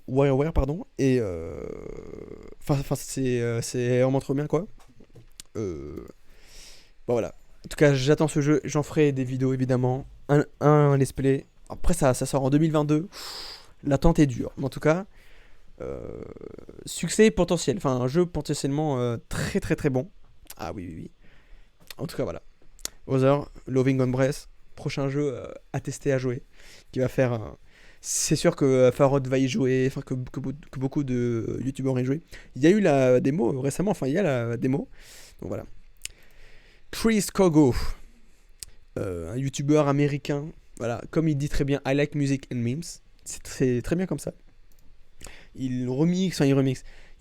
WarioWare pardon. Et enfin, c'est vraiment trop bien quoi. Euh, bon, voilà. En tout cas, j'attends ce jeu. J'en ferai des vidéos évidemment. Un let's play. Après, ça sort en 2022. L'attente est dure. Mais en tout cas, euh, succès potentiel. Enfin, un jeu potentiellement très très très bon. Ah oui, oui, oui. En tout cas, voilà. Other, Loving on Breath, prochain jeu à tester, à jouer. Qui va faire. C'est sûr que Farod va y jouer, enfin que beaucoup de youtubeurs y jouer. Il y a eu la démo récemment, enfin il y a la démo. Donc voilà. Chris Kogo, un youtubeur américain. Voilà, comme il dit très bien, I like music and memes. C'est très bien comme ça. Il remixe.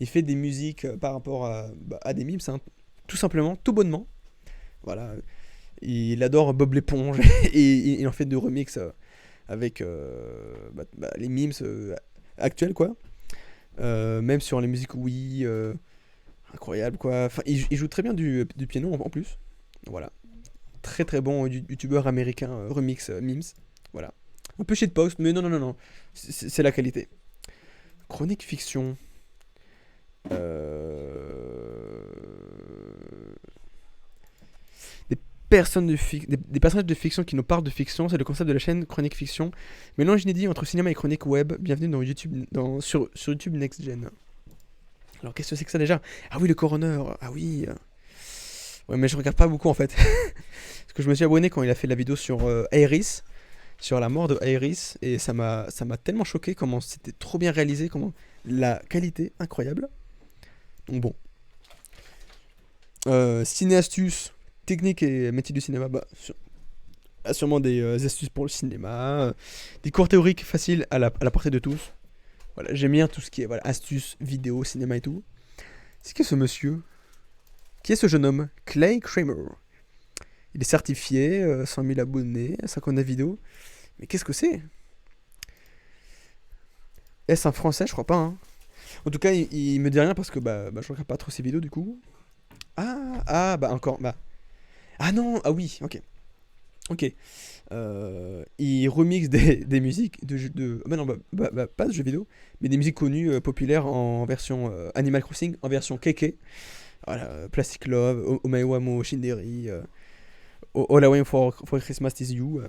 Il fait des musiques par rapport à des memes, hein, tout simplement, tout bonnement. Voilà, il adore Bob l'éponge et il en fait de remix avec les memes actuels quoi. Même sur les musiques oui, incroyable quoi. Enfin, il joue très bien du piano en plus. Voilà, très très bon youtubeur américain remix memes. Voilà, un peu shitpost mais non non non non, c'est la qualité. Chronique fiction. Euh... Des personnages de fiction qui nous parlent de fiction, c'est le concept de la chaîne Chronique Fiction. Mélange inédit entre cinéma et chronique web. Bienvenue dans YouTube, sur YouTube Next Gen. Alors qu'est-ce que c'est que ça déjà? Ah oui, le coroner. Ah oui. Ouais, mais je regarde pas beaucoup en fait. Parce que je me suis abonné quand il a fait la vidéo sur Aeris, sur la mort de Aeris, et ça m'a tellement choqué comment c'était trop bien réalisé, comment la qualité incroyable. Donc bon. Ciné-astuce, technique et métier du cinéma, sûrement des astuces pour le cinéma, des cours théoriques faciles à la portée de tous. Voilà, j'aime bien tout ce qui est voilà, astuces, vidéo, cinéma et tout. C'est qui ce monsieur? Qui est ce jeune homme? Clay Kramer. Il est certifié, 100 000 abonnés, 50 vidéos. Mais qu'est-ce que c'est? Est-ce un français? Je crois pas. Hein. En tout cas, il me dit rien parce que je regarde pas trop ses vidéos du coup. Bah encore. Ah non, ah oui, ok. Ok. Il remixe des musiques non, pas de jeux vidéo, mais des musiques connues, populaires en version Animal Crossing, en version Keke. Voilà, Plastic Love, Omewa Mo Shinderi, All I Want for Christmas Is You.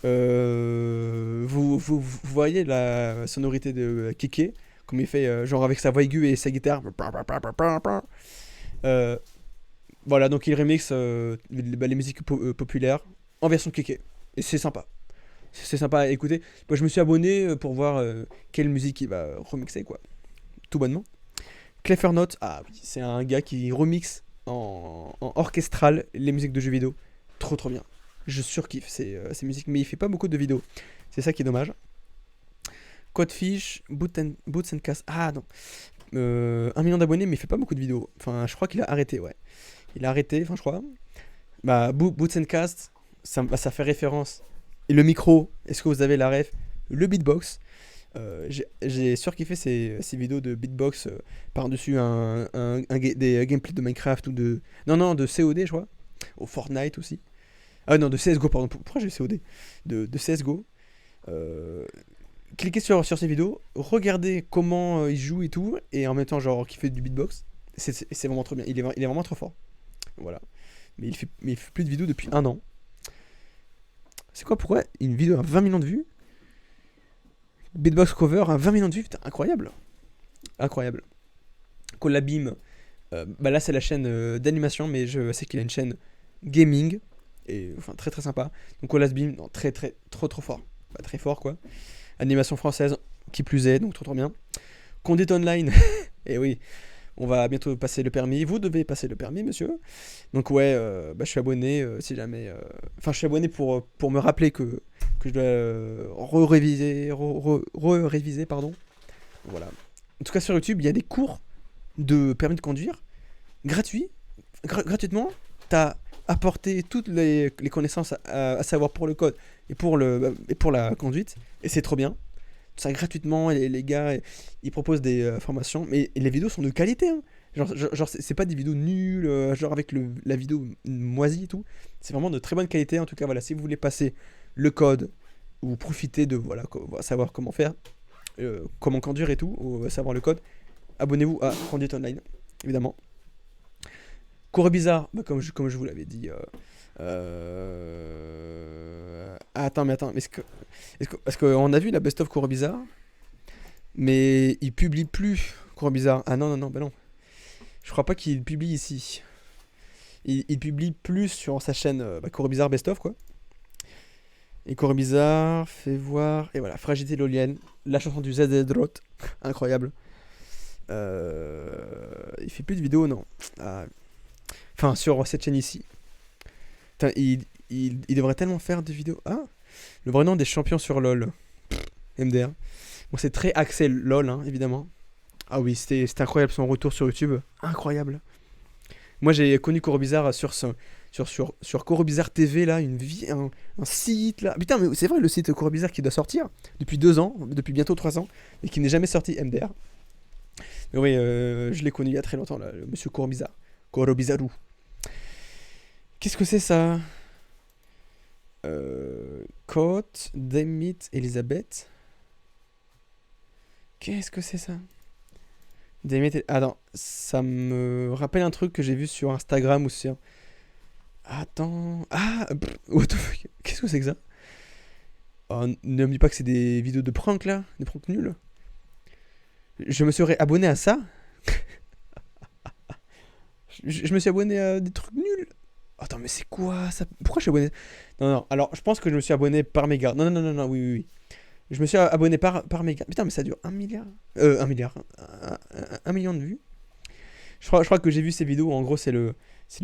Vous voyez la sonorité de Keke, comme il fait, genre avec sa voix aiguë et sa guitare. Euh, voilà, donc il remixe les musiques populaires en version Keke. Et c'est sympa. C'est sympa à écouter. Moi, je me suis abonné pour voir quelle musique il va remixer, quoi. Tout bonnement. Clevernote, ah oui, c'est un gars qui remixe en orchestral les musiques de jeux vidéo. Trop trop bien. Je surkiffe ces musiques, mais il fait pas beaucoup de vidéos. C'est ça qui est dommage. Codefish, Boots and Cast. Ah non. 1 million d'abonnés, mais il fait pas beaucoup de vidéos. Enfin, je crois qu'il a arrêté, ouais. Il a arrêté, enfin, je crois. Boots and Cast, ça fait référence. Et le micro, est-ce que vous avez la ref? Le beatbox. J'ai surkiffé ces vidéos de beatbox par-dessus des gameplays de Minecraft ou de. Non, de COD, je crois. Au Fortnite aussi. Ah non, de CSGO, pardon. Pourquoi j'ai COD de CSGO. Cliquez sur ces vidéos, regardez comment il joue et tout, et en même temps, genre, qui fait du beatbox. C'est vraiment trop bien. Il est vraiment trop fort. Voilà. mais il fait plus de vidéos depuis un an. C'est quoi, pourquoi une vidéo à 20 millions de vues? Beatbox cover à 20 millions de vues, putain, incroyable. Incroyable. Collabim, bah là c'est la chaîne d'animation, mais je sais qu'il a une chaîne gaming, et enfin très très sympa. Donc Collabim, non, très très trop fort. Pas très fort quoi. Animation française, qui plus est, donc trop bien. Conduite online, et oui, on va bientôt passer le permis. Vous devez passer le permis, monsieur. Donc ouais, bah, je suis abonné si jamais. Enfin, je suis abonné pour me rappeler que je dois re-réviser, re-réviser, pardon. Voilà. En tout cas, sur YouTube, il y a des cours de permis de conduire gratuits, gratuitement. T'as apporté toutes les connaissances à savoir pour le code et pour la conduite, et c'est trop bien. Ça gratuitement, et les gars ils proposent des formations, mais les vidéos sont de qualité, hein. Genre c'est pas des vidéos nulles, genre avec la vidéo moisie et tout. C'est vraiment de très bonne qualité. En tout cas, voilà, si vous voulez passer le code ou profiter de voilà, savoir comment faire, comment conduire et tout, ou savoir le code, abonnez-vous à Conduite Online, évidemment. Cours bizarre, bah, comme je vous l'avais dit. Attends, mais parce qu'on a vu la best of Cours bizarre, mais il publie plus Cours bizarre. Ah non, non, non, bah non. Je crois pas qu'il publie ici. Il publie plus sur sa chaîne Cours bizarre best of quoi. Et Cours bizarre, fait voir. Et voilà, Fragilité Lolienne, la chanson du ZZ Drot, incroyable. Il fait plus de vidéos, non. Ah. Enfin, sur cette chaîne ici. Putain, il devrait tellement faire des vidéos. Ah, le vrai nom des champions sur LoL. MDR. Bon, c'est très axé LoL, hein, évidemment. Ah oui, c'était incroyable son retour sur YouTube. Incroyable. Moi, j'ai connu Corobizarre sur Corobizarre TV, là, un site, là. Putain, mais c'est vrai, le site Corobizarre qui doit sortir depuis 2 ans, depuis bientôt 3 ans, et qui n'est jamais sorti, MDR. Mais oui, je l'ai connu il y a très longtemps, là, le monsieur Corobizarre. Corobizarou. Qu'est-ce que c'est ça? Côte, Demit, Elisabeth. Qu'est-ce que c'est ça? Demit, attends, ça me rappelle un truc que j'ai vu sur Instagram ou sur. Attends. Ah, what the fuck? Qu'est-ce que c'est que ça? Oh, ne me dis pas que c'est des vidéos de prank là, des pranks nuls. Je me serais abonné à ça. Je me suis abonné à des trucs nuls. Attends, mais c'est quoi ça? Pourquoi je suis abonné? Non, non, alors je pense que je me suis abonné par méga. Non, non, non, non, non, oui, oui, oui. Je me suis abonné par méga. Putain, mais ça dure 1 milliard. 1 milliard. 1 million de vues. Je crois que j'ai vu ces vidéos. En gros, c'est le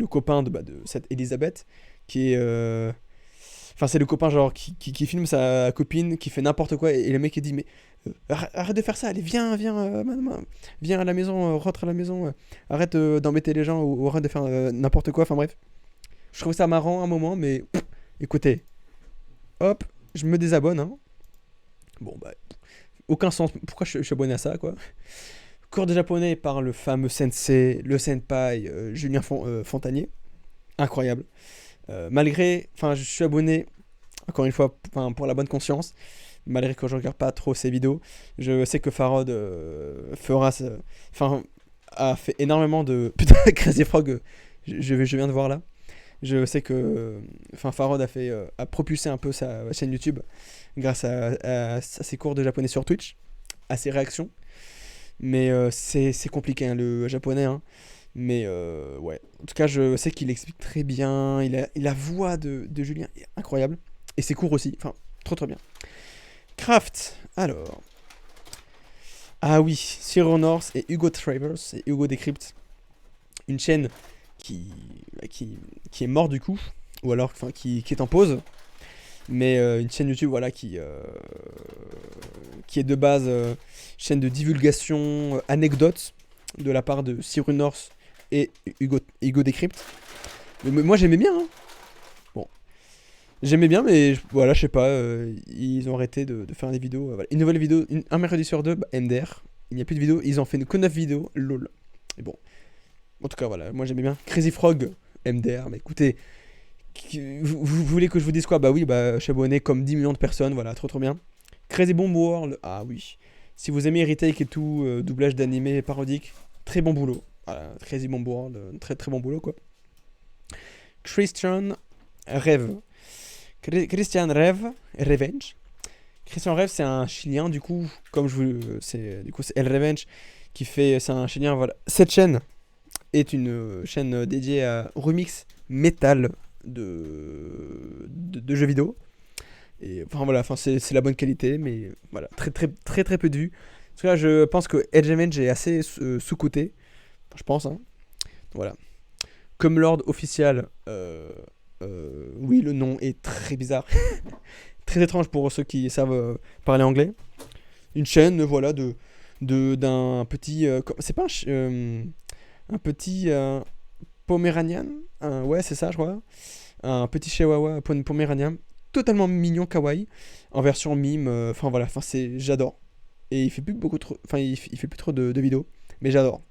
copain de cette Elisabeth qui est. Enfin, c'est le copain genre qui filme sa copine qui fait n'importe quoi et le mec il dit mais arrête de faire ça, allez viens à la maison, rentre à la maison, arrête d'embêter les gens ou arrête de faire n'importe quoi, enfin bref. Je trouve ça marrant un moment mais écoutez, hop, je me désabonne hein. Bon bah aucun sens, pourquoi je suis abonné à ça quoi. Cours de japonais par le fameux sensei, le senpai Julien Fontanier, incroyable. Malgré, enfin, je suis abonné, encore une fois, pour la bonne conscience, malgré que je regarde pas trop ses vidéos, je sais que Farod enfin, a fait énormément de. Putain, Crazy Frog, je viens de voir là. Je sais que, enfin, Farod a propulsé un peu sa chaîne YouTube grâce à ses cours de japonais sur Twitch, à ses réactions. Mais c'est compliqué hein, le japonais. Hein. Mais ouais, en tout cas, je sais qu'il explique très bien. Il a la voix de Julien est incroyable. Et c'est court aussi. Enfin, trop trop bien. Craft, alors. Ah oui, Cyril North et Hugo Travers et Hugo Decrypt. Une chaîne qui est morte du coup. Ou alors enfin, qui est en pause. Mais une chaîne YouTube voilà, qui est de base chaîne de divulgation anecdotes de la part de Cyril North et Hugo Decrypt. Mais moi j'aimais bien. Hein. Bon. J'aimais bien, mais voilà, je sais pas. Ils ont arrêté de faire des vidéos. Voilà. Une nouvelle vidéo, un mercredi sur deux, MDR. Il n'y a plus de vidéos. Ils ont fait que 9 vidéos. Lol. Et bon. En tout cas, voilà. Moi j'aimais bien. Crazy Frog, MDR. Mais écoutez, vous voulez que je vous dise quoi? Bah oui, bah je suis abonné comme 10 millions de personnes. Voilà, trop trop bien. Crazy Bomb World. Ah oui. Si vous aimez retake et tout, doublage d'animé parodique, très bon boulot. Voilà, Crazy Bomb World, très très bon boulot quoi. Christian Rêve. Christian Rêve, Revenge. Christian Rêve, c'est un Chilien, du coup, comme je vous. C'est El Revenge qui fait. C'est un Chilien, voilà. Cette chaîne est une chaîne dédiée à remix métal de jeux vidéo. Et enfin voilà, enfin, c'est la bonne qualité, mais voilà, très peu de vues. Parce que là, je pense que Edge Revenge est assez sous-coté. Enfin, je pense, hein. Voilà. Comme Lord officiel, oui, le nom est très bizarre. Très étrange pour ceux qui savent parler anglais. Une chaîne, voilà, d'un petit. C'est pas un petit Poméranian. Ouais, c'est ça, je crois. Un petit chihuahua poméranian. Totalement mignon, kawaii. En version mime. Enfin, voilà, enfin, j'adore. Et il fait plus beaucoup trop. Enfin, il fait plus trop de vidéos. Mais j'adore.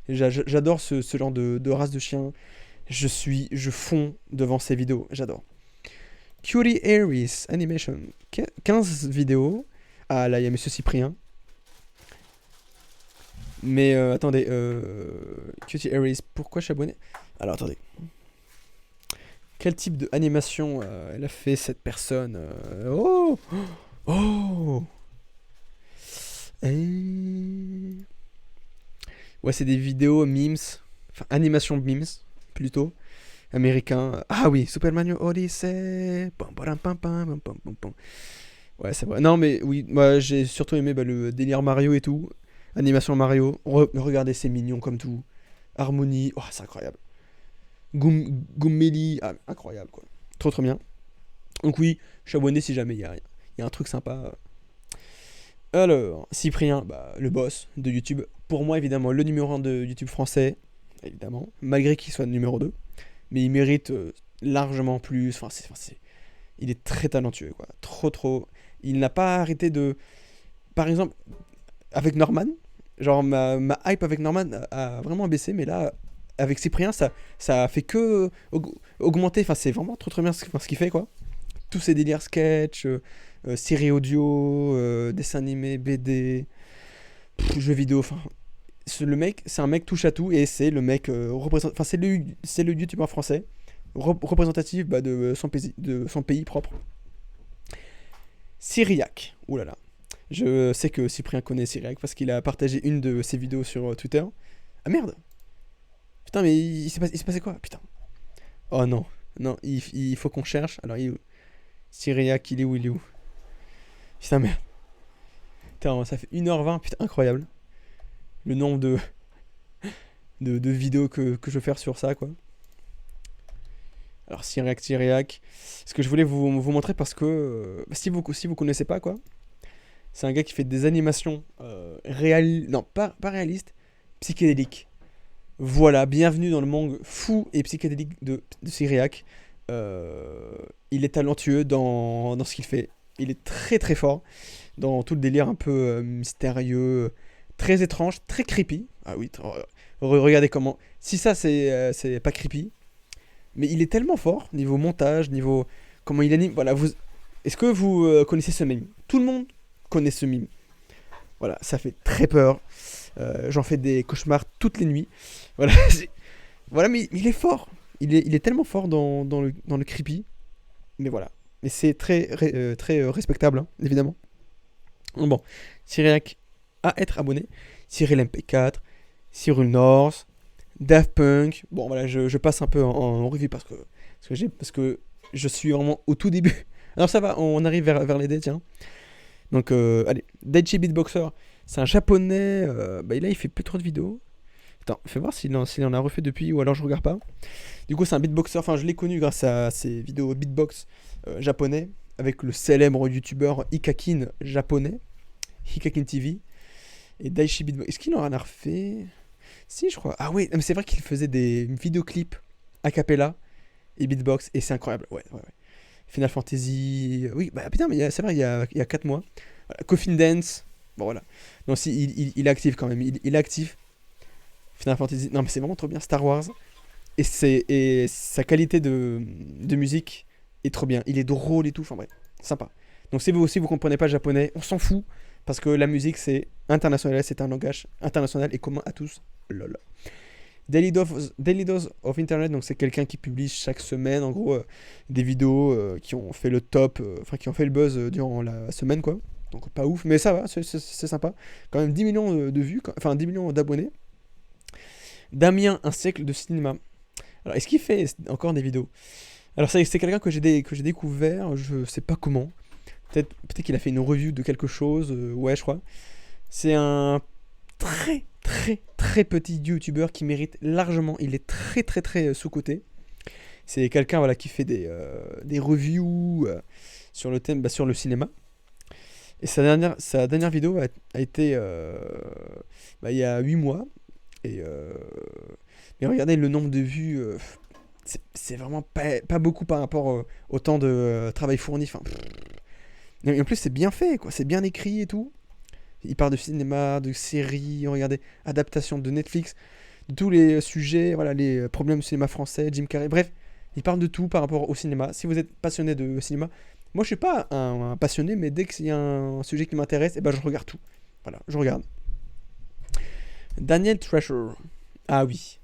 J'adore ce genre de race de chien. Je fonds devant ces vidéos. J'adore. Cutie Aries Animation. 15 vidéos. Ah, là, il y a Monsieur Cyprien. Mais attendez. Cutie Aries, pourquoi je suis abonné? Alors, attendez. Quel type d'animation elle a fait, cette personne? Oh! Oh! Ouais, c'est des vidéos memes. Enfin, animation memes, plutôt. Américain. Ah oui, Super Mario Odyssey. Pam, pam, pam, pam, pam, pam, pam. Ouais, c'est vrai. Non, mais oui, moi j'ai surtout aimé le délire Mario et tout. Animation Mario. Regardez, c'est mignon comme tout. Harmonie. Oh, c'est incroyable. Goombelly. Ah, incroyable, quoi. Trop bien. Donc, oui, je suis abonné si jamais il y a un truc sympa. Alors, Cyprien, bah, le boss de YouTube. Pour moi, évidemment, le numéro 1 de YouTube français. Évidemment. Malgré qu'il soit numéro 2. Mais il mérite largement plus. Enfin, il est très talentueux, quoi. Trop. Il n'a pas arrêté de. Par exemple, avec Norman, genre ma hype avec Norman a vraiment baissé, mais là, avec Cyprien, ça a fait que augmenter. Enfin, c'est vraiment trop bien ce qu'il fait, quoi. Tous ces délires sketch, séries audio, dessins animés, BD, jeux vidéo, enfin. Le mec, c'est un mec touche à tout et c'est le mec enfin c'est le youtubeur français représentatif de son pays propre. Syriac, oulala. Je sais que Cyprien connaît Syriac parce qu'il a partagé une de ses vidéos sur Twitter. Ah merde. Putain, mais il s'est passé quoi? Putain. Oh non, il faut qu'on cherche. Alors Syriac, il est où? Putain, merde. Putain, ça fait 1h20, putain, incroyable. Le nombre de vidéos que je vais faire sur ça, quoi. Alors, Syriac. Ce que je voulais vous montrer parce que si vous connaissez pas, quoi, c'est un gars qui fait des animations non, pas réalistes, psychédéliques. Voilà, bienvenue dans le monde fou et psychédélique de Syriac. Il est talentueux dans ce qu'il fait. Il est très fort dans tout le délire un peu mystérieux, très étrange, très creepy. Ah oui, regardez comment. Si ça c'est pas creepy, mais il est tellement fort niveau montage, niveau comment il anime. Voilà, est-ce que vous connaissez ce meme? Tout le monde connaît ce meme. Voilà, ça fait très peur. J'en fais des cauchemars toutes les nuits. Voilà, voilà, mais il est fort. Il est tellement fort dans le creepy. Mais voilà. Mais c'est très respectable, hein, évidemment. Bon, Cyriac à être abonné. Cyril MP4, Cyril North, Daft Punk. Bon, voilà, je passe un peu en revue parce que je suis vraiment au tout début. Alors ça va, on arrive vers les dés, tiens. Donc, allez, Daichi Beatboxer, c'est un japonais. Là, il fait plus trop de vidéos. Attends, fais voir s'il en a refait depuis ou alors je regarde pas. Du coup, c'est un beatboxer. Enfin, je l'ai connu grâce à ses vidéos beatbox japonais avec le célèbre youtubeur Hikakin japonais, Hikakin TV et Daichi Beatbox. Est-ce qu'il en a refait? Si, je crois. Ah oui, mais c'est vrai qu'il faisait des vidéoclips a cappella et beatbox et c'est incroyable. Ouais. Final Fantasy. Oui, bah putain, mais c'est vrai, il y a 4 mois. Voilà. Coffin Dance. Bon, voilà. Non, si, il est actif quand même. Il est actif. Final Fantasy. Non, mais c'est vraiment trop bien. Star Wars. Et sa qualité de musique est trop bien. Il est drôle et tout. Enfin, bref, sympa. Donc, si vous aussi, vous comprenez pas le japonais, on s'en fout. Parce que la musique, c'est international. C'est un langage international et commun à tous. Lol. Daily Dose of Internet, donc c'est quelqu'un qui publie chaque semaine, en gros, des vidéos qui ont fait le top, enfin qui ont fait le buzz durant la semaine, quoi. Donc pas ouf, mais ça va, c'est sympa. Quand même 10 millions de vues, enfin 10 millions d'abonnés. Damien, un siècle de cinéma. Alors, est-ce qu'il fait encore des vidéos? Alors, c'est quelqu'un que j'ai découvert, je sais pas comment. Peut-être qu'il a fait une review de quelque chose, ouais, je crois. C'est un très, très, très petit youtubeur qui mérite largement. Il est très, très, très sous-coté. C'est quelqu'un voilà, qui fait des reviews sur le thème, sur le cinéma. Et sa dernière vidéo a été il y a 8 mois. Et mais regardez le nombre de vues, c'est vraiment pas beaucoup par rapport au temps de travail fourni. Enfin, et en plus, c'est bien fait, quoi. C'est bien écrit et tout. Il parle de cinéma, de séries, regardez, adaptation de Netflix, de tous les sujets, voilà, les problèmes du cinéma français, Jim Carrey, bref, il parle de tout par rapport au cinéma. Si vous êtes passionné de cinéma, moi je suis pas un passionné, mais dès qu'il y a un sujet qui m'intéresse, et ben je regarde tout. Voilà, je regarde. Daniel Thrasher. Ah oui.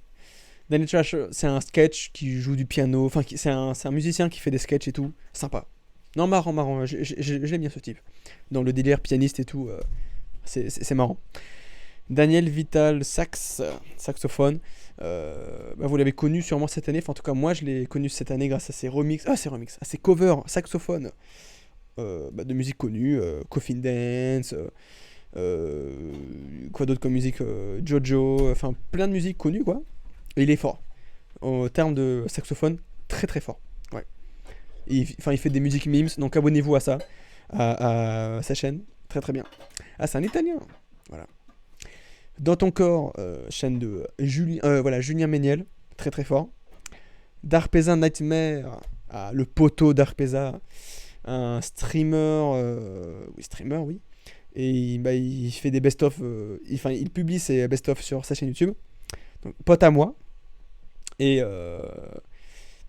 Daniel Thrasher, c'est un sketch qui joue du piano, enfin c'est un musicien qui fait des sketchs et tout, sympa. Non, marrant, j'aime bien ce type. Dans le délire pianiste et tout, c'est marrant. Daniel Vital saxophone. Vous l'avez connu sûrement cette année. Enfin, en tout cas, moi, je l'ai connu cette année grâce à ses remixes. Ah, ses covers saxophone de musique connue. Coffin Dance. Quoi d'autre comme musique Jojo. Enfin, plein de musiques connues, quoi. Et il est fort. En termes de saxophone, très très fort. Ouais. Il fait des musiques memes. Donc, abonnez-vous à ça. À sa chaîne. Très très bien. Ah, c'est un italien. Voilà. Dans ton corps, chaîne de Julien Méniel, très très fort. Darpeza Nightmare, le poteau d'Arpeza, un streamer, oui. Et il fait des best-of, il publie ses best-of sur sa chaîne YouTube. Donc, pote à moi. Et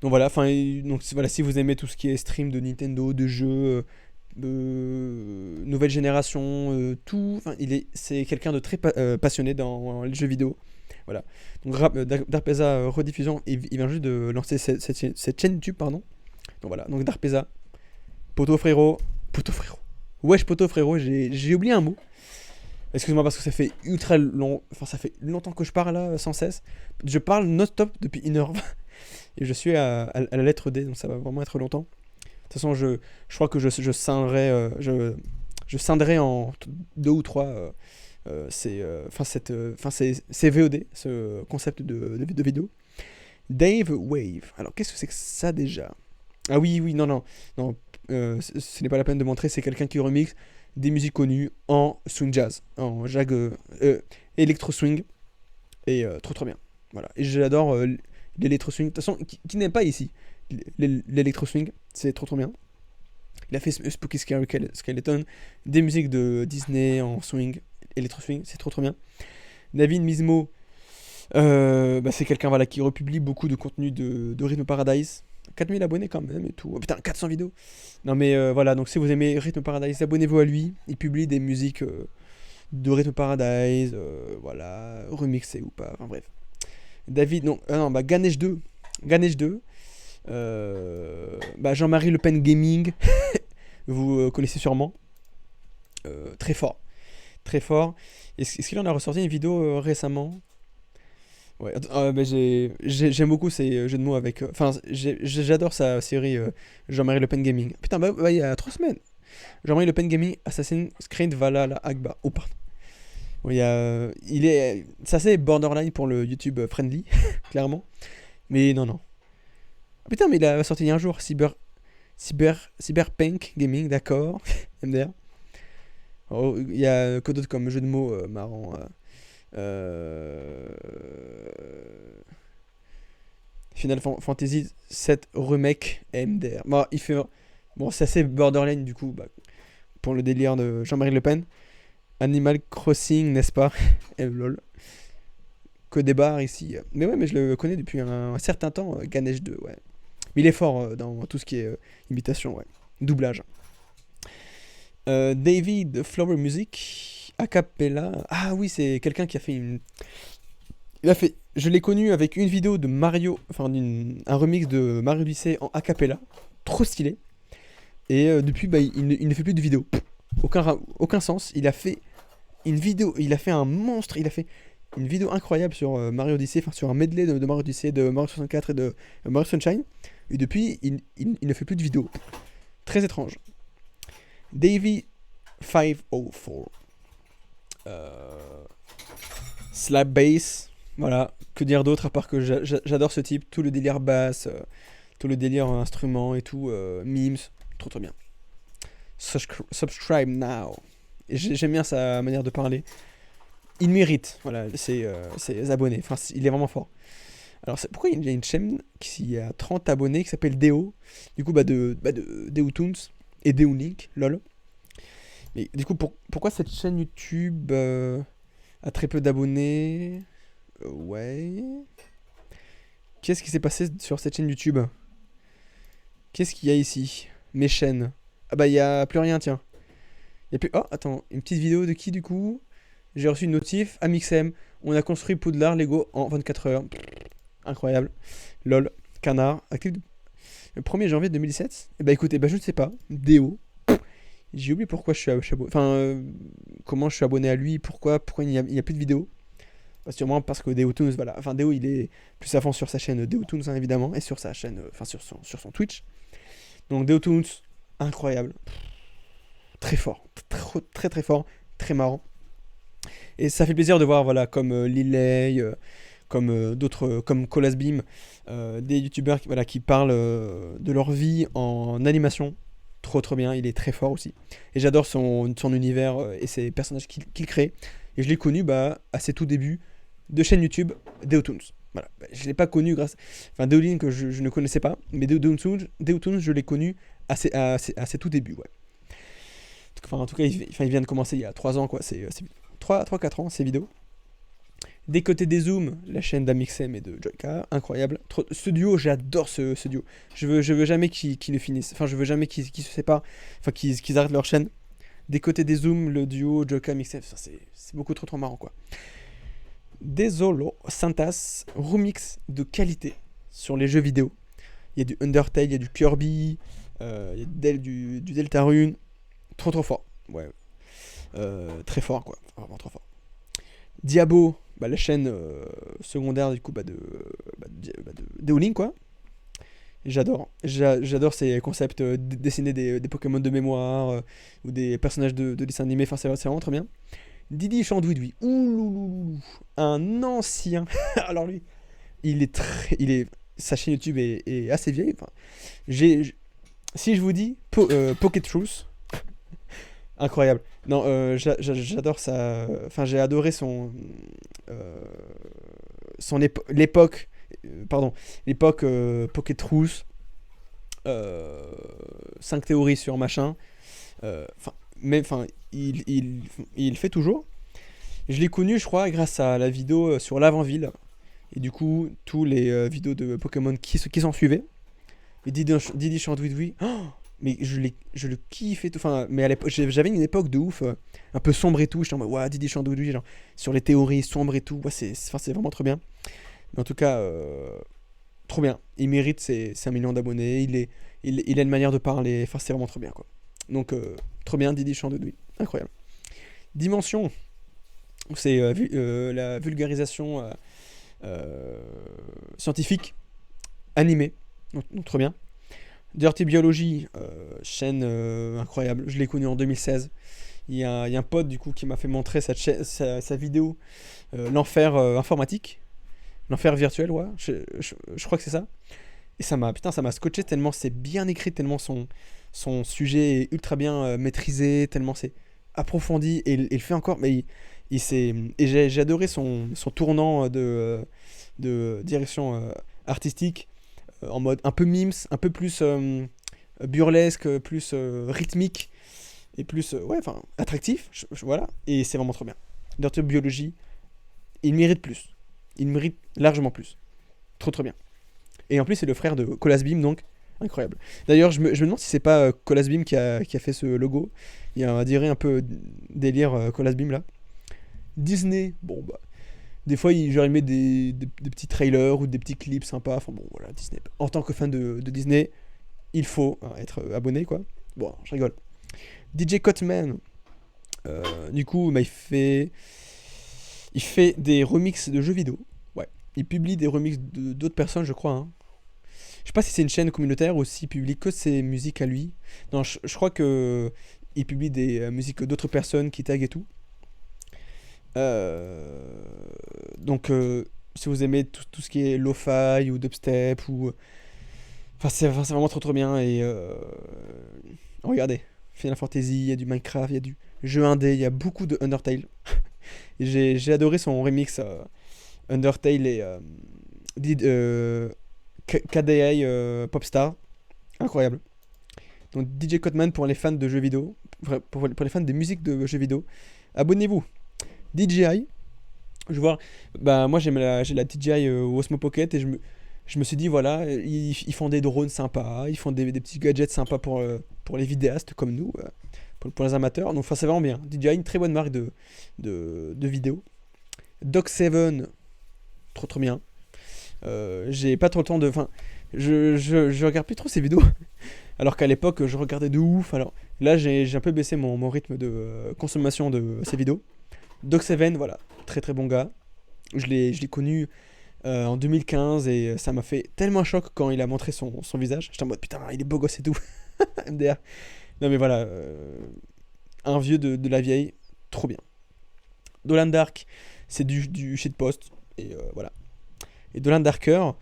donc voilà, si vous aimez tout ce qui est stream de Nintendo, de jeux, nouvelle génération, tout. C'est quelqu'un de très passionné dans les jeux vidéo. Voilà. Donc Darpeza rediffusion, il vient juste de lancer cette chaîne YouTube, pardon. Donc voilà. Donc Darpeza, Poto frérot. Wesh Poto frérot, j'ai oublié un mot. Excuse-moi parce que ça fait ultra long. Enfin, ça fait longtemps que je parle là, sans cesse. Je parle non-stop depuis 1h20. Et je suis à la lettre D, donc ça va vraiment être longtemps. De toute façon, je crois que je scinderai en 2 ou 3 ces VOD, ce concept de vidéo. Dave Wave. Alors, qu'est-ce que c'est que ça déjà? Ah oui, non. Ce n'est pas la peine de montrer, c'est quelqu'un qui remixe des musiques connues en swing jazz, en électro swing. Et trop bien. Voilà. Et j'adore l'électro swing. De toute façon, qui n'aime pas ici l'électro swing, c'est trop bien. Il a fait Spooky Scary Skeleton, des musiques de Disney en swing, électro swing, c'est trop bien. David Mismo, c'est quelqu'un voilà, qui republie beaucoup de contenu de Rhythm Paradise. 4000 abonnés quand même et tout. Oh, putain, 400 vidéos. Non mais voilà, donc si vous aimez Rhythm Paradise, abonnez-vous à lui. Il publie des musiques de Rhythm Paradise, voilà, remixées ou pas, enfin bref. David, Ganesh 2. Jean-Marie Le Pen Gaming, vous connaissez sûrement. Très fort. Est-ce qu'il en a ressorti une vidéo récemment? Ouais, j'aime beaucoup ces jeux de mots avec. J'adore sa série Jean-Marie Le Pen Gaming. Putain, il y a 3 semaines. Jean-Marie Le Pen Gaming, Assassin's Creed Valhalla Akbar. Oh, pardon. C'est assez borderline pour le YouTube friendly, clairement. Mais non. Putain, mais il a sorti il y a un jour, Cyberpunk Gaming, d'accord, MDR. Il y a que d'autres comme jeu de mots marrant. Final Fantasy 7 Remake MDR. C'est assez borderline du coup, pour le délire de Jean-Marie Le Pen. Animal Crossing, n'est-ce pas? Lol. Que des barres ici. Mais je le connais depuis un certain temps, Ganesh 2, ouais. Mais il est fort dans tout ce qui est imitation, ouais. Doublage. David Flower Music, a cappella. Ah oui, c'est quelqu'un qui a fait Je l'ai connu avec une vidéo de Mario, enfin un remix de Mario Odyssey en a cappella, trop stylé. Et depuis, bah, il ne fait plus de vidéos. Aucun sens. Il a fait une vidéo, il a fait un monstre, il a fait une vidéo incroyable sur Mario Odyssey, enfin sur un medley de Mario Odyssey, de Mario 64 et de Mario Sunshine. Et depuis, il ne fait plus de vidéos. Très étrange. Davey 504. Slap bass. Voilà. Que dire d'autre à part que j'adore ce type. Tout le délire basse, tout le délire instrument et tout. Memes. Trop trop bien. Subscribe now. Et j'aime bien sa manière de parler. Il mérite, voilà, ses abonnés. Enfin, il est vraiment fort. Alors, pourquoi il y a une chaîne qui a 30 abonnés qui s'appelle Deo? Du coup, de Deotoons et Deolink, lol. Mais du coup, pourquoi cette chaîne YouTube a très peu d'abonnés? Ouais. Qu'est-ce qui s'est passé sur cette chaîne YouTube? Qu'est-ce qu'il y a ici? Mes chaînes. Ah bah, il y a plus rien, tiens. Il y a plus... Oh, attends, une petite vidéo de qui, du coup? J'ai reçu une notif. Amixem, on a construit Poudlard Lego en 24 heures. Incroyable. Lol. Canard. Actif le 1er janvier 2017. Et bah écoutez, bah je ne sais pas. Déo. J'ai oublié pourquoi je suis abonné. Enfin, comment je suis abonné à lui. Pourquoi il n'y a plus de vidéos. Bah, sûrement parce que Deotoons, voilà. Enfin, Déo, il est plus à fond sur sa chaîne Deotoons, hein, évidemment. Et sur sa chaîne, enfin, sur son Twitch. Donc, Deotoons, incroyable. Très fort. Très, très fort. Très marrant. Et ça fait plaisir de voir, voilà, comme Lilay, comme d'autres, comme Colasbeam, des youtubeurs voilà, qui parlent de leur vie en animation. Trop bien, il est très fort aussi. Et j'adore son univers et ses personnages qu'il crée. Et je l'ai connu à ses tout débuts de chaîne YouTube Deotoons. Voilà. Je ne l'ai pas connu grâce... Enfin, Deolink que je ne connaissais pas, mais Deotoons, je l'ai connu à ses tout débuts, ouais. Enfin, en tout cas, il vient de commencer il y a 3 ans, quoi. C'est 3-4 ans, ces vidéos. Des côtés des zooms, la chaîne d'Amixem et de Joyka, incroyable. Ce duo, j'adore ce duo. Je veux jamais qu'ils le finissent. Enfin, je veux jamais qu'ils se séparent. Enfin, qu'ils arrêtent leur chaîne. Des côtés des zooms, le duo Joyka Amixem, c'est beaucoup trop marrant, quoi. Desolo Santas, remix de qualité sur les jeux vidéo. Il y a du Undertale, il y a du Kirby, il y a du Deltarune. Trop fort. Ouais. Très fort, quoi. Vraiment trop fort. Diabo, la chaîne secondaire du coup de Deolink, quoi. J'adore ces concepts, dessiner des Pokémon de mémoire ou des personnages de dessins animés. Enfin, c'est vraiment très bien. Didi Chandouidoui, ouh, un ancien. Alors lui, sa chaîne YouTube est assez vieille. Enfin, si je vous dis Pocket Truth, incroyable. Non, j'adore ça. Enfin, j'ai adoré l'époque. Pardon, l'époque Pocket Truth. 5 théories sur machin. Il fait toujours. Je l'ai connu, je crois, grâce à la vidéo sur l'Avant-Ville. Et du coup, tous les vidéos de Pokémon qui s'en suivaient. Et Didi Chandouidoui, mais je le kiffe et tout. Enfin, mais à l'époque, j'avais une époque de ouf, un peu sombre et tout. J'étais en mode, ouais, Didi Chandouidoui, genre, sur les théories sombres et tout. Ouais, c'est vraiment trop bien. Mais en tout cas, trop bien. Il mérite ses 5 millions d'abonnés. Il a une manière de parler. Enfin, c'est vraiment trop bien, quoi. Donc, trop bien, Didi Chandouidoui. Incroyable. Dimension. C'est la vulgarisation scientifique animée. Donc, trop bien. Dirty Biology, chaîne incroyable. Je l'ai connu en 2016. Il y a un pote du coup qui m'a fait montrer sa vidéo l'enfer informatique, l'enfer virtuel, ouais. Je crois que c'est ça. Et ça m'a scotché tellement c'est bien écrit, tellement son sujet est ultra bien maîtrisé, tellement c'est approfondi et il le fait encore. Mais et j'ai adoré son tournant de direction artistique. En mode un peu memes, un peu plus burlesque, plus rythmique et plus attractif, voilà, et c'est vraiment trop bien. Dirty Biology, il mérite plus, il mérite largement plus, trop bien. Et en plus c'est le frère de Colasbeam, donc incroyable. D'ailleurs je me demande si c'est pas Colasbeam qui a fait ce logo. Il y a on dirait un peu délire Colasbeam là. Disney, bon Des fois, j'aurais aimé des petits trailers ou des petits clips sympas. Enfin bon, voilà, Disney. En tant que fan de Disney, il faut être abonné, quoi. Bon, je rigole. DJ Cotman, du coup, bah, il fait des remixes de jeux vidéo. Ouais. Il publie des remixes d'autres personnes, je crois, hein. Je sais pas si c'est une chaîne communautaire ou s'il publie que ses musiques à lui. Non, je crois que il publie des musiques d'autres personnes qui tag et tout. Euh, donc, si vous aimez tout ce qui est lo-fi ou dubstep ou... Enfin, c'est vraiment trop trop bien. Et regardez, Final Fantasy, il y a du Minecraft, il y a du jeu indé, il y a beaucoup de Undertale. Et j'ai adoré son remix Undertale et KDA Popstar. Incroyable. Donc DJ Cotman pour les fans de jeux vidéo, pour les fans des musiques de jeux vidéo. Abonnez-vous. DJI, je vois, bah moi j'ai la DJI Osmo Pocket et je me suis dit voilà, ils font des drones sympas, ils font des petits gadgets sympas pour les vidéastes comme nous, pour les amateurs. Donc enfin c'est vraiment bien. DJI, une très bonne marque de vidéos. Doc7, trop trop bien. J'ai pas trop le temps de... Enfin, je regarde plus trop ces vidéos. Alors qu'à l'époque, je regardais de ouf. Alors là, j'ai un peu baissé mon rythme de consommation de ces vidéos. Doc7, voilà, très très bon gars. Je l'ai connu en 2015 et ça m'a fait tellement un choc quand il a montré son visage. J'étais en mode putain, il est beau gosse et tout. MDR. Non mais voilà, un vieux de la vieille, trop bien. Dolan Dark, c'est du shitpost. Et voilà. Et Dolan Darker,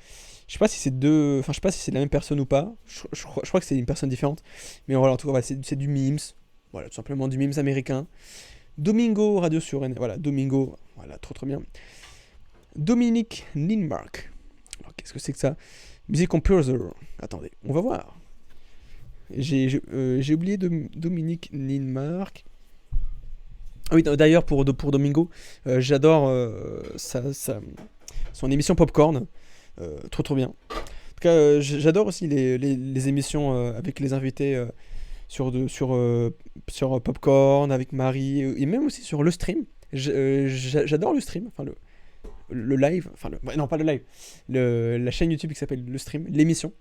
je sais pas si c'est deux. Enfin, je sais pas si c'est la même personne ou pas. Je crois que c'est une personne différente. Mais voilà, en tout cas, voilà, c'est du memes. Voilà, tout simplement du memes américain. Domingo, Radio sur N. Voilà, Domingo. Voilà, trop trop bien. Dominique Ninmark. Alors, qu'est-ce que c'est que ça? Music Composer. Attendez, on va voir. J'ai oublié Dominique Ninmark. Ah oui, d'ailleurs, pour Domingo, j'adore son émission Popcorn. Trop trop bien. En tout cas, j'adore aussi les émissions avec les invités sur Popcorn, avec Marie, et même aussi sur le stream. J'adore le stream, enfin le live, enfin ouais, non pas le live, la chaîne YouTube qui s'appelle le stream, l'émission.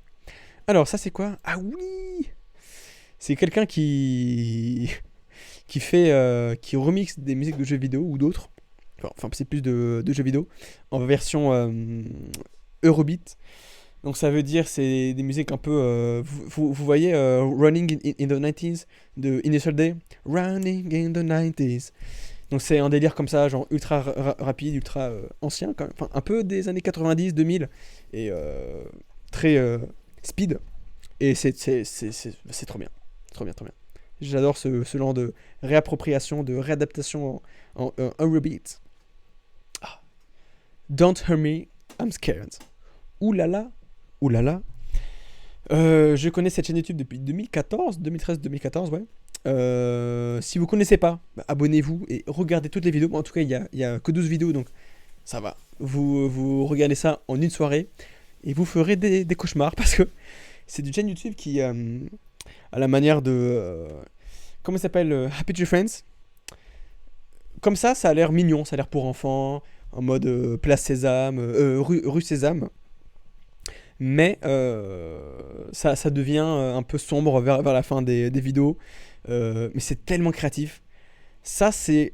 Alors ça c'est quoi? Ah oui, c'est quelqu'un qui remixe des musiques de jeux vidéo ou d'autres. Enfin c'est plus de jeux vidéo en version Eurobeat. Donc ça veut dire c'est des musiques un peu... vous voyez Running in the 90s de Initial D. Running in the 90s. Donc c'est un délire comme ça, genre ultra rapide, ultra ancien quand même. Enfin un peu des années 90, 2000. Et très speed. Et c'est trop bien. Trop bien, trop bien. J'adore ce genre de réappropriation, de réadaptation en Eurobeat. Ah. Don't hurt me, I'm scared. Ouh là là. Ouh là là. Je connais cette chaîne YouTube depuis 2014, 2013, 2014, ouais. Si vous connaissez pas, bah, abonnez-vous et regardez toutes les vidéos. Bon, en tout cas, il y a que 12 vidéos, donc ça va. Vous regardez ça en une soirée et vous ferez des cauchemars parce que c'est une chaîne YouTube qui, à la manière de... comment ça s'appelle Happy Tree Friends. Comme ça a l'air mignon, ça a l'air pour enfants, en mode place Sésame, rue Sésame. Mais ça devient un peu sombre vers la fin des vidéos. Mais c'est tellement créatif. Ça c'est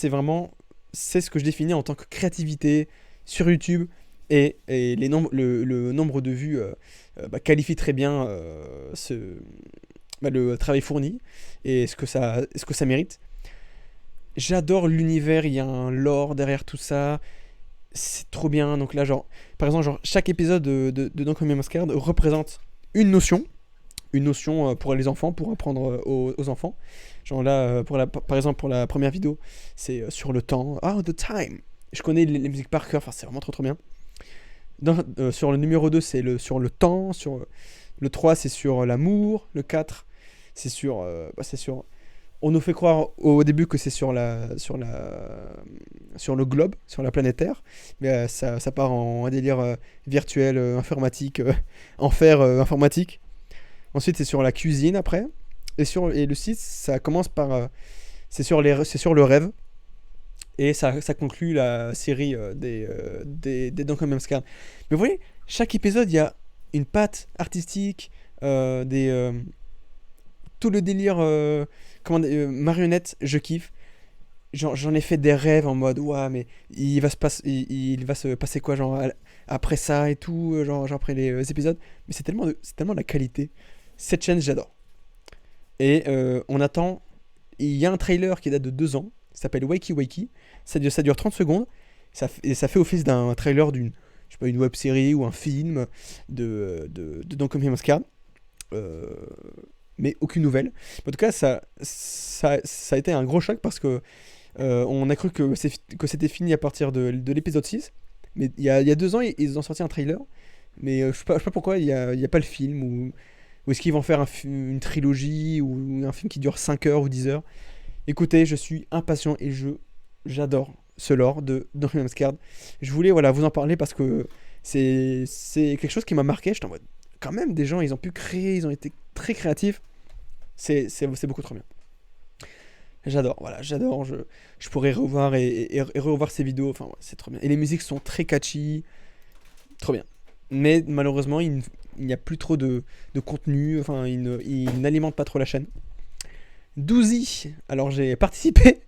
vraiment, c'est ce que je définis en tant que créativité sur YouTube. Et le nombre de vues qualifie très bien le travail fourni et ce que ça mérite. J'adore l'univers, il y a un lore derrière tout ça. C'est trop bien. Donc là, genre, par exemple, genre, chaque épisode de Don't Call Me Mustard représente une notion pour les enfants, pour apprendre aux enfants. Genre là, par exemple, pour la première vidéo, c'est sur le temps. Ah, the time. Je connais les musiques par cœur, enfin, c'est vraiment trop trop bien. Sur le numéro 2, c'est sur le temps. Sur le 3, c'est sur l'amour. Le 4, c'est sur... On nous fait croire au début que c'est sur le globe, sur la planète Terre, mais ça part en délire virtuel, informatique, enfer informatique. Ensuite, c'est sur la cuisine après, et le 6, ça commence par c'est sur le rêve. Et ça conclut la série des Duncan Memscard. Mais vous voyez, chaque épisode, il y a une patte artistique, tout le délire marionnette, je kiffe. J'en ai fait des rêves en mode, ouah, mais il va se passer quoi, genre, après ça et tout, genre après les épisodes. Mais c'est tellement de la qualité. Cette chaîne, j'adore. Et on attend. Il y a un trailer qui date de 2 ans, qui s'appelle Wakey Wakey. Ça dure 30 secondes. Et ça fait office d'un trailer je sais pas, une web série ou un film de Duncan Hemscard. Euh, mais aucune nouvelle. En tout cas, ça a été un gros choc parce que on a cru que c'était fini à partir de l'épisode 6. Mais il y a 2 ans, ils ont sorti un trailer. Mais je sais pas pourquoi il y a pas le film. Ou est-ce qu'ils vont faire une trilogie ou un film qui dure 5 heures ou 10 heures. Écoutez, je suis impatient et j'adore ce lore de Duncan Hemscard. Je voulais voilà, vous en parler parce que c'est quelque chose qui m'a marqué. J'étais en mode, quand même, des gens, ils ont pu créer, ils ont été très créatifs. C'est beaucoup trop bien. J'adore, voilà, j'adore. Je pourrais revoir et revoir ces vidéos. Enfin, ouais, c'est trop bien. Et les musiques sont très catchy. Trop bien. Mais malheureusement, il n'y a plus trop de contenu. Enfin, il n'alimente pas trop la chaîne. Douzy. Alors, j'ai participé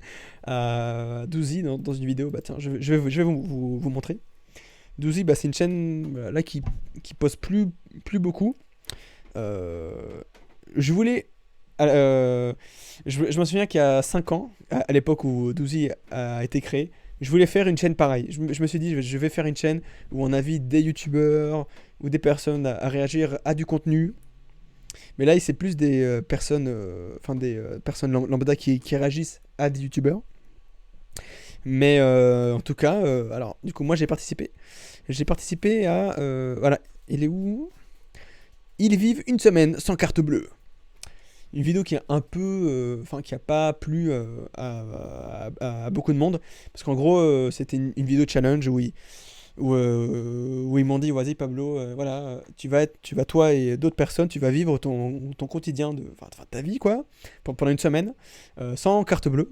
à Douzy dans une vidéo. Bah, tiens, je vais vous montrer. Douzy, bah, c'est une chaîne là qui poste plus beaucoup. Euh, je voulais. euh, je me souviens qu'il y a 5 ans, à l'époque où Douzy a été créé, je voulais faire une chaîne pareille. Je me suis dit, je vais faire une chaîne où on invite des youtubeurs ou des personnes à réagir à du contenu. Mais là, c'est plus des personnes, enfin des personnes lambda qui réagissent à des youtubeurs. Mais en tout cas, alors du coup, moi j'ai participé. J'ai participé à, voilà, il est où? Ils vivent une semaine sans carte bleue. Une vidéo qui est un peu, enfin qui a pas plu à beaucoup de monde, parce qu'en gros c'était une vidéo challenge où ils m'ont dit, vas-y Pablo, voilà, tu vas toi et d'autres personnes, tu vas vivre ton quotidien enfin, ta vie quoi, pendant une semaine, sans carte bleue.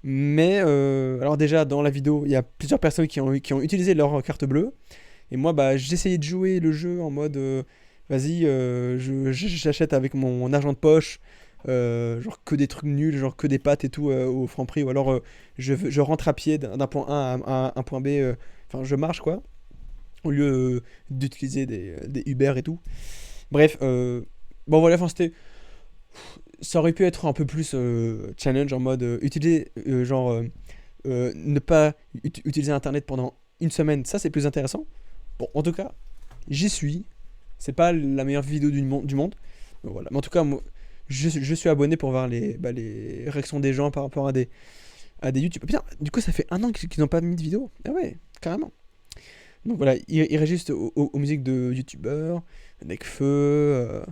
Mais alors déjà dans la vidéo, il y a plusieurs personnes qui ont utilisé leur carte bleue. Et moi, bah, j'essayais de jouer le jeu en mode, vas-y, j'achète avec mon argent de poche, genre que des trucs nuls, genre que des pâtes et tout au Franprix, ou alors je rentre à pied d'un point A à un point B, enfin je marche quoi, au lieu d'utiliser des Uber et tout. Bref, bon voilà, enfin c'était, ça aurait pu être un peu plus challenge en mode utiliser, ne pas utiliser Internet pendant une semaine, ça c'est plus intéressant. Bon, en tout cas, j'y suis. C'est pas la meilleure vidéo du monde. Voilà. Mais en tout cas, moi, je suis abonné pour voir les réactions des gens par rapport à des YouTube. Putain, du coup, ça fait 1 an qu'ils n'ont pas mis de vidéo. Ah ouais, carrément. Donc voilà, ils réagissent aux musiques de YouTubeurs, Necfeu,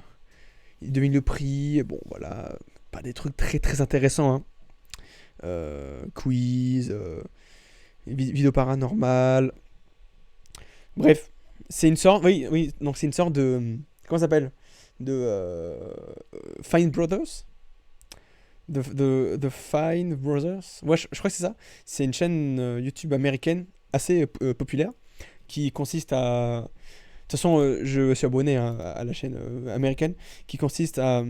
ils devinent le prix. Bon, voilà, pas des trucs très très intéressants. Hein. Quiz, vidéo paranormale. Bref, c'est une sorte, oui, oui, donc c'est une sorte de, comment ça s'appelle? De Fine Brothers? De Fine Brothers? Ouais, je crois que c'est ça. C'est une chaîne YouTube américaine assez populaire qui consiste à. De toute façon, je suis abonné hein, à la chaîne américaine qui consiste à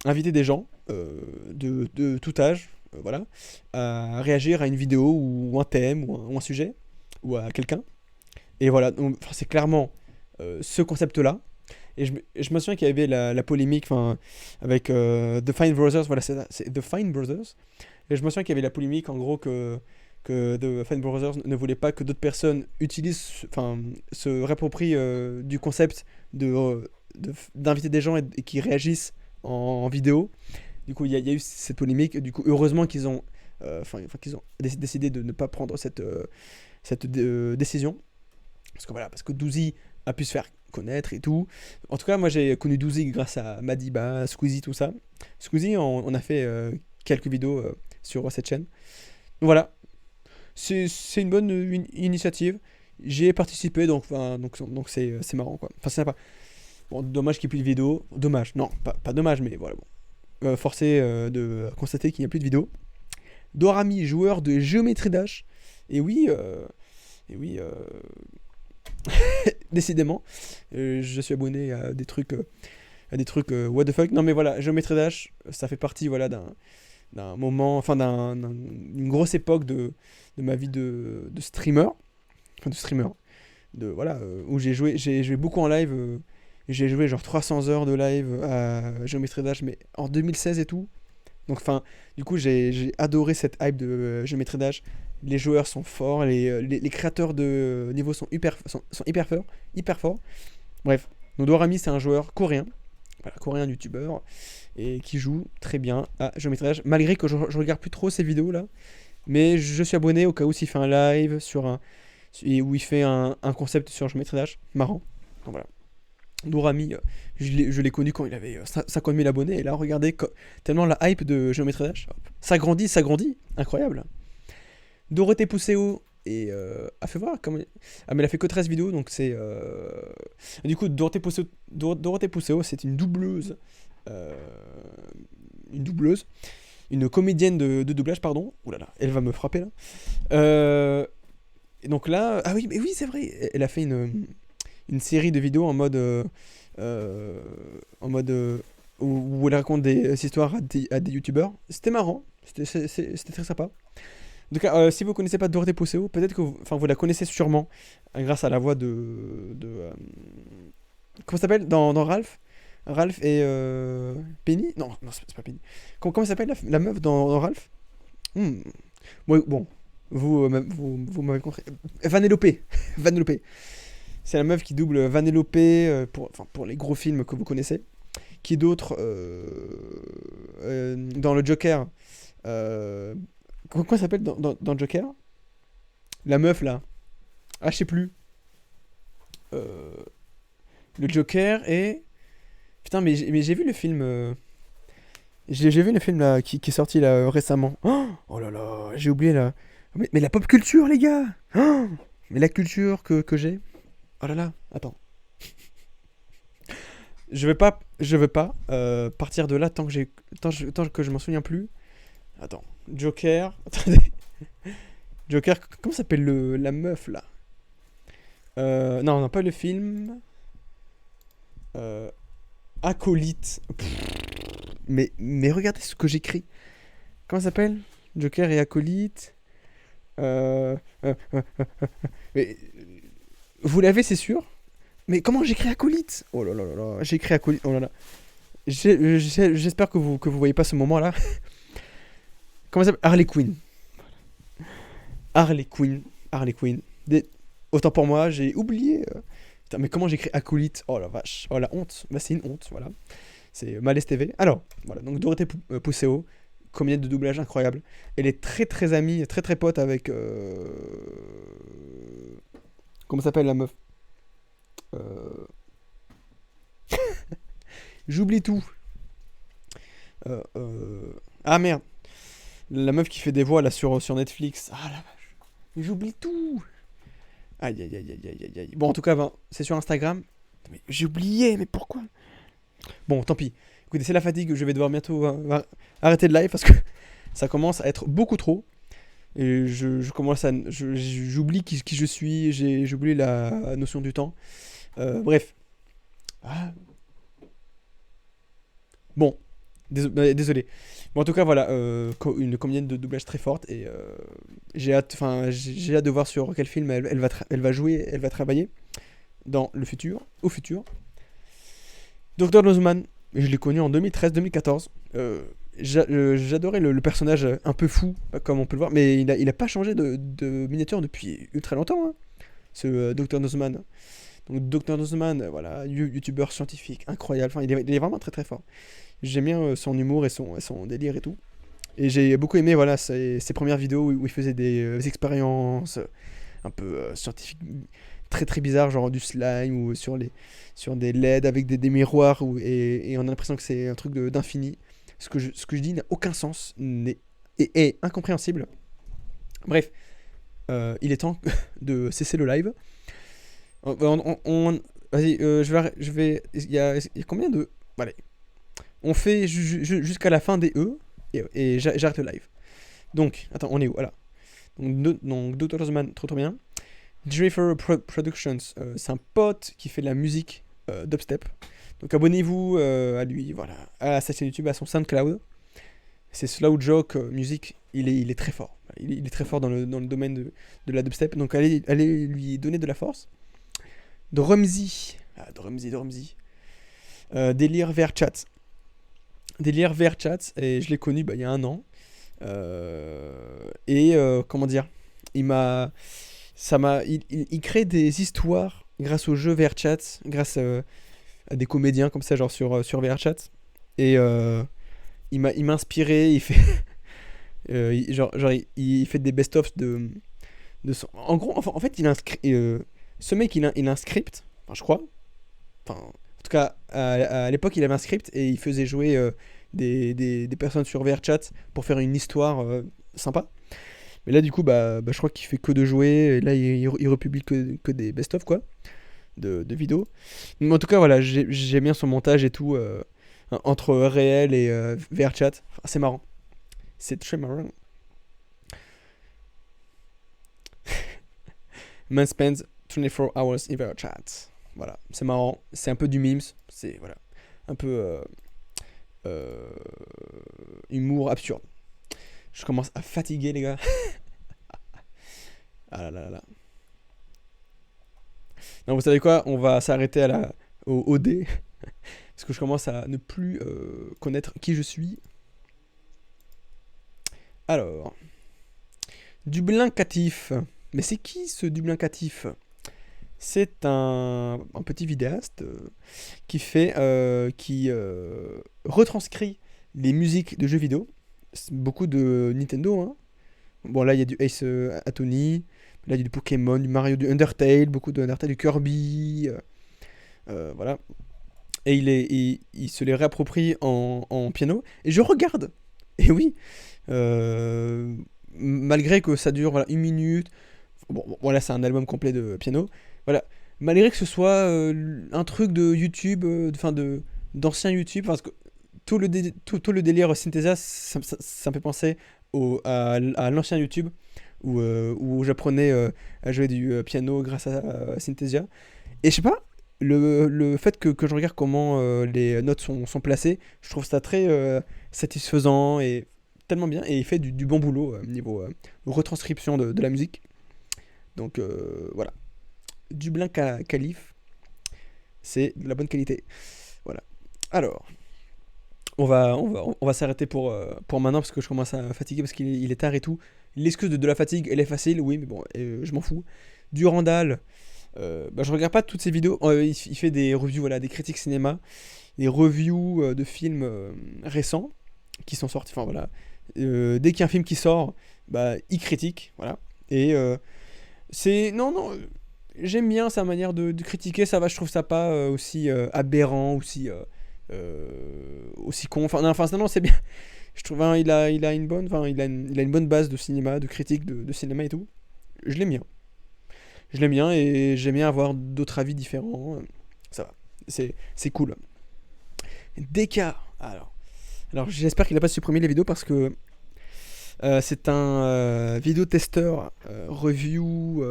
inviter des gens de tout âge, voilà, à réagir à une vidéo ou un thème ou un sujet ou à quelqu'un. Et voilà, donc, enfin, c'est clairement ce concept-là. Et je me souviens qu'il y avait la polémique avec The Fine Brothers, voilà, c'est The Fine Brothers. Et je me souviens qu'il y avait la polémique en gros que The Fine Brothers ne voulait pas que d'autres personnes se réapproprient du concept d'inviter des gens et qui réagissent en vidéo. Du coup, il y a eu cette polémique. Du coup, heureusement qu'ils ont décidé de ne pas prendre cette décision. Parce que Douzy a pu se faire connaître et tout. En tout cas, moi j'ai connu Douzy grâce à Madiba, Squeezie, tout ça. Squeezie, on a fait quelques vidéos sur cette chaîne. Donc voilà, c'est une bonne initiative. J'ai participé, donc c'est marrant quoi. Enfin, c'est sympa. Bon, dommage qu'il n'y ait plus de vidéos. Dommage, non, pas dommage, mais voilà. Bon. Forcé de constater qu'il n'y a plus de vidéos. Dorami, joueur de Geometry Dash. Et oui, décidément, je suis abonné à des trucs what the fuck. Non mais voilà, Geometry Dash, ça fait partie voilà d'un moment, enfin d'une grosse époque de ma vie de streamer, enfin de streamer, voilà, où j'ai joué beaucoup en live. J'ai joué genre 300 heures de live à Geometry Dash, mais en 2016 et tout. Donc, enfin, du coup, j'ai adoré cette hype de Geometry Dash. Les joueurs sont forts, les créateurs de niveau sont hyper forts, hyper forts. Bref, Nodorami, c'est un joueur coréen, voilà, coréen youtubeur, et qui joue très bien à Geometry Dash, malgré que je regarde plus trop ces vidéos là. Mais je suis abonné au cas où s'il fait un live où il fait un concept sur Geometry Dash, marrant. Donc voilà. Dorami, je l'ai connu quand il avait 50 000 abonnés, et là, regardez, tellement la hype de Geometry Dash, hop, ça grandit, incroyable. Dorothée Pousseau a fait voir comment. Ah, mais elle a fait que 13 vidéos, donc c'est. Du coup, Dorothée Pousseau, c'est une doubleuse. euh, Une doubleuse. Une comédienne de doublage, pardon. Ouh là là, elle va me frapper là. Et donc là. Ah oui, mais oui, c'est vrai. Elle a fait une série de vidéos euh, en mode où elle raconte des histoires à des youtubeurs. C'était marrant, c'était très sympa. En tout cas, si vous connaissez pas Dorothée Pousseau, peut-être que vous la connaissez sûrement grâce à la voix comment ça s'appelle dans Ralph. Ralph et Penny. Non, non, c'est pas Penny. Comment s'appelle la meuf dans Ralph. Hmm. Ouais, bon, vous m'avez compris. Vanellope. Vanellope. C'est la meuf qui double Vanellope pour les gros films que vous connaissez. Qui d'autre dans le Joker. Comment ça s'appelle dans Joker? La meuf là. Ah, je sais plus. Euh, le Joker et. Putain, mais j'ai vu le film. J'ai vu le film là qui est sorti là récemment. Oh là là, j'ai oublié là. Mais la pop culture, les gars! Mais la culture que j'ai. Oh là là, attends. Je veux pas partir de là tant que je m'en souviens plus. Attends. Joker. Attendez. Joker, comment s'appelle la meuf là? Non, non, pas le film. Euh, Acolyte. Mais regardez ce que j'écris. Comment ça s'appelle? Joker et Acolyte. Euh, euh, euh, mais, vous l'avez, c'est sûr? Mais comment j'écris Acolyte? Oh là là là là. J'écris Acolyte. Oh là là. J'espère que vous voyez pas ce moment là. Comment ça s'appelle? Harley Quinn. Harley Quinn. Harley Quinn. Autant pour moi, j'ai oublié. Putain, mais comment j'écris acolyte? Oh la vache. Oh la honte. Bah, c'est une honte, voilà. C'est Malaise TV. Alors, voilà. Donc, Dorothée Pousseau, comédienne de doublage incroyable. Elle est très très amie, très très pote avec. Comment s'appelle la meuf? Euh, J'oublie tout. Ah merde. La meuf qui fait des voix là sur Netflix. Ah la vache. Mais j'oublie tout. Aïe aïe aïe aïe aïe aïe aïe. Bon, en tout cas, c'est sur Instagram. Mais j'ai oublié, mais pourquoi? Bon, tant pis. Écoutez, c'est la fatigue. Je vais devoir bientôt arrêter le live parce que ça commence à être beaucoup trop. Et je commence à. J'oublie qui je suis. J'oublie la notion du temps. Bref. Ah, bon. Désolé. Bon, en tout cas, voilà. Une comédienne de doublage très forte. Et j'ai hâte de voir sur quel film elle va jouer, elle va travailler dans le futur, au futur. Dr. Nozman, je l'ai connu en 2013-2014. J'adorais le personnage un peu fou, comme on peut le voir, mais il a pas changé de miniature depuis ultra longtemps, hein, ce Dr. Nozman. Donc Dr. Nozman, voilà, youtubeur scientifique, incroyable, enfin, il est vraiment très très fort. J'aime bien son humour et son délire et tout. Et j'ai beaucoup aimé voilà, ses premières vidéos où il faisait des expériences un peu scientifiques très très bizarres, genre du slime ou sur des LED avec des miroirs et on a l'impression que c'est un truc d'infini. Ce que je dis n'a aucun sens et est incompréhensible. Bref, il est temps de cesser le live. Vas-y, il y a combien de. Allez, on fait jusqu'à la fin des E et j'arrête le live. Donc, attends, on est où? Voilà. Donc Dr. Zman, trop bien. Drafer Productions, c'est un pote qui fait de la musique dubstep. Donc abonnez-vous à lui, voilà, à sa chaîne YouTube, à son SoundCloud. C'est Slow Joke Music, il est très fort. Il est très fort dans le domaine de la dubstep. Donc allez lui donner de la force. Drumzy. Ah, Drumzy. Délire vers chat. Délire vers chat, et je l'ai connu il y a un an. Comment dire, il crée des histoires grâce au jeu VRChat, grâce à des comédiens comme ça, genre sur VRChat. Et il m'a inspiré, il fait, il fait des best-of de son. En gros, en fait, ce mec, il a un script, enfin, je crois. Enfin, en tout cas, à l'époque, il avait un script et il faisait jouer des personnes sur VRChat pour faire une histoire sympa. Mais là, du coup, je crois qu'il fait que de jouer. Et là, il republie que des best-of, quoi, de vidéos. Mais en tout cas, voilà, j'aime bien son montage et tout, entre réel et VRChat. Enfin, c'est marrant. C'est très marrant. Man spends 24 hours in VRChat. Voilà, c'est marrant. C'est un peu du memes. C'est, voilà, un peu humour absurde. Je commence à fatiguer, les gars. Ah là là là. Non, vous savez quoi? On va s'arrêter au dé. Parce que je commence à ne plus connaître qui je suis. Alors. Dublin Catif. Mais c'est qui ce Dublin Catif? C'est un petit vidéaste qui retranscrit les musiques de jeux vidéo. C'est beaucoup de Nintendo, hein. Bon, là, il y a du Ace Attorney. Là, il y a du Pokémon, du Mario, du Undertale, beaucoup de Undertale, du Kirby. Voilà. Et il se les réapproprie en piano. Et je regarde. Et oui. Malgré que ça dure, voilà, 1 minute. Bon, voilà, c'est un album complet de piano. Voilà. Malgré que ce soit un truc de YouTube, d'ancien YouTube, parce que tout le délire Synthesia, ça me fait penser à l'ancien YouTube où j'apprenais à jouer du piano grâce à Synthesia. Et je sais pas, le fait que je regarde comment les notes sont placées, je trouve ça très satisfaisant et tellement bien. Et il fait du bon boulot niveau retranscription de la musique. Donc voilà. Dublin Calif, c'est de la bonne qualité. Voilà. Alors, on va s'arrêter pour maintenant parce que je commence à fatiguer parce qu'il est tard et tout. L'excuse de la fatigue, elle est facile, oui, mais bon, je m'en fous. Durandal, je regarde pas toutes ses vidéos. Il fait des reviews, voilà, des critiques cinéma, des reviews de films récents qui sont sortis. Enfin voilà, dès qu'il y a un film qui sort, il critique, voilà. Et non, j'aime bien sa manière de critiquer. Ça va, je trouve ça pas aussi aberrant, aussi con. Enfin non, c'est bien. Je trouve il a une bonne, il a une bonne base de cinéma, de critique de cinéma et tout. Je l'aime bien. Je l'aime bien et j'aime bien avoir d'autres avis différents. Ça va, c'est cool. DK, alors j'espère qu'il a pas supprimé les vidéos parce que c'est un vidéo-testeur review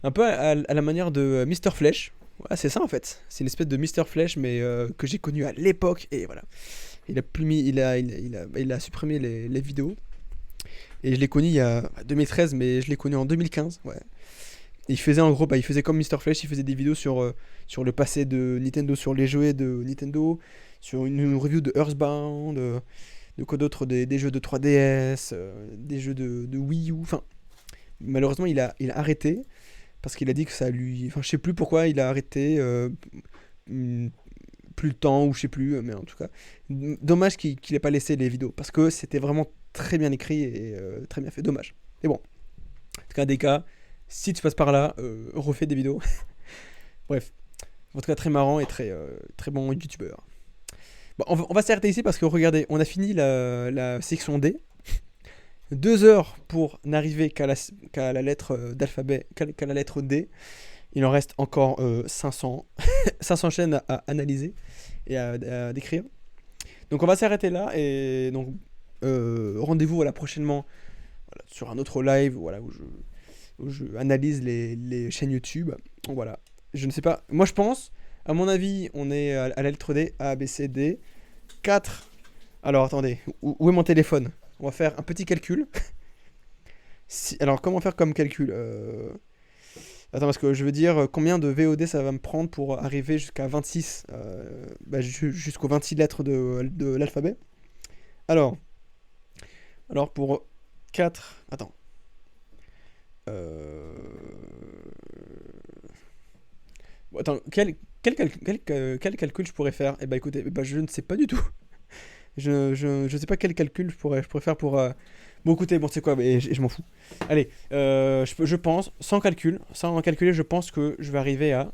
un peu à la manière de Mr. Flèche. Voilà, c'est ça en fait. C'est une espèce de Mr. Flèche mais que j'ai connu à l'époque et voilà. Il a supprimé les vidéos. Et je l'ai connu il y a 2013, mais je l'ai connu en 2015. Ouais. Et il faisait en gros, il faisait comme Mr. Flash, il faisait des vidéos sur le passé de Nintendo, sur les jouets de Nintendo, sur une review de Earthbound, de quoi d'autre, des jeux de 3DS, des jeux de Wii U. Enfin, malheureusement, il a arrêté parce qu'il a dit que ça lui. Enfin, je sais plus pourquoi il a arrêté. Plus le temps ou je sais plus, mais en tout cas, dommage qu'il ait pas laissé les vidéos parce que c'était vraiment très bien écrit et très bien fait. Dommage. Mais bon, en tout cas, des cas, si tu passes par là, refais des vidéos. Bref, en tout cas, très marrant et très bon youtubeur. Bon, on va s'arrêter ici parce que regardez, on a fini la section D. 2 heures pour n'arriver qu'à la lettre d'alphabet, qu'à la lettre D. Il en reste encore 500 chaînes à analyser et à décrire. Donc on va s'arrêter là et donc rendez-vous voilà, prochainement voilà, sur un autre live, voilà, où je analyse les chaînes YouTube. Donc, voilà. Je ne sais pas. Moi, je pense, à mon avis, on est à la lettre D, A, B, C, D. 4. Alors, attendez. Où est mon téléphone? On va faire un petit calcul. Alors, comment faire comme calcul? Attends, parce que je veux dire, combien de VOD ça va me prendre pour arriver jusqu'à 26, jusqu'aux 26 lettres de l'alphabet. Alors, pour 4. Attends. Euh... Bon, attends, quel calcul je pourrais faire? Eh bah écoutez, bah, je ne sais pas du tout. Je sais pas quel calcul je pourrais faire pour. Bon, écoutez, bon, c'est quoi, mais je m'en fous. Allez, je pense, sans calculer, je pense que je vais arriver à.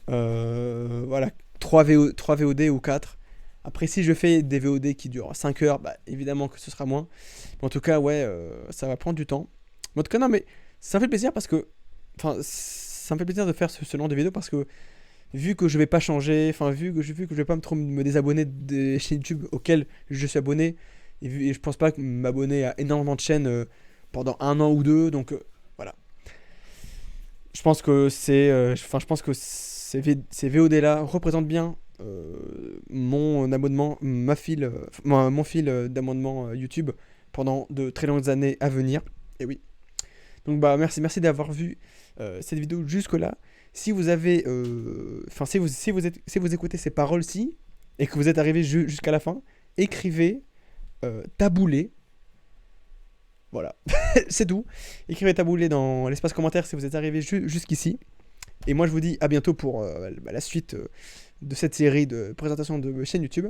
Voilà, 3 VOD ou 4. Après, si je fais des VOD qui durent 5 heures, bah évidemment que ce sera moins. Mais en tout cas, ouais, ça va prendre du temps. Mais en tout cas, non, mais ça me fait plaisir parce que. Enfin, ça me fait plaisir de faire ce genre de vidéo parce que vu que je vais pas changer, enfin vu que je vais pas trop me désabonner des chaînes YouTube auxquelles je suis abonné, et je pense pas m'abonner à énormément de chaînes pendant 1 an ou 2, donc voilà. Je pense que je pense que ces VOD là représentent bien mon abonnement, mon fil d'abonnement YouTube pendant de très longues années à venir. Et oui. Donc bah merci d'avoir vu cette vidéo jusque là. Si vous avez, enfin si vous écoutez ces paroles-ci et que vous êtes arrivé jusqu'à la fin, écrivez taboulé. Voilà, c'est tout. Écrivez taboulé dans l'espace commentaire si vous êtes arrivé jusqu'ici. Et moi je vous dis à bientôt pour la suite de cette série de présentations de chaîne YouTube.